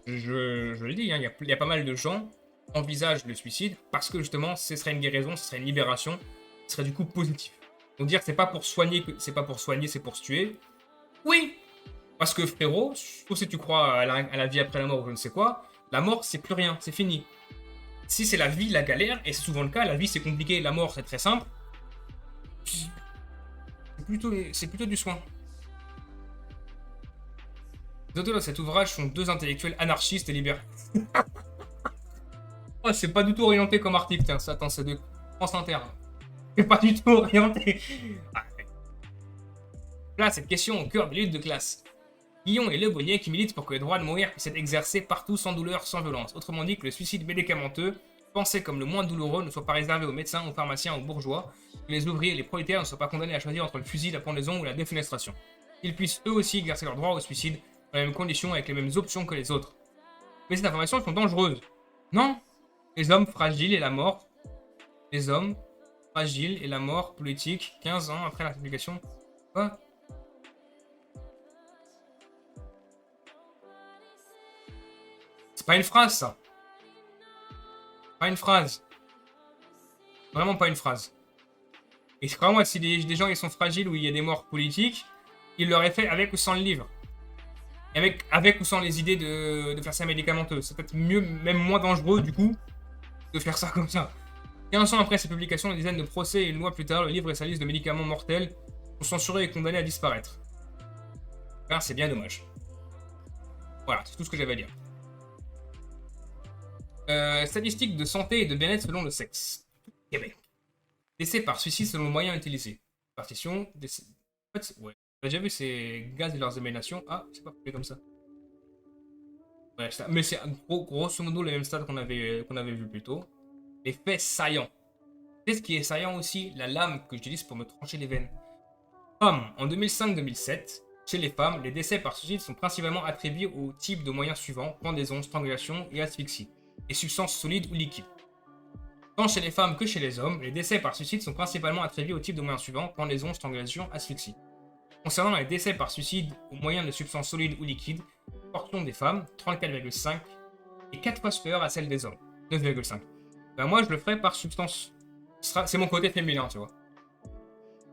je le dis, hein, il y a pas mal de gens qui envisagent le suicide parce que justement, ce serait une guérison, ce serait une libération, ce serait du coup positif. Donc dire que c'est pas pour soigner, c'est pour se tuer. Oui, parce que frérot, sauf si tu crois à la vie après la mort ou je ne sais quoi, la mort c'est plus rien, c'est fini. Si c'est la vie, la galère, et c'est souvent le cas, la vie c'est compliqué, la mort c'est très simple, c'est plutôt du soin. Les auteurs de cet ouvrage sont deux intellectuels anarchistes et libéraux. Oh, c'est pas du tout orienté comme article, tiens, attends, c'est de France Inter. C'est pas du tout orienté. Ah. Là, cette question au cœur des luttes de classe. Guillon et Le Bonnier qui militent pour que le droit de mourir puisse être exercé partout sans douleur, sans violence. Autrement dit, que le suicide médicamenteux, pensé comme le moins douloureux, ne soit pas réservé aux médecins, aux pharmaciens, aux bourgeois, que les ouvriers et les prolétaires ne soient pas condamnés à choisir entre le fusil, la pendaison ou la défenestration. Ils puissent eux aussi exercer leur droit au suicide dans les mêmes conditions avec les mêmes options que les autres. Mais ces informations sont dangereuses. Non. Les hommes fragiles et la mort. Les hommes fragiles et la mort politique 15 ans après la publication. Quoi? C'est pas une phrase, ça. Pas une phrase. Vraiment pas une phrase. Et crois-moi, si des gens ils sont fragiles ou il y a des morts politiques, ils l'auraient fait avec ou sans le livre. Et avec ou sans les idées de faire ça médicamenteux. C'est peut-être mieux, même moins dangereux du coup, de faire ça comme ça. 15 ans après cette publication, des dizaines de procès et une loi plus tard, le livre et sa liste de médicaments mortels sont censurés et condamnés à disparaître. Car c'est bien dommage. Voilà, c'est tout ce que j'avais à dire. Statistiques de santé et de bien-être selon le sexe. Québec. Décès par suicide selon le moyen utilisé. Partition, décès. En fait, ouais. T'as déjà vu ces gaz et leurs émanations? Ah, c'est pas fait comme ça. Ouais, mais c'est grosso modo les mêmes stats qu'on avait vu plus tôt. Les faits saillants. C'est ce qui est saillant aussi, la lame que j'utilise pour me trancher les veines. Femmes, en 2005-2007, chez les femmes, les décès par suicide sont principalement attribués au type de moyens suivants, pendaison, strangulation et asphyxie, et substances solides ou liquides. Tant chez les femmes que chez les hommes, les décès par suicide sont principalement attribués au type de moyens suivants, pendaison, strangulation, asphyxie. Concernant les décès par suicide au moyen de substances solides ou liquides, proportion des femmes, 34,5, et 4 fois supérieure à celle des hommes, 9,5. Ben moi, je le ferai par substance. C'est mon côté féminin, tu vois.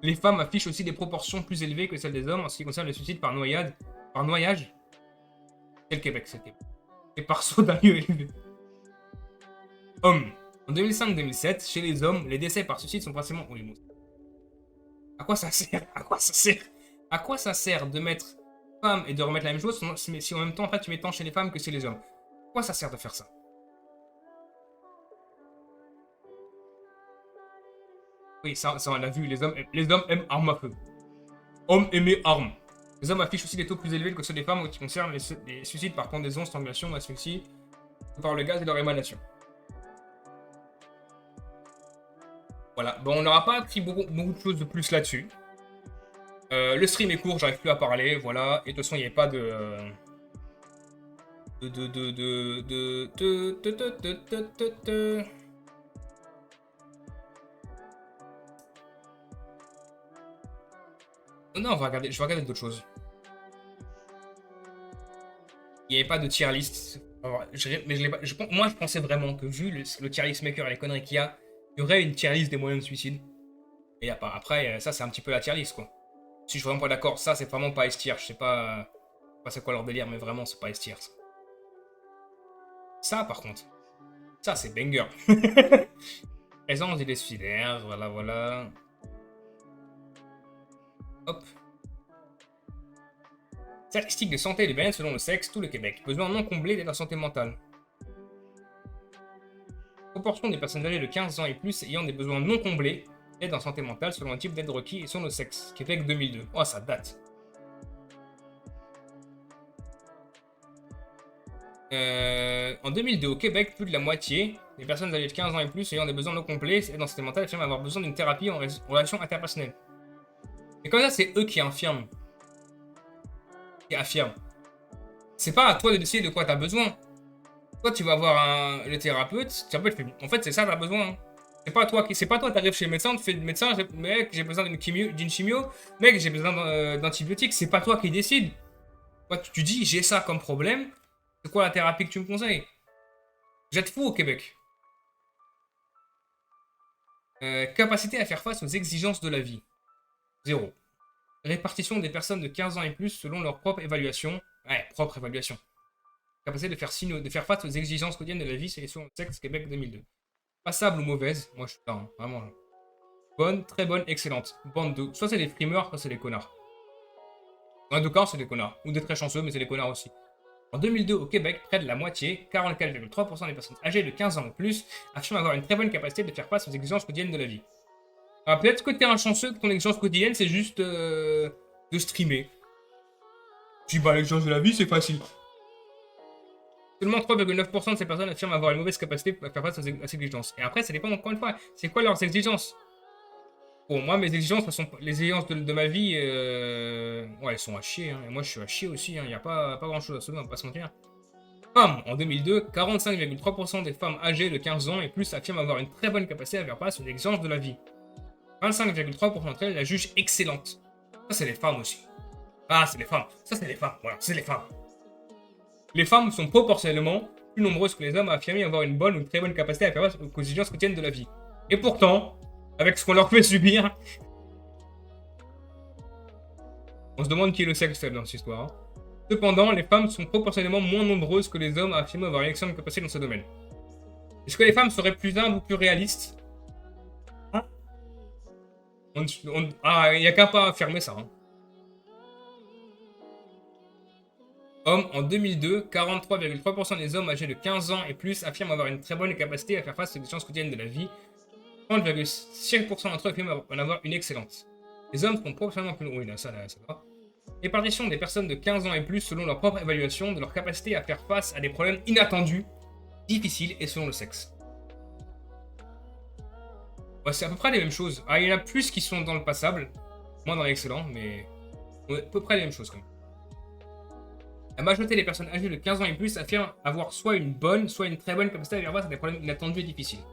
Les femmes affichent aussi des proportions plus élevées que celles des hommes en ce qui concerne le suicide par noyade. Par noyage, c'est le Québec, c'est le Québec. Et par saut d'un lieu élevé. Hommes. En 2005-2007, chez les hommes, les décès par suicide sont principalement... Oui, bon. À quoi ça sert? À quoi ça sert? À quoi ça sert de mettre femmes et de remettre la même chose si en même temps, en fait, tu mets tant chez les femmes que chez les hommes? À quoi ça sert de faire ça? Oui, ça on l'a vu, les hommes aiment armes à feu. Hommes aimés armes. Les hommes affichent aussi des taux plus élevés que ceux des femmes en ce qui concerne les suicides par pendaison, strangulation, asphyxie, par le gaz et leur émanation. Voilà, bon, on n'aura pas appris beaucoup de choses de plus là-dessus. Le stream est court, j'arrive plus à parler, voilà. Et de toute façon, il n'y avait pas Non, je vais regarder d'autres choses. Il n'y avait pas de tier list. Alors, moi, je pensais vraiment que vu le tier list maker et les conneries qu'il y aurait une tier list des moyens de suicide. Et il n'y a pas. Après, ça, c'est un petit peu la tier list, quoi. Si je suis vraiment pas d'accord, ça, c'est vraiment pas S-tier. Je sais pas c'est quoi leur délire, mais vraiment, c'est pas S-tier, ça. Ça, par contre, ça, c'est banger. Présence d'idées suicidaires, voilà, voilà. Hop. Statistiques de santé et de bien-être selon le sexe, tout le Québec. Besoin non comblé de la santé mentale. Proportion des personnes âgées de 15 ans et plus ayant des besoins non comblés d'aide en santé mentale selon le type d'aide requis et selon le sexe. Québec 2002. Oh, ça date. En 2002, au Québec, plus de la moitié des personnes âgées de 15 ans et plus ayant des besoins non complets d'aide en santé mentale affirment avoir besoin d'une thérapie en relation interpersonnelle. Et comme ça, c'est eux qui affirment. C'est pas à toi de décider de quoi tu as besoin. Toi, tu vas voir le thérapeute. En fait, c'est ça que tu as besoin. Hein. C'est pas toi, t'arrives chez le médecin, tu fais le médecin, mec, j'ai besoin d'une chimio, mec, j'ai besoin d'antibiotiques. C'est pas toi qui décides. Toi, tu dis, j'ai ça comme problème. C'est quoi la thérapie que tu me conseilles? Vous êtes fou au Québec. Capacité à faire face aux exigences de la vie. 0. Répartition des personnes de 15 ans et plus selon leur propre évaluation. Ouais, propre évaluation. Capacité de faire face aux exigences quotidiennes de la vie, sélection sexe Québec 2002. Passable ou mauvaise? Moi je suis là, hein, vraiment. Bonne, très bonne, excellente. Bande de. Soit c'est des frimeurs, soit c'est des connards. Dans les deux cas, c'est des connards. Ou des très chanceux, mais c'est des connards aussi. En 2002, au Québec, près de la moitié, 44,3% des personnes âgées de 15 ans ou plus, affirment avoir une très bonne capacité de faire face aux exigences quotidiennes de la vie. Alors peut-être que t'es un chanceux, que ton exigence quotidienne, c'est juste de streamer. Tu dis, bah l'exigence de la vie, c'est facile. Seulement 3,9% de ces personnes affirment avoir une mauvaise capacité à faire face à ces exigences. Et après, ça dépend encore une fois. C'est quoi leurs exigences? Bon, moi, mes exigences, les exigences de ma vie, ouais, elles sont à chier. Hein. Et moi, je suis à chier aussi. Il n'y a pas grand-chose à sauver, on va pas se mentir. Femmes, en 2002, 45,3% des femmes âgées de 15 ans et plus affirment avoir une très bonne capacité à faire face aux exigences de la vie. 25,3% d'entre elles la jugent excellente. Ça, c'est les femmes aussi. Ah, c'est les femmes. Ça, c'est les femmes. Voilà, c'est les femmes. Les femmes sont proportionnellement plus nombreuses que les hommes à affirmer avoir une bonne ou une très bonne capacité à faire face aux exigences quotidiennes de la vie. Et pourtant, avec ce qu'on leur fait subir, on se demande qui est le sexe faible dans cette histoire. Hein. Cependant, les femmes sont proportionnellement moins nombreuses que les hommes à affirmer avoir une excellente capacité dans ce domaine. Est-ce que les femmes seraient plus humbles ou plus réalistes? Hein? Il n'y a qu'à pas affirmer ça. Hein. Hommes, en 2002, 43,3% des hommes âgés de 15 ans et plus affirment avoir une très bonne capacité à faire face aux exigences quotidiennes de la vie. 30,5% d'entre eux affirment en avoir une excellente. Les hommes sont proportionnellement plus... Oui, là, ça va. Répartition des personnes de 15 ans et plus selon leur propre évaluation de leur capacité à faire face à des problèmes inattendus, difficiles et selon le sexe. Ouais, c'est à peu près les mêmes choses. Ah, il y en a plus qui sont dans le passable, moins dans l'excellent, mais ouais, à peu près les mêmes choses quand même. La majorité des personnes âgées de 15 ans et plus affirment avoir soit une bonne, soit une très bonne capacité à faire face à des problèmes inattendus et difficiles.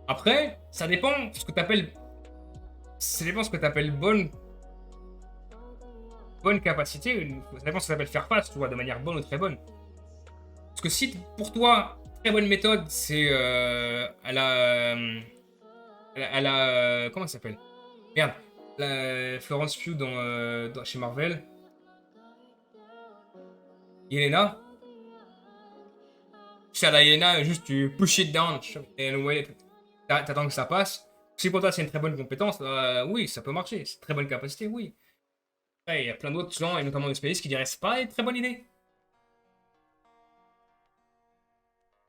Après, ça dépend ce que tu appelles. Ça dépend ce que tu appelles bonne capacité. Ça dépend ce que tu appelles faire face, tu vois, de manière bonne ou très bonne. Parce que si pour toi, très bonne méthode, c'est comment ça s'appelle? Merde. La Florence Pugh chez Marvel. Yelena. Si à la Yelena, juste tu push it down. Et ouais, t'attends que ça passe. Si pour toi c'est une très bonne compétence, oui, ça peut marcher. C'est une très bonne capacité, oui. Après, il y a plein d'autres gens, et notamment des spécialistes, qui diraient c'est pas une très bonne idée.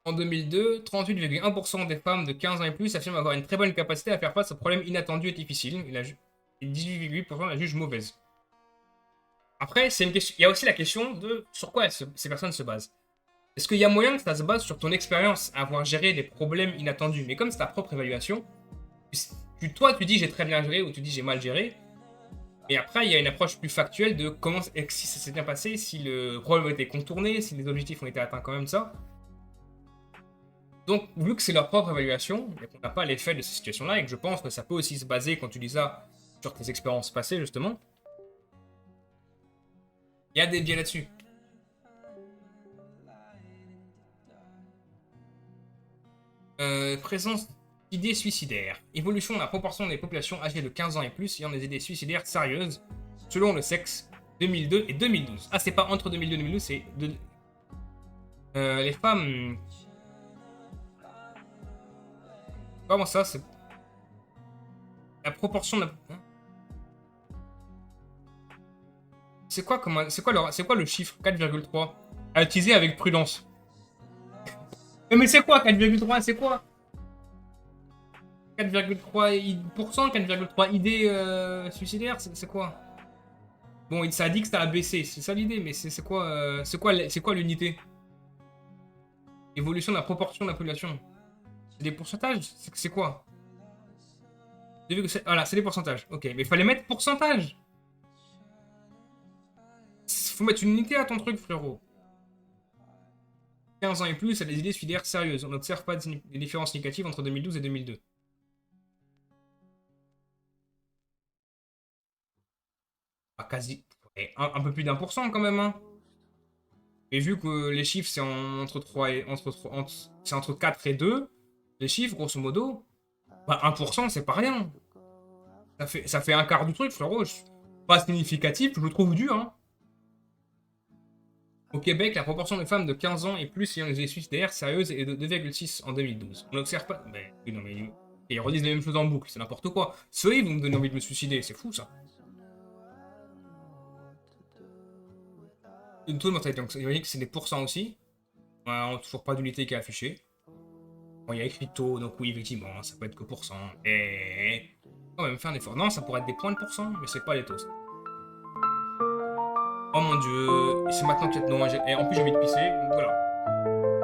En 2002, 38,1% des femmes de 15 ans et plus affirment avoir une très bonne capacité à faire face aux problèmes inattendus et difficiles. Et 18,8% la jugent mauvaise. Après, c'est une question. Il y a aussi la question de sur quoi ces personnes se basent. Est-ce qu'il y a moyen que ça se base sur ton expérience à avoir géré des problèmes inattendus? Mais comme c'est ta propre évaluation, toi tu dis j'ai très bien géré ou tu dis j'ai mal géré. Et après, il y a une approche plus factuelle de comment si ça s'est bien passé, si le problème a été contourné, si les objectifs ont été atteints quand même, ça. Donc, vu que c'est leur propre évaluation, et qu'on n'a pas l'effet de ces situations-là, et que je pense que ça peut aussi se baser, quand tu dis ça, sur tes expériences passées, justement, il y a des biais là-dessus. Présence d'idées suicidaires. Évolution de la proportion des populations âgées de 15 ans et plus ayant des idées suicidaires sérieuses, selon le sexe, 2002 et 2012. Ah, c'est pas entre 2002 et 2012, c'est... les femmes... Comment ça, c'est... La proportion de... C'est quoi le chiffre 4,3 à utiliser avec prudence? Mais c'est quoi 4,3? C'est quoi 4,3%, 4,3 idées suicidaires? C'est quoi? Bon, ça a dit que ça a baissé, c'est ça l'idée, mais c'est quoi l'unité? Évolution de la proportion de la population. C'est des pourcentages? C'est quoi? Voilà, c'est des pourcentages. Ok, mais il fallait mettre pourcentage. Faut mettre une unité à ton truc, frérot. 15 ans et plus, elle a des idées suicidaires sérieuses. On n'observe pas de différences négatives entre 2012 et 2002. Ah, quasi. Un peu plus d'1% quand même, hein. Et vu que les chiffres, c'est entre 3 et... c'est entre 4 et 2, les chiffres, grosso modo, bah 1%, c'est pas rien. Ça fait un quart du truc, frérot. Pas significatif, je le trouve dur, hein. Au Québec, la proportion de femmes de 15 ans et plus ayant des idées suicidaires sérieuses est de 2,6 en 2012. On n'observe pas... Mais, oui, non, mais... Ils redisent les mêmes choses en boucle, c'est n'importe quoi. Ceux-là, ils vont me donner envie de me suicider, c'est fou, ça. Une taux de mortalité, donc vous voyez que c'est des pourcents aussi. On n'a toujours pas d'unité qui est affichée. Bon, il y a écrit taux, donc oui, effectivement, ça peut être que pourcent. Et... On va même faire un effort. Non, ça pourrait être des points de pourcent, mais c'est pas les taux, ça. Oh mon dieu, c'est maintenant que... Non, en plus j'ai envie de pisser, donc voilà.